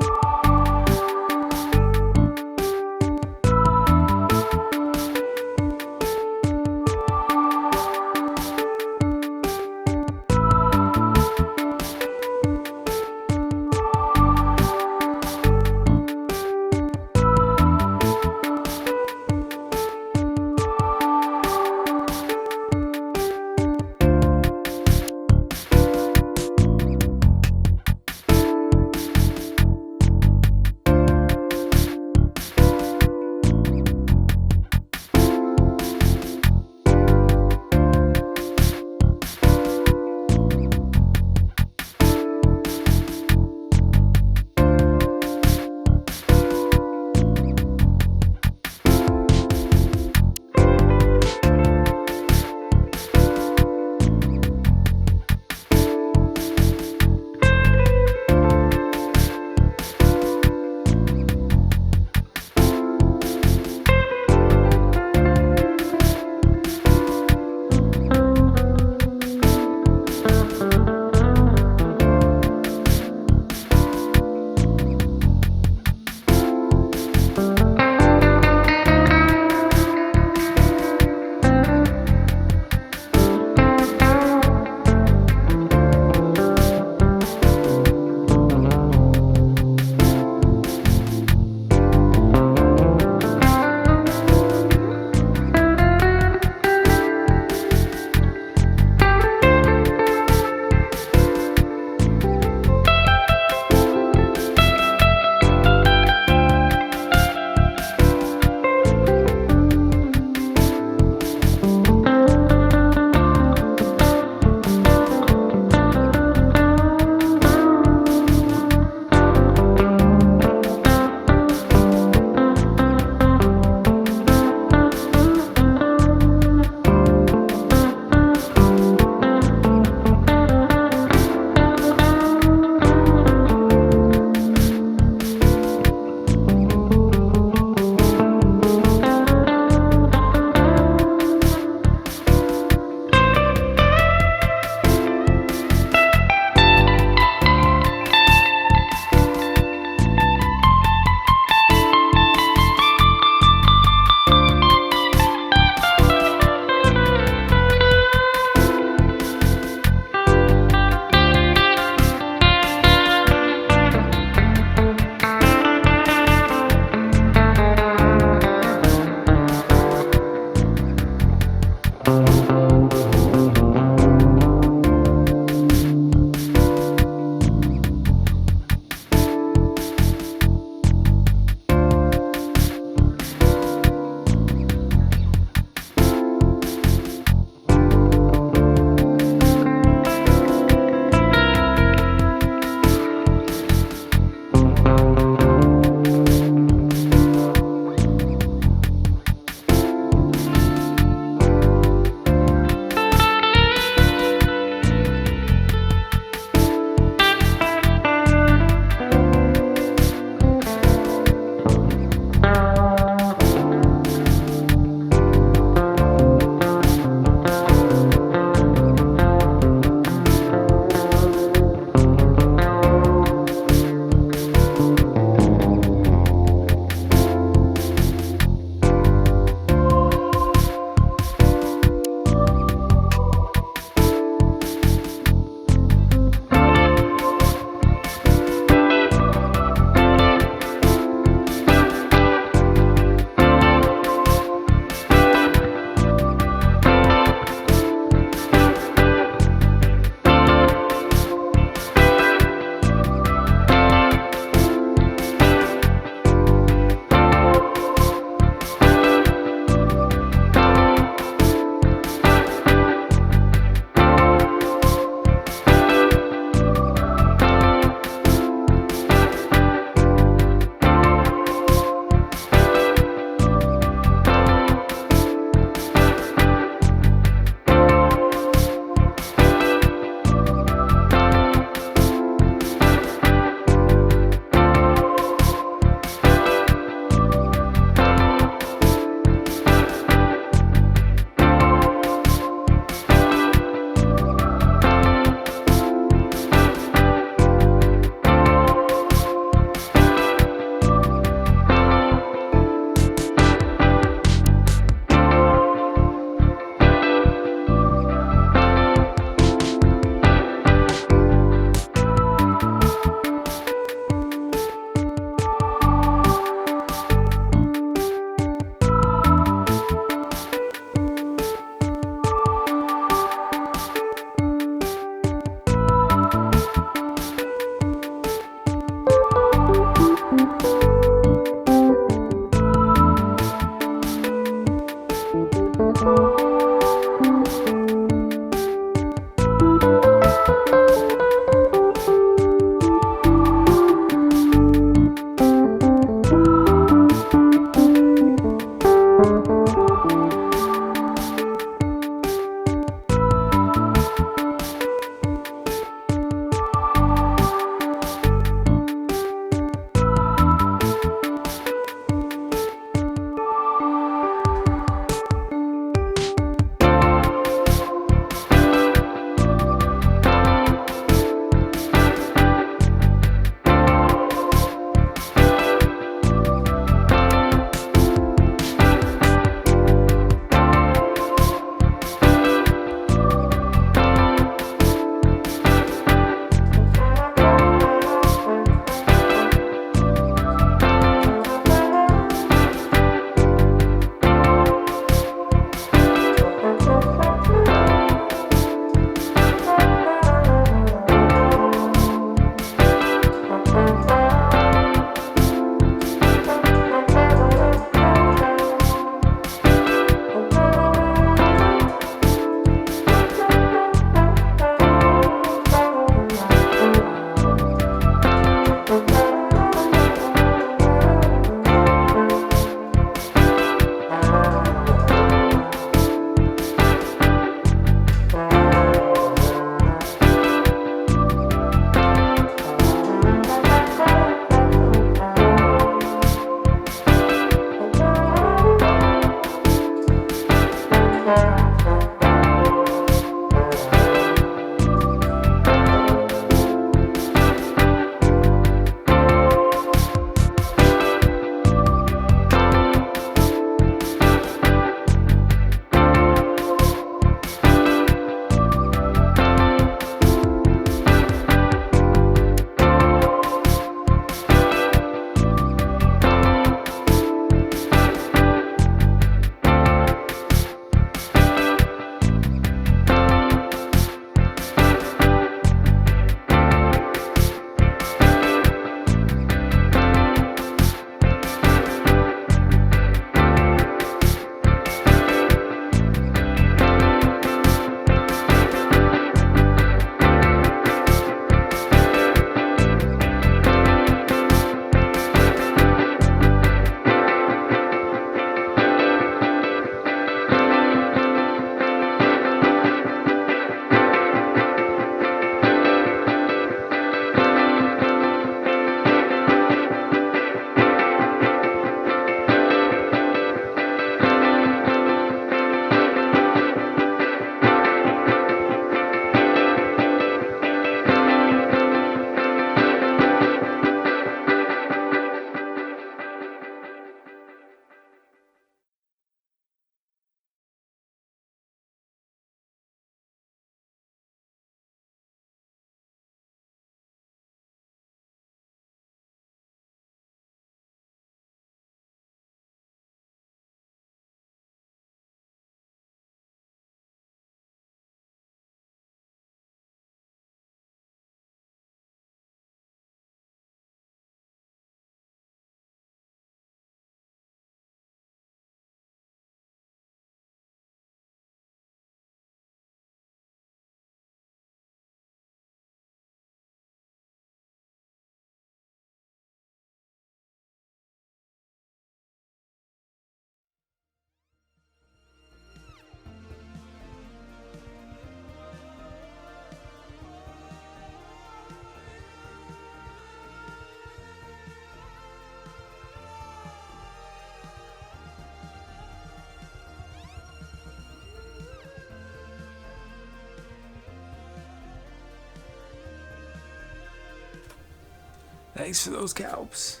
[SPEAKER 1] Thanks for those calps.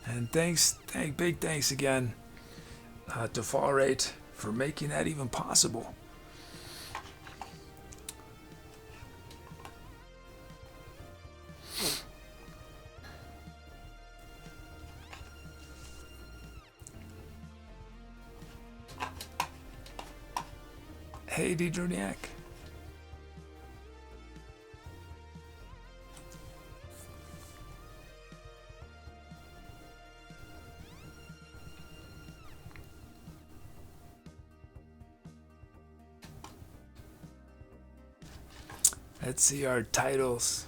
[SPEAKER 1] And big thanks again to Fall Rate for making that even possible. Hey, Didroniak. Let's see our titles.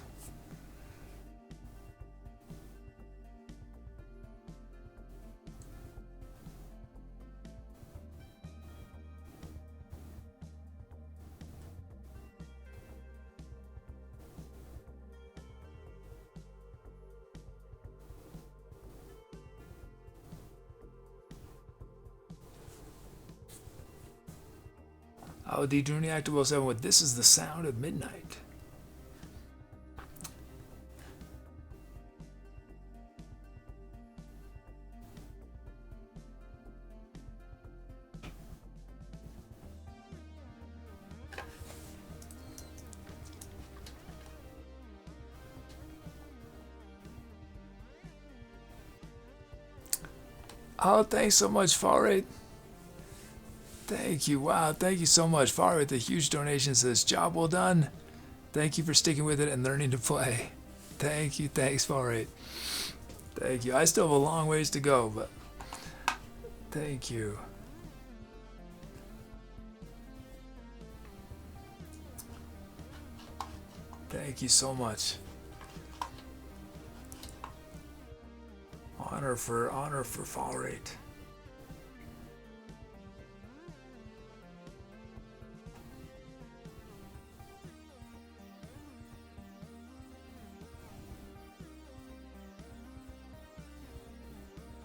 [SPEAKER 1] Oh, the Druniac 207 with This Is the Sound of Midnight. Oh, thanks so much, Farid. Thank you. Wow, thank you so much. Farid, the huge donation says, job well done. Thank you for sticking with it and learning to play. Thank you. Thanks, Farid. Thank you. I still have a long ways to go, but thank you. Thank you so much. Honor for Fall Rate.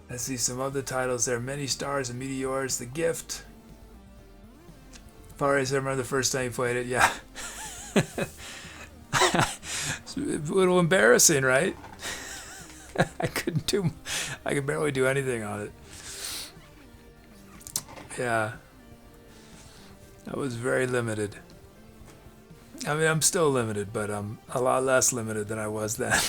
[SPEAKER 1] Let's see some other titles there. Many Stars and Meteors, The Gift. Fall Rate, I remember the first time you played it. Yeah. It's a little embarrassing, right? I could barely do anything on it. Yeah. I was very limited. I mean, I'm still limited, but I'm a lot less limited than I was then.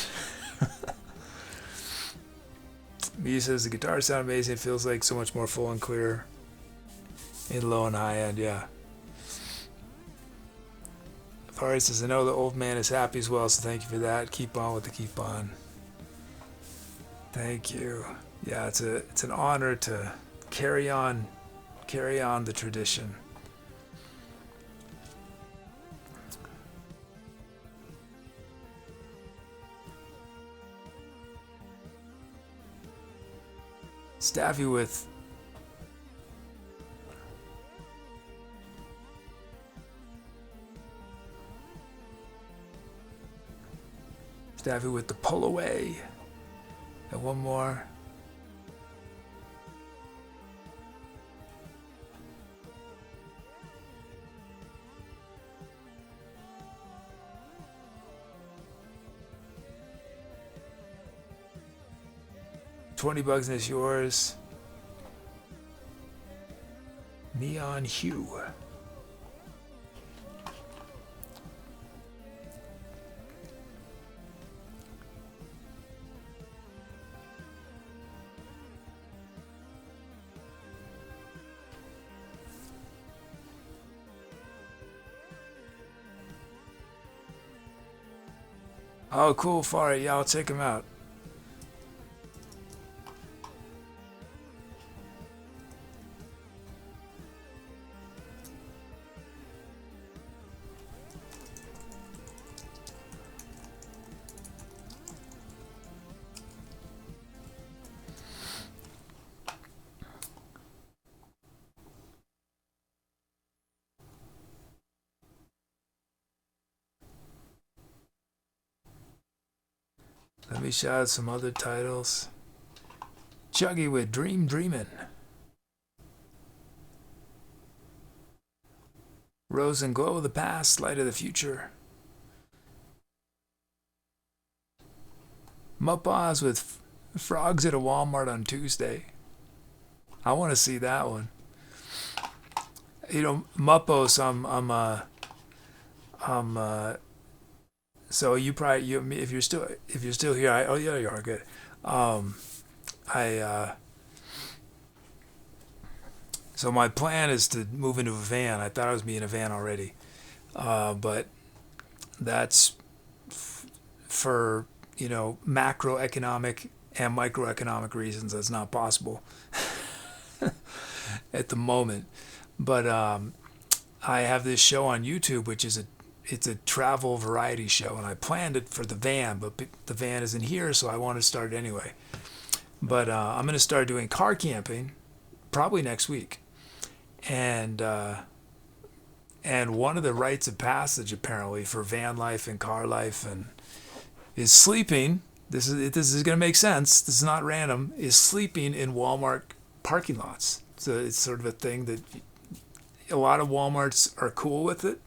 [SPEAKER 1] Mia says the guitar sound amazing. It feels like so much more full and clear in low and high end. Yeah. Farid says, I know the old man is happy as well, so thank you for that. Keep on with the keep on. Thank you. Yeah, it's an honor to carry on the tradition. Staffy with the pull away. And one more. $20 and it's yours. Neon Hue. Oh, cool, Farid. Yeah, I'll check him out. Let me shout out some other titles. Chuggy with Dreamin'. Rose and glow of the past, light of the future. Muppas with frogs at a Walmart on Tuesday. I want to see that one. You know, Muppos. So you probably if you're still here. Oh yeah, you are good. I So my plan is to move into a van. I thought I was being in a van already, but that's for macroeconomic and microeconomic reasons. That's not possible at the moment. But I have this show on YouTube, which is it's a travel variety show, and I planned it for the van, but the van isn't here, so I want to start it anyway. But I'm going to start doing car camping probably next week, and one of the rites of passage apparently for van life and car life is sleeping. This is going to make sense. This is not random. Is sleeping in Walmart parking lots. So it's sort of a thing that a lot of Walmarts are cool with it,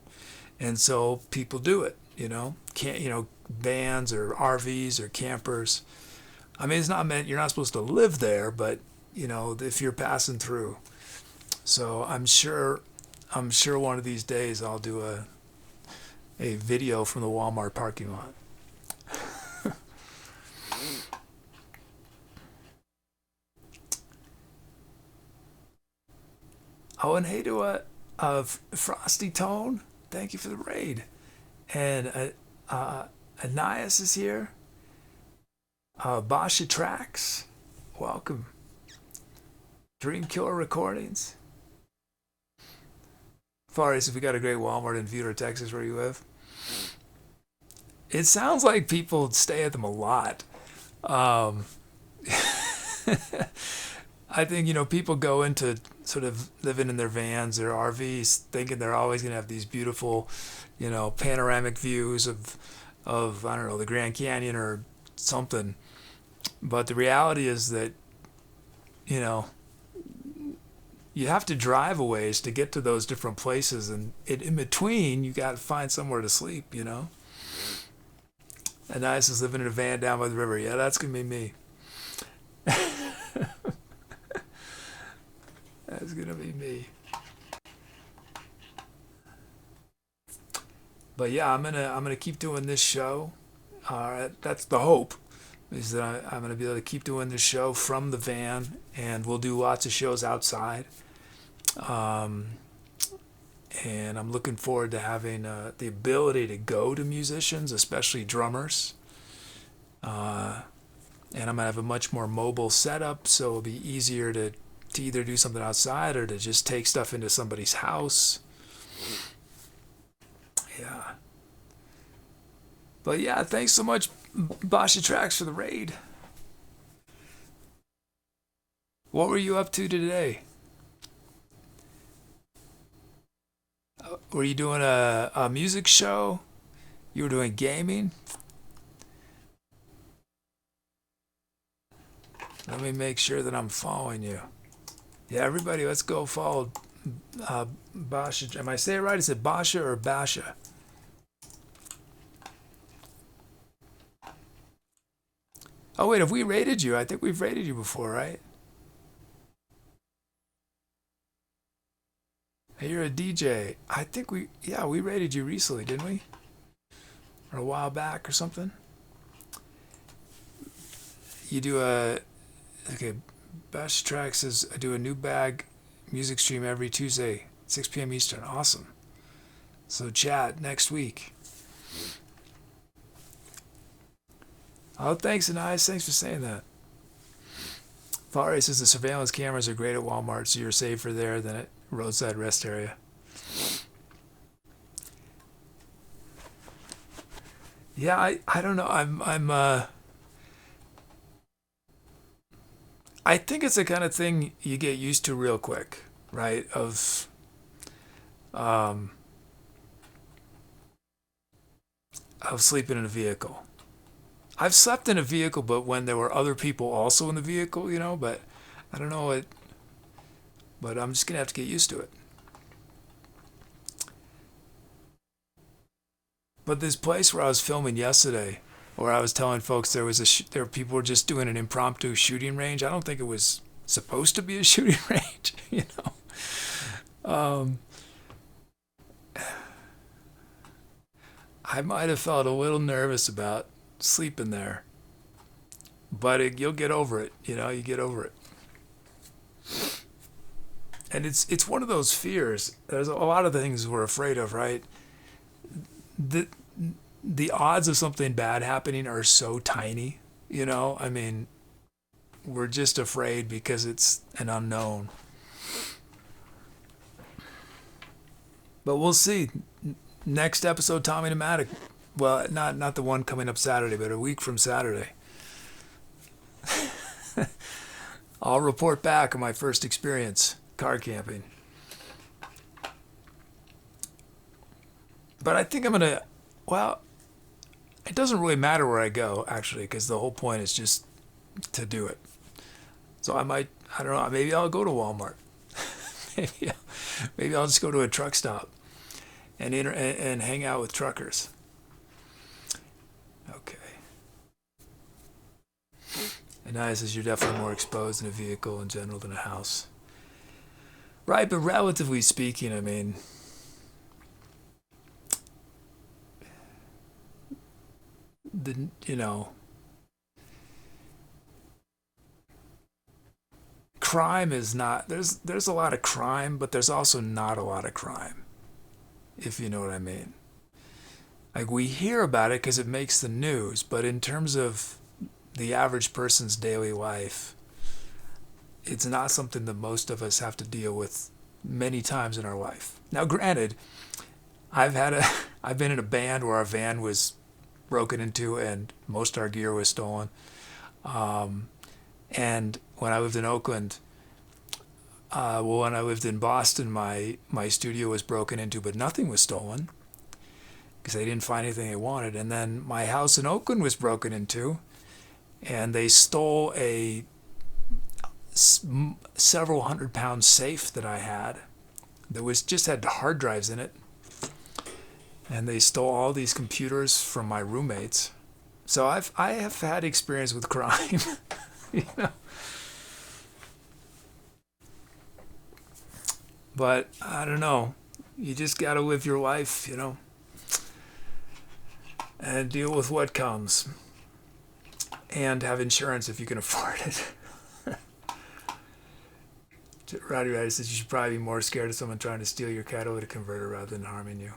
[SPEAKER 1] and so people do it. Vans or RVs or campers. I mean, it's not meant you're not supposed to live there, but if you're passing through. So I'm sure one of these days I'll do a video from the Walmart parking lot. Oh, and hey to Frosty Tone, thank you for the raid. And Anais is here. Basha Tracks, welcome. Dream Killer Recordings. Faris, if we got a great Walmart in Vito, Texas, where you live. It sounds like people stay at them a lot. I think, people go into sort of living in their vans or RVs thinking they're always going to have these beautiful, panoramic views of I don't know, the Grand Canyon or something. But the reality is that, you have to drive a ways to get to those different places. And in between, you got to find somewhere to sleep, And Nice is living in a van down by the river. Yeah, that's going to be me. That's gonna be me. But yeah, I'm gonna keep doing this show. That's the hope, is that I'm gonna be able to keep doing this show from the van, and we'll do lots of shows outside. And I'm looking forward to having the ability to go to musicians, especially drummers. And I'm gonna have a much more mobile setup, so it'll be easier to either do something outside or to just take stuff into somebody's house. Yeah. But yeah, thanks so much, Basha Tracks, for the raid. What were you up to today? Were you doing a music show? You were doing gaming? Let me make sure that I'm following you. Yeah, everybody, let's go follow Basha. Am I saying it right? Is it Basha or Basha? Oh, wait, have we rated you? I think we've rated you before, right? Hey, you're a DJ. I think we rated you recently, didn't we? Or a while back or something? You do okay, Bash Track says, I do a new bag music stream every Tuesday, 6 p.m. Eastern. Awesome. So chat next week. Oh, thanks, Anais. Thanks for saying that. Farai says the surveillance cameras are great at Walmart, so you're safer there than at roadside rest area. Yeah, I don't know. I think it's the kind of thing you get used to real quick, right? Um, of sleeping in a vehicle. I've slept in a vehicle, but when there were other people also in the vehicle, but I don't know it. But I'm just gonna have to get used to it. But this place where I was filming yesterday, where I was telling folks there people were just doing an impromptu shooting range. I don't think it was supposed to be a shooting range, you know. I might have felt a little nervous about sleeping there, but you'll get over it. You know, you get over it. And it's one of those fears. There's a lot of things we're afraid of, right? The odds of something bad happening are so tiny, you know? I mean, we're just afraid because it's an unknown. But we'll see. Next episode, Tommy Pneumatic. Well, not the one coming up Saturday, but a week from Saturday. I'll report back on my first experience car camping. But I think I'm going to, well, it doesn't really matter where I go, actually, because the whole point is just to do it. So I don't know, maybe I'll go to Walmart. maybe I'll just go to a truck stop and hang out with truckers. Okay. And Nia says you're definitely more exposed in a vehicle in general than a house. Right, but relatively speaking, I mean, crime is not, there's a lot of crime, but there's also not a lot of crime, if you know what I mean. Like, we hear about it because it makes the news, but in terms of the average person's daily life, it's not something that most of us have to deal with many times in our life. Now, granted, I've been in a band where our van was broken into and most of our gear was stolen. And when I lived in Oakland, when I lived in Boston, my studio was broken into, but nothing was stolen because they didn't find anything they wanted. And then my house in Oakland was broken into, and they stole a several 100-pound safe that I had that just had hard drives in it, and they stole all these computers from my roommates. So I have had experience with crime. You know, but I don't know, you just gotta live your life, you know, and deal with what comes, and have insurance if you can afford it. Roddy Ryder says you should probably be more scared of someone trying to steal your catalytic converter rather than harming you.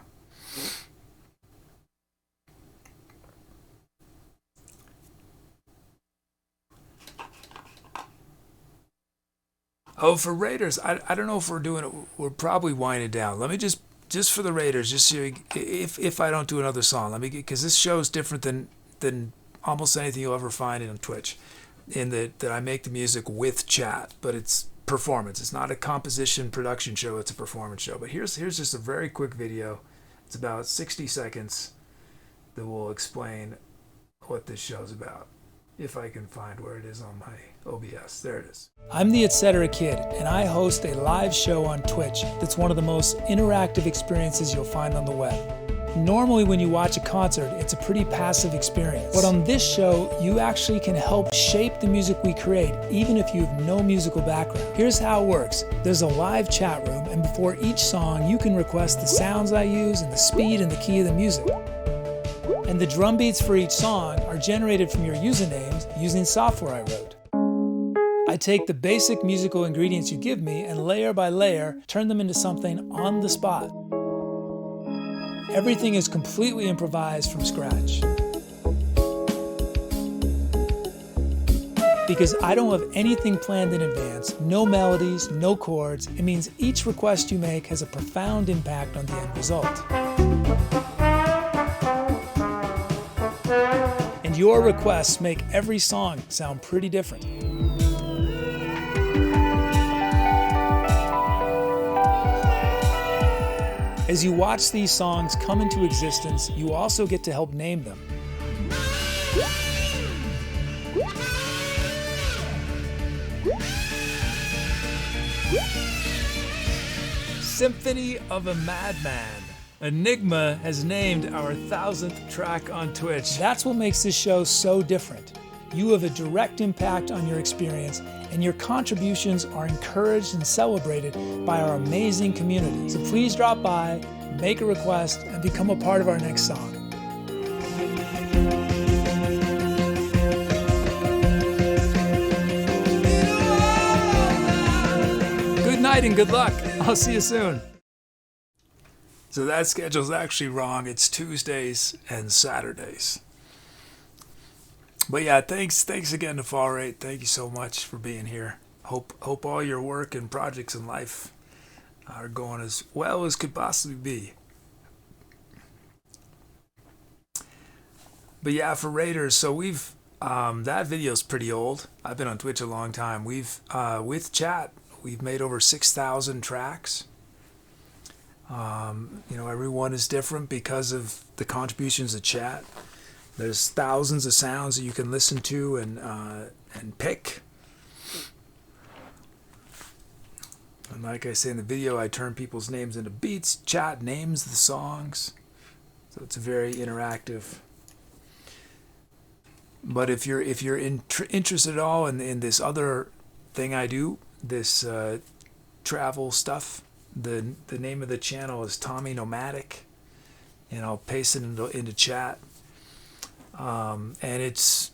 [SPEAKER 1] Oh, for Raiders, I don't know if we're doing it. We're probably winding down. Let me just for the Raiders, just so if I don't do another song, let me, because this show is different than almost anything you'll ever find on Twitch, in that I make the music with chat, but it's performance. It's not a composition production show, it's a performance show. But here's just a very quick video. It's about 60 seconds that will explain what this show's about, if I can find where it is on my OBS. There it is. I'm the Etc. Kid, and I host a live show on Twitch that's one of the most interactive experiences you'll find on the web. Normally when you watch a concert, it's a pretty passive experience. But on this show, you actually can help shape the music we create, even if you have no musical background. Here's how it works. There's a live chat room, and before each song, you can request the sounds I use and the speed and the key of the music. And the drum beats for each song are generated from your usernames using software I wrote. I take the basic musical ingredients you give me and layer by layer, turn them into something on the spot. Everything is completely improvised from scratch. Because I don't have anything planned in advance, no melodies, no chords, it means each request you make has a profound impact on the end result. And your requests make every song sound pretty different. As you watch these songs come into existence, you also get to help name them. Symphony of a Madman. Enigma has named our 1,000th track on Twitch.
[SPEAKER 2] That's what makes this show so different. You have a direct impact on your experience, and your contributions are encouraged and celebrated by our amazing community. So please drop by, make a request, and become a part of our next song.
[SPEAKER 1] Good night and good luck. I'll see you soon. So that schedule's actually wrong. It's Tuesdays and Saturdays. But yeah, thanks again to Fall Rate. Thank you so much for being here. Hope all your work and projects in life are going as well as could possibly be. But yeah, for Raiders, so we've that video's pretty old. I've been on Twitch a long time. We've with chat, we've made over 6,000 tracks. Every one is different because of the contributions of chat. There's thousands of sounds that you can listen to and pick. And like I say in the video, I turn people's names into beats. Chat names the songs, so it's very interactive. But if you're interested at all in this other thing I do, this travel stuff, the name of the channel is Tommy Nomadic, and I'll paste it into chat. And it's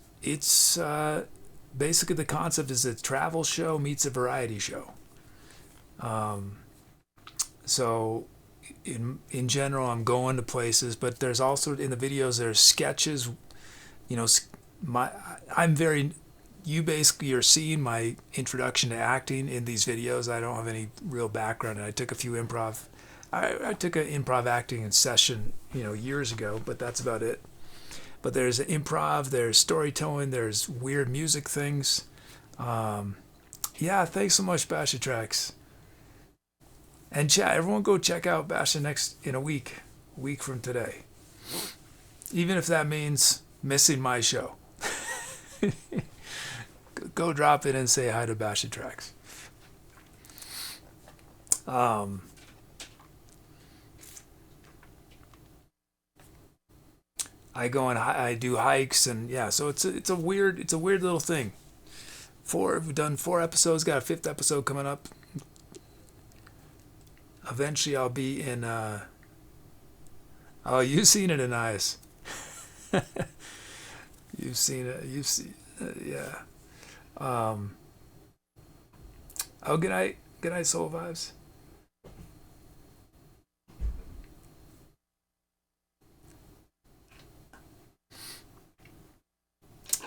[SPEAKER 1] basically the concept is a travel show meets a variety show. So in general, I'm going to places, but there's also in the videos there's sketches. You basically are seeing my introduction to acting in these videos. I don't have any real background, and I took a few improv. I took an improv acting session, years ago, but that's about it. But there's improv, there's storytelling, there's weird music things. Thanks so much, Basha Tracks. And chat, everyone go check out Basha in a week from today. Even if that means missing my show. Go drop in and say hi to Basha Tracks. I do hikes, and so it's a weird little thing. We've done 4 episodes, got a 5th episode coming up. Eventually I'll be in you've seen it, Anais. You've seen it. Yeah. Good night, Soul Vibes.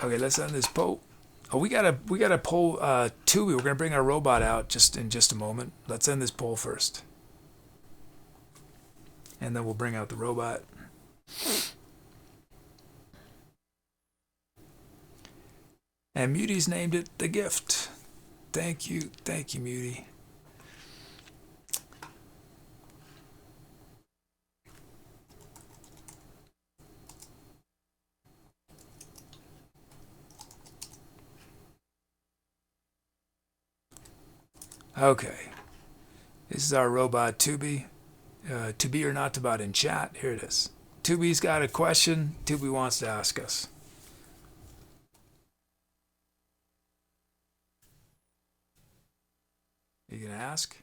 [SPEAKER 1] Okay, let's end this poll. Oh, we gotta poll Tubi. We're gonna bring our robot out in just a moment. Let's end this poll first, and then we'll bring out the robot. And Muty's named it The Gift. Thank you, Muty. Okay, this is our robot Tubi. To be or not to bot in chat. Here it is. Tubi's got a question Tubi wants to ask us. You gonna ask?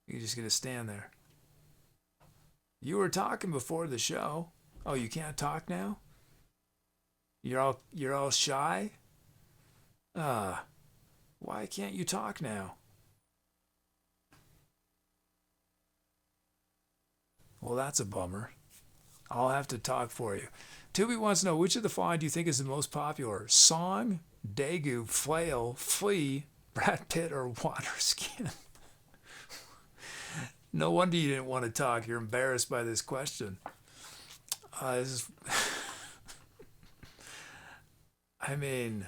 [SPEAKER 1] You're just gonna stand there. You were talking before the show. Oh, you can't talk now? You're all shy? Why can't you talk now? Well, that's a bummer. I'll have to talk for you. Tubi wants to know, which of the following do you think is the most popular? Song, Daegu, Flail, Flea, Brad Pitt, or Waterskin? No wonder you didn't want to talk. You're embarrassed by this question. I mean,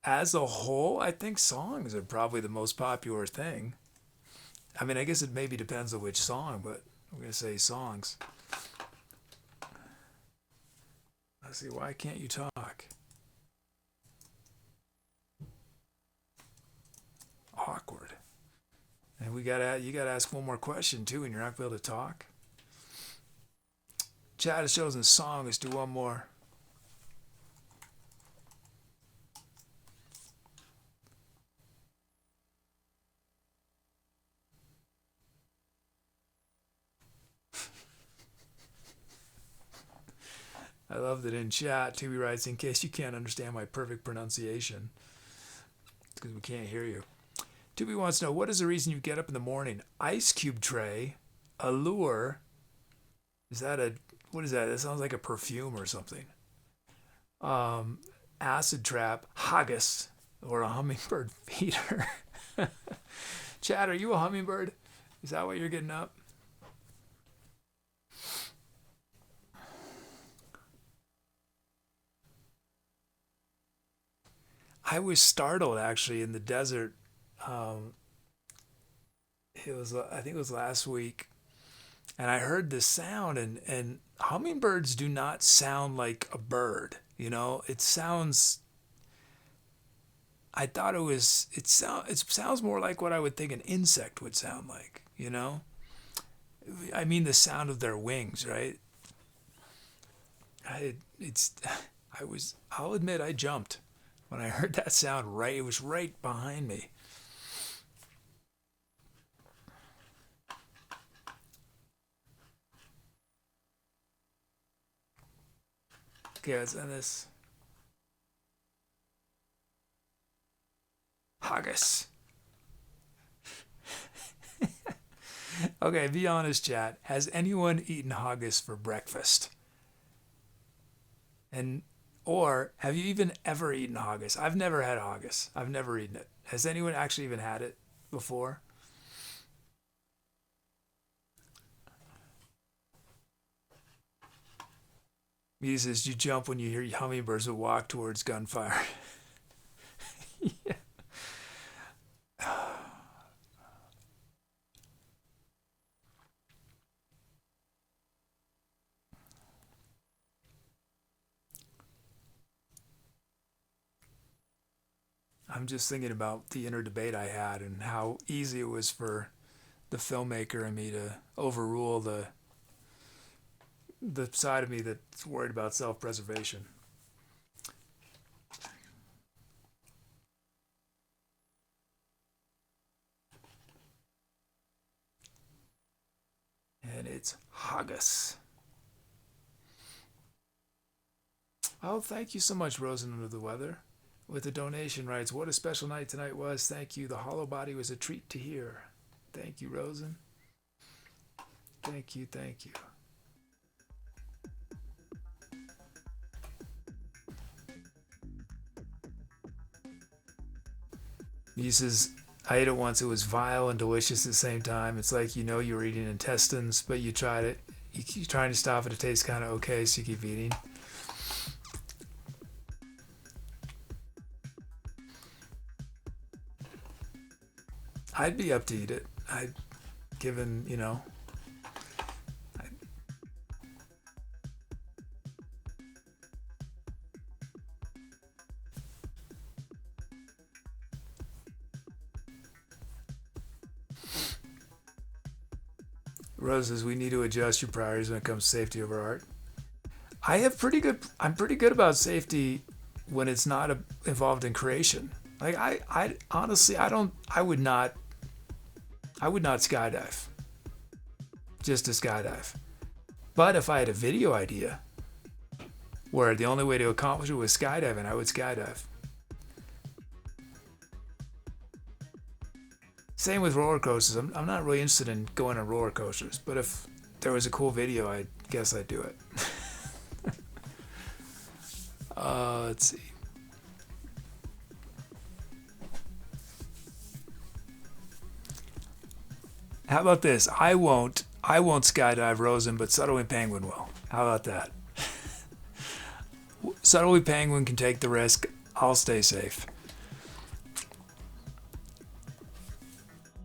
[SPEAKER 1] as a whole, I think songs are probably the most popular thing. I mean, I guess it maybe depends on which song, but I'm going to say songs. Let's see, why can't you talk? Awkward. And you gotta ask one more question too, and you're not gonna be able to talk. Chad has chosen a song. Let's do one more. I love that in chat, Tubi writes, in case you can't understand my perfect pronunciation, it's because we can't hear you. Tubi wants to know, what is the reason you get up in the morning? Ice cube tray, allure. What is that? That sounds like a perfume or something. Acid trap, haggis, or a hummingbird feeder. Chad, are you a hummingbird? Is that what you're getting up? I was startled actually in the desert. I think it was last week, and I heard this sound, and hummingbirds do not sound like a bird. You know, it sounds. I thought it sounds more like what I would think an insect would sound like. You know, I mean the sound of their wings, right? I'll admit I jumped when I heard that sound. Right, it was right behind me. Okay, let's end this. Haggis. Okay, be honest, chat. Has anyone eaten haggis for breakfast? Or have you even ever eaten haggis? I've never had haggis. I've never eaten it. Has anyone actually even had it before? He says, you jump when you hear hummingbirds will walk towards gunfire. Yeah. I'm just thinking about the inner debate I had and how easy it was for the filmmaker and me to overrule the side of me that's worried about self-preservation. And it's haggis. Oh, thank you so much, Rosen Under the Weather. With a donation writes, what a special night tonight was. Thank you. The hollow body was a treat to hear. Thank you, Rosen. Thank you, thank you. He says, I ate it once. It was vile and delicious at the same time. It's like, you know, you're eating intestines, but you tried it. You keep trying to stop it. It tastes kind of okay, so you keep eating. I'd be up to eat it. Given, you know. Rose says, we need to adjust your priorities when it comes to safety over art. I'm pretty good about safety when it's not involved in creation. Like I honestly, I would not skydive. Just to skydive. But if I had a video idea where the only way to accomplish it was skydiving, I would skydive. Same with roller coasters. I'm not really interested in going on roller coasters, but if there was a cool video, I guess I'd do it. Let's see. How about this? I won't skydive, Rosen, but Subtly Penguin will. How about that? Subtly Penguin can take the risk. I'll stay safe.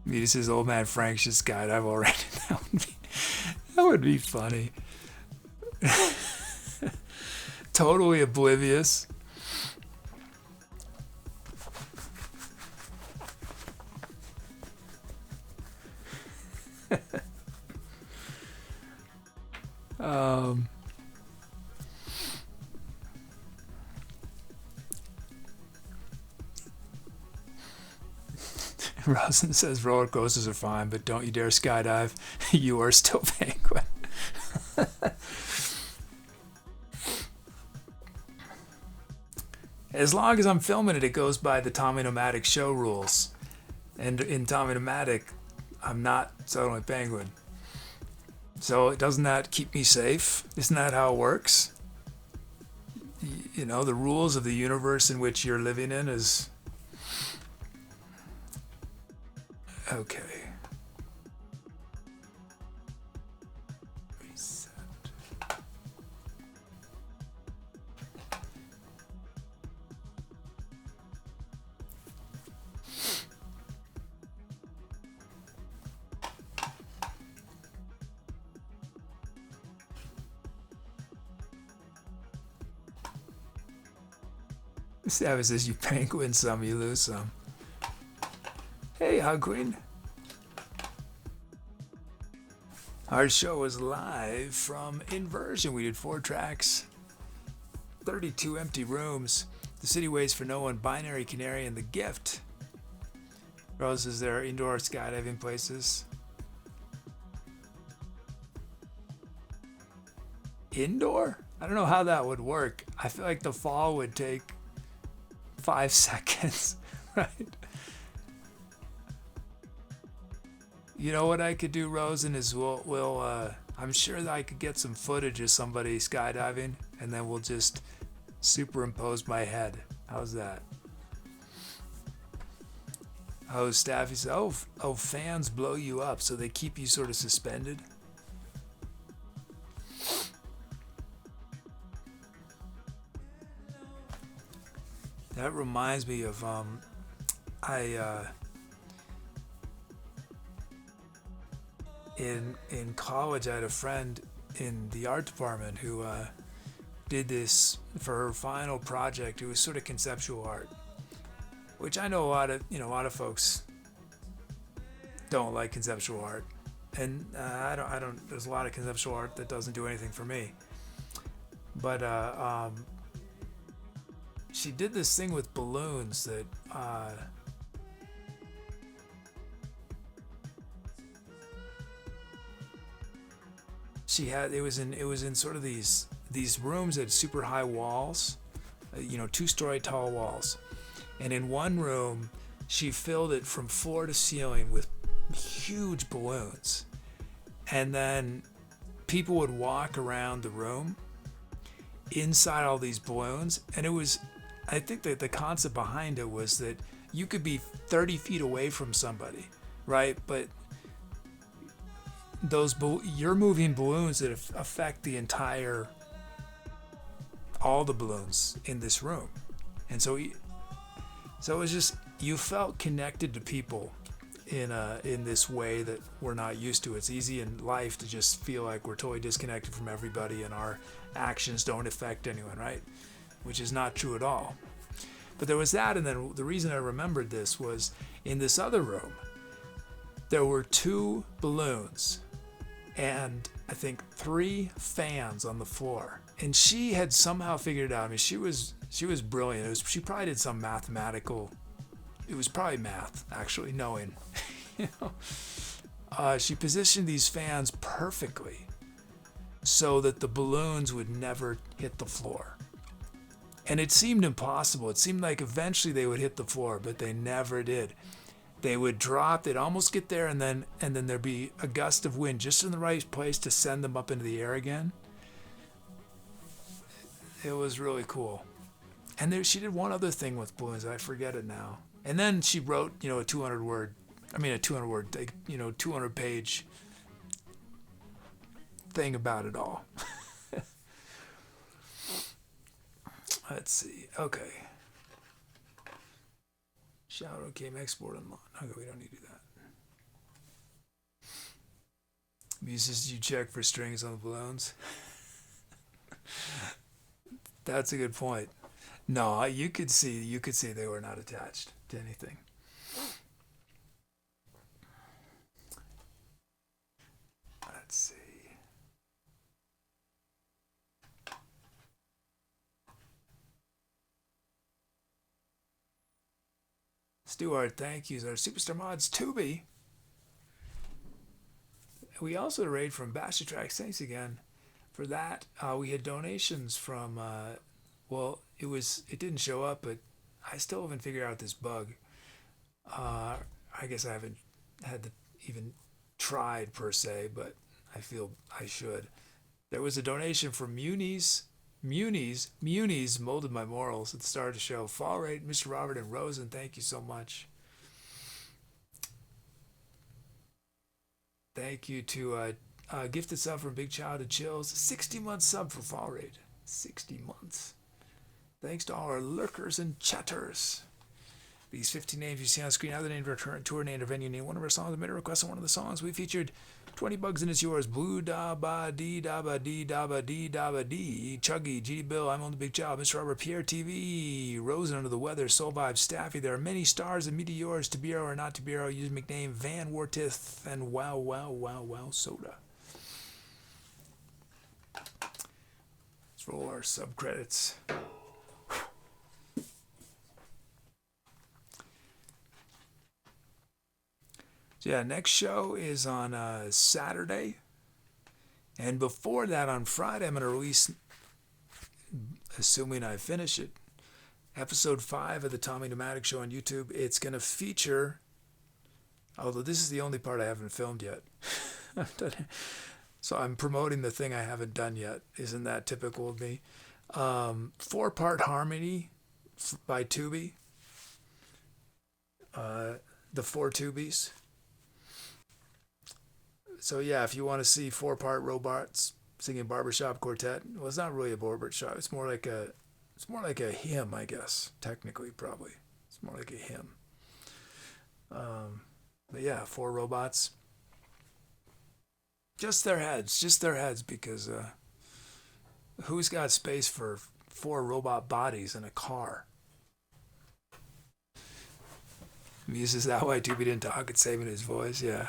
[SPEAKER 1] He says, old man Frank should skydive already. That would be funny. Totally oblivious. Um, Rosen says roller coasters are fine, but don't you dare skydive. You are still Penguin. As long as I'm filming it, it goes by the Tommy Nomadic show rules. And in Tommy Nomadic, I'm not suddenly Penguin. So doesn't that keep me safe? Isn't that how it works? You know, the rules of the universe in which you're living in is... Okay. Reset. Savage says you penguin some, you lose some. Hey, Hug Queen. Our show was live from Inversion. We did 4 tracks, 32 empty rooms. The city waits for no one. Binary, Canary, and The Gift. Rose says there are indoor skydiving places. Indoor? I don't know how that would work. I feel like the fall would take 5 seconds, right? You know what I could do, Rosen, is I'm sure that I could get some footage of somebody skydiving, and then we'll just superimpose my head. How's that? Oh, Staffy said, oh, fans blow you up, so they keep you sort of suspended. That reminds me of in college I had a friend in the art department who did this for her final project. It was sort of conceptual art, which I know a lot of folks don't like conceptual art, and I don't. There's a lot of conceptual art that doesn't do anything for me, but she did this thing with balloons that she had. It was in sort of these rooms that had super high walls, 2-story tall walls, and in one room she filled it from floor to ceiling with huge balloons, and then people would walk around the room inside all these balloons, and it was, I think that the concept behind it was that you could be 30 feet away from somebody, right? But you're moving balloons that affect all the balloons in this room, and so it was just, you felt connected to people in this way that we're not used to. It's easy in life to just feel like we're totally disconnected from everybody and our actions don't affect anyone, right? Which is not true at all. But there was that, and then the reason I remembered this was in this other room, there were 2 balloons and I think 3 fans on the floor. And she had somehow figured it out. I mean, she was brilliant. She probably did some mathematical, it was probably math, actually, knowing. She positioned these fans perfectly so that the balloons would never hit the floor. And it seemed impossible. It seemed like eventually they would hit the floor, but they never did. They would drop, they'd almost get there, and then there'd be a gust of wind just in the right place to send them up into the air again. It was really cool. And she did one other thing with balloons, I forget it now. And then she wrote, a 200-page thing about it all. Let's see. Okay. Shadow came export unlock. Okay, we don't need to do that. Muses, you check for strings on the balloons? That's a good point. No, you could see they were not attached to anything. Let's see. Stuart, thank you. Our Superstar Mods, Tubi. We also had a raid from Bastard Tracks. Thanks again for that. We had donations from, it didn't show up, but I still haven't figured out this bug. I guess I haven't even tried per se, but I feel I should. There was a donation from Muni's molded my morals at the start of the show. Fall Rate, Mr. Robert and Rosen, thank you so much. Thank you to Gifted Sub from Big Childhood Chills. 60-month sub for Fall Rate. 60 months. Thanks to all our lurkers and chatters. These 15 names you see on screen, other names of our current tour, name or venue, name one of our songs, made a request on one of the songs we featured. 20 bugs and it's yours. Blue da ba dee da ba dee da ba dee da ba dee. Chuggy, G Bill, I'm on the Big Child, Mr. Robert, Pierre TV, Rosen Under the Weather, Soul Vibe, Staffy. There are many stars and meteors. Tabiro or not Tabiro, use nickname Van Wartith and wow soda. Let's roll our sub credits. So yeah, next show is on Saturday. And before that, on Friday, I'm going to release, assuming I finish it, episode 5 of the Tommy Pneumatic Show on YouTube. It's going to feature, although this is the only part I haven't filmed yet. So I'm promoting the thing I haven't done yet. Isn't that typical of me? 4-part harmony by Tubi. The 4 Tubies. So yeah, if you want to see 4-part robots singing barbershop quartet, well, it's not really a barbershop. It's more like a hymn, I guess. Technically, probably, it's more like a hymn. But yeah, 4 robots. Just their heads, because who's got space for 4 robot bodies in a car? Muse is that why Tubi didn't talk? It's saving his voice, yeah.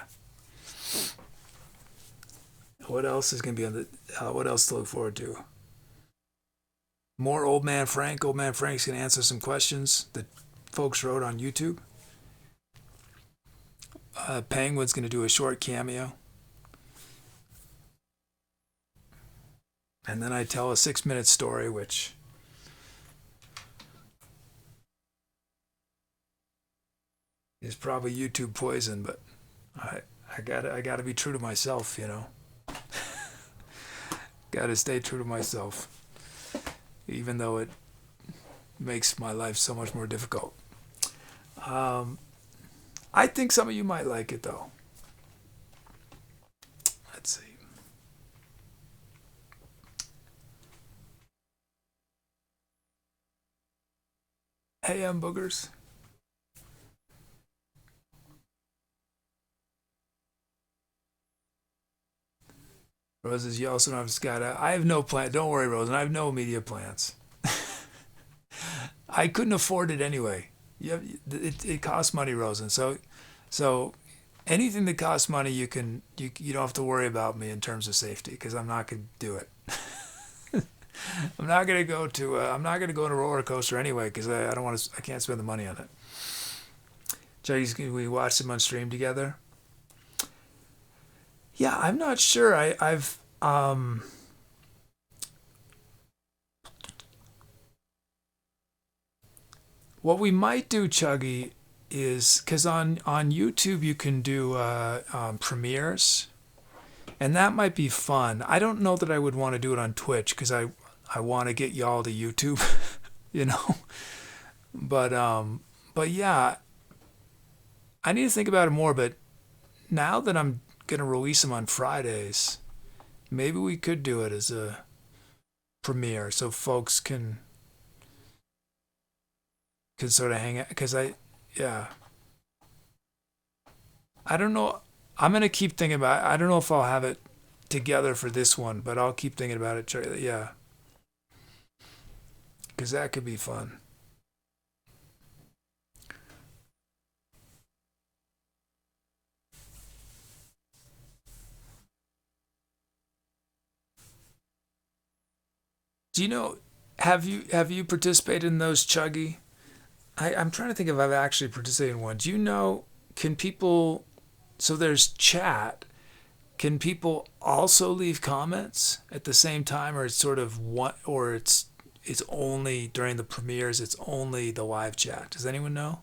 [SPEAKER 1] What else is going to be on the... what else to look forward to? More Old Man Frank. Old Man Frank's going to answer some questions that folks wrote on YouTube. Penguin's going to do a short cameo. And then I tell a 6-minute story, which... is probably YouTube poison, but I gotta be true to myself, you know. Gotta stay true to myself, even though it makes my life so much more difficult. I think some of you might like it, though. Let's see. Hey, boogers. Roses, you also don't have Scott. I have no plan. Don't worry, Rosen. I have no media plans. I couldn't afford it anyway. It costs money, Rosen. So anything that costs money, you don't have to worry about me in terms of safety, because I'm not going to do it. I'm not going to go on a roller coaster anyway, because I can't spend the money on it. Chuggy's, we watched them on stream together. Yeah, I'm not sure. I've what we might do, Chuggy, is because on YouTube you can do premieres, and that might be fun. I don't know that I would want to do it on Twitch, because I want to get y'all to YouTube, you know. But yeah, I need to think about it more. But now that I'm gonna release them on Fridays, maybe we could do it as a premiere, so folks can sort of hang out. Because I don't know. I'm gonna keep thinking about it. I don't know if I'll have it together for this one, but I'll keep thinking about it. Yeah, because that could be fun. Do you know? Have you participated in those, Chuggy? I'm trying to think if I've actually participated in one. Do you know, can people, so there's chat, can people also leave comments at the same time, or it's sort of one, or it's only during the premieres, it's only the live chat? Does anyone know?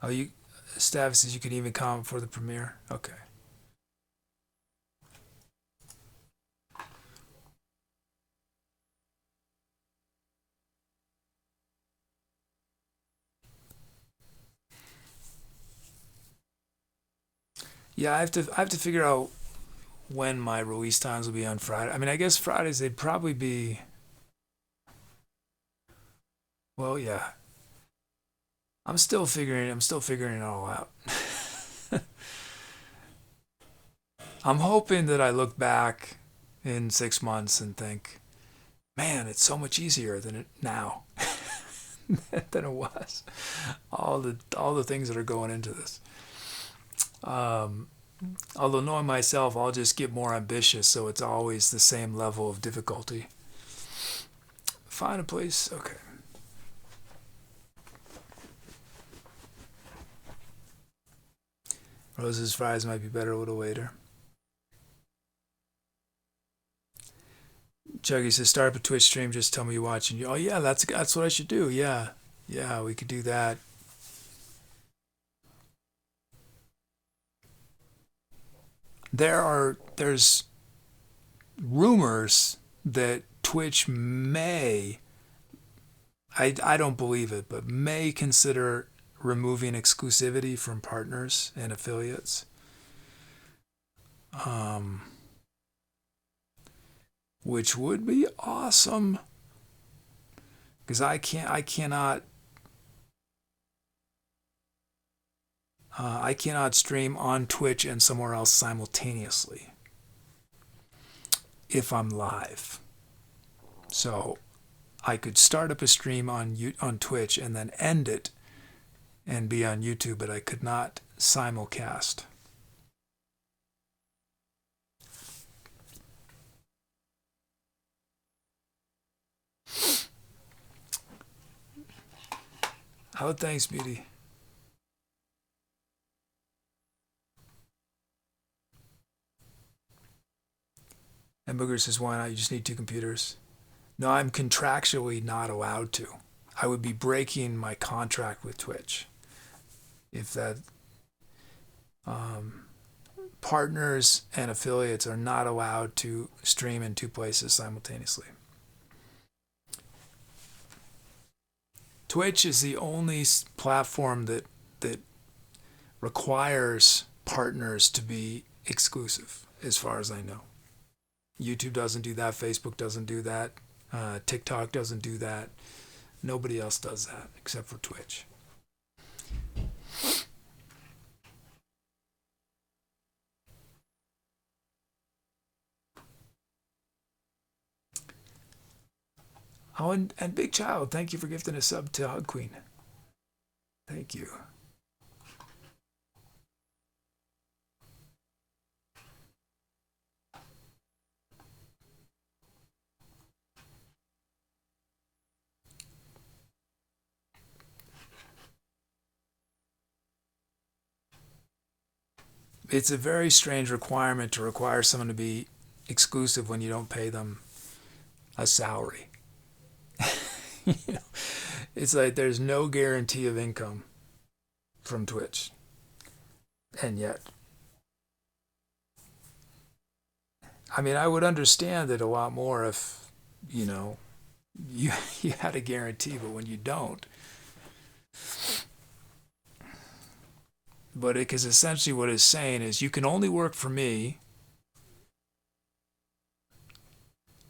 [SPEAKER 1] Oh, you, Staff says you can even comment for the premiere. Okay. Yeah, I have to figure out when my release times will be on Friday. I mean, I guess Fridays they'd probably be. Well, yeah. I'm still figuring it all out. I'm hoping that I look back in 6 months and think, man, it's so much easier than it now than it was. All the things that are going into this. Um, Although knowing myself, I'll just get more ambitious, so it's always the same level of difficulty. Find a place. Okay. Rose's fries might be better a little later. Chuggy says, start up a Twitch stream. Just tell me you're watching. Oh yeah, that's what I should do. Yeah, yeah, we could do that. There's rumors that Twitch may, I don't believe it, but may consider removing exclusivity from partners and affiliates. Um, which would be awesome because I cannot stream on Twitch and somewhere else simultaneously if I'm live. So I could start up a stream on Twitch and then end it and be on YouTube, but I could not simulcast. Oh, thanks, Beauty. And Booger says, why not? You just need two computers. No, I'm contractually not allowed to. I would be breaking my contract with Twitch if that. Um, Partners and affiliates are not allowed to stream in two places simultaneously. Twitch is the only platform that requires partners to be exclusive, as far as I know. YouTube doesn't do that. Facebook doesn't do that. TikTok doesn't do that. Nobody else does that except for Twitch. Oh, and Big Child, thank you for gifting a sub to Hug Queen. Thank you. It's a very strange requirement to require someone to be exclusive when you don't pay them a salary. You know, it's like there's no guarantee of income from Twitch. And yet, I mean, I would understand it a lot more if, you know, you, you had a guarantee, but when you don't. But because essentially what it's saying is you can only work for me,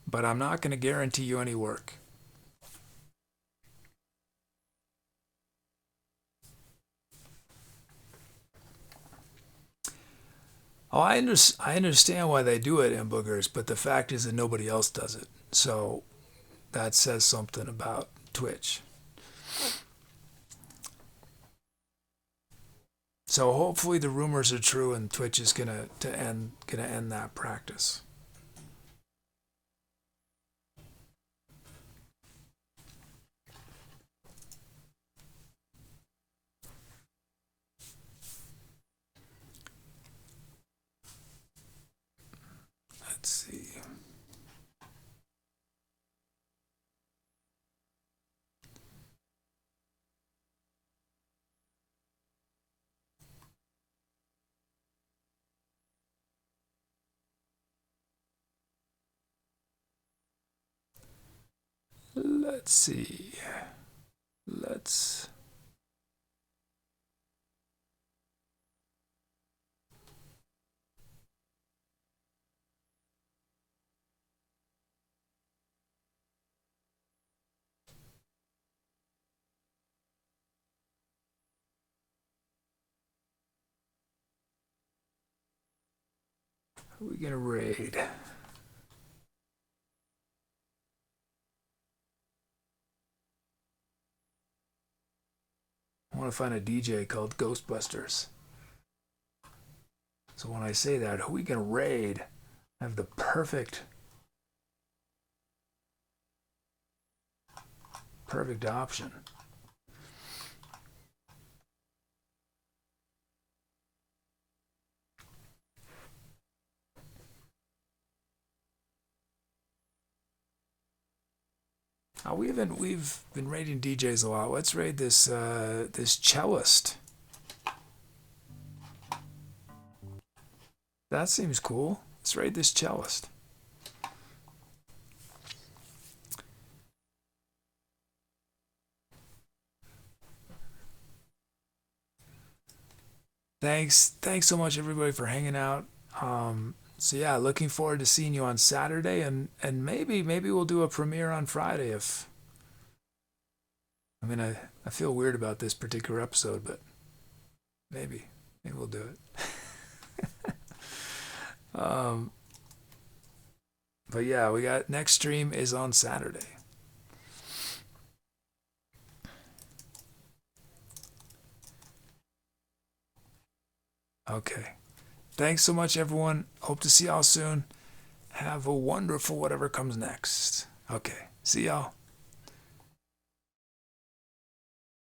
[SPEAKER 1] but I'm not going to guarantee you any work. Oh, I understand why they do it in boogers, but the fact is that nobody else does it. So that says something about Twitch. So hopefully the rumors are true, and Twitch is gonna end that practice. Let's see. Let's see. Let's. Who are we gonna raid? I want to find a DJ called Ghostbusters. So when I say that, who are we gonna raid? I have the perfect option. We've been raiding DJs a lot. Let's raid this this cellist. That seems cool. Let's raid this cellist. Thanks so much everybody for hanging out. So yeah, looking forward to seeing you on Saturday, and maybe we'll do a premiere on Friday if. I mean, I feel weird about this particular episode, but maybe we'll do it. But yeah, we got next stream is on Saturday. Okay. Thanks so much, everyone. Hope to see y'all soon. Have a wonderful whatever comes next. Okay. See y'all.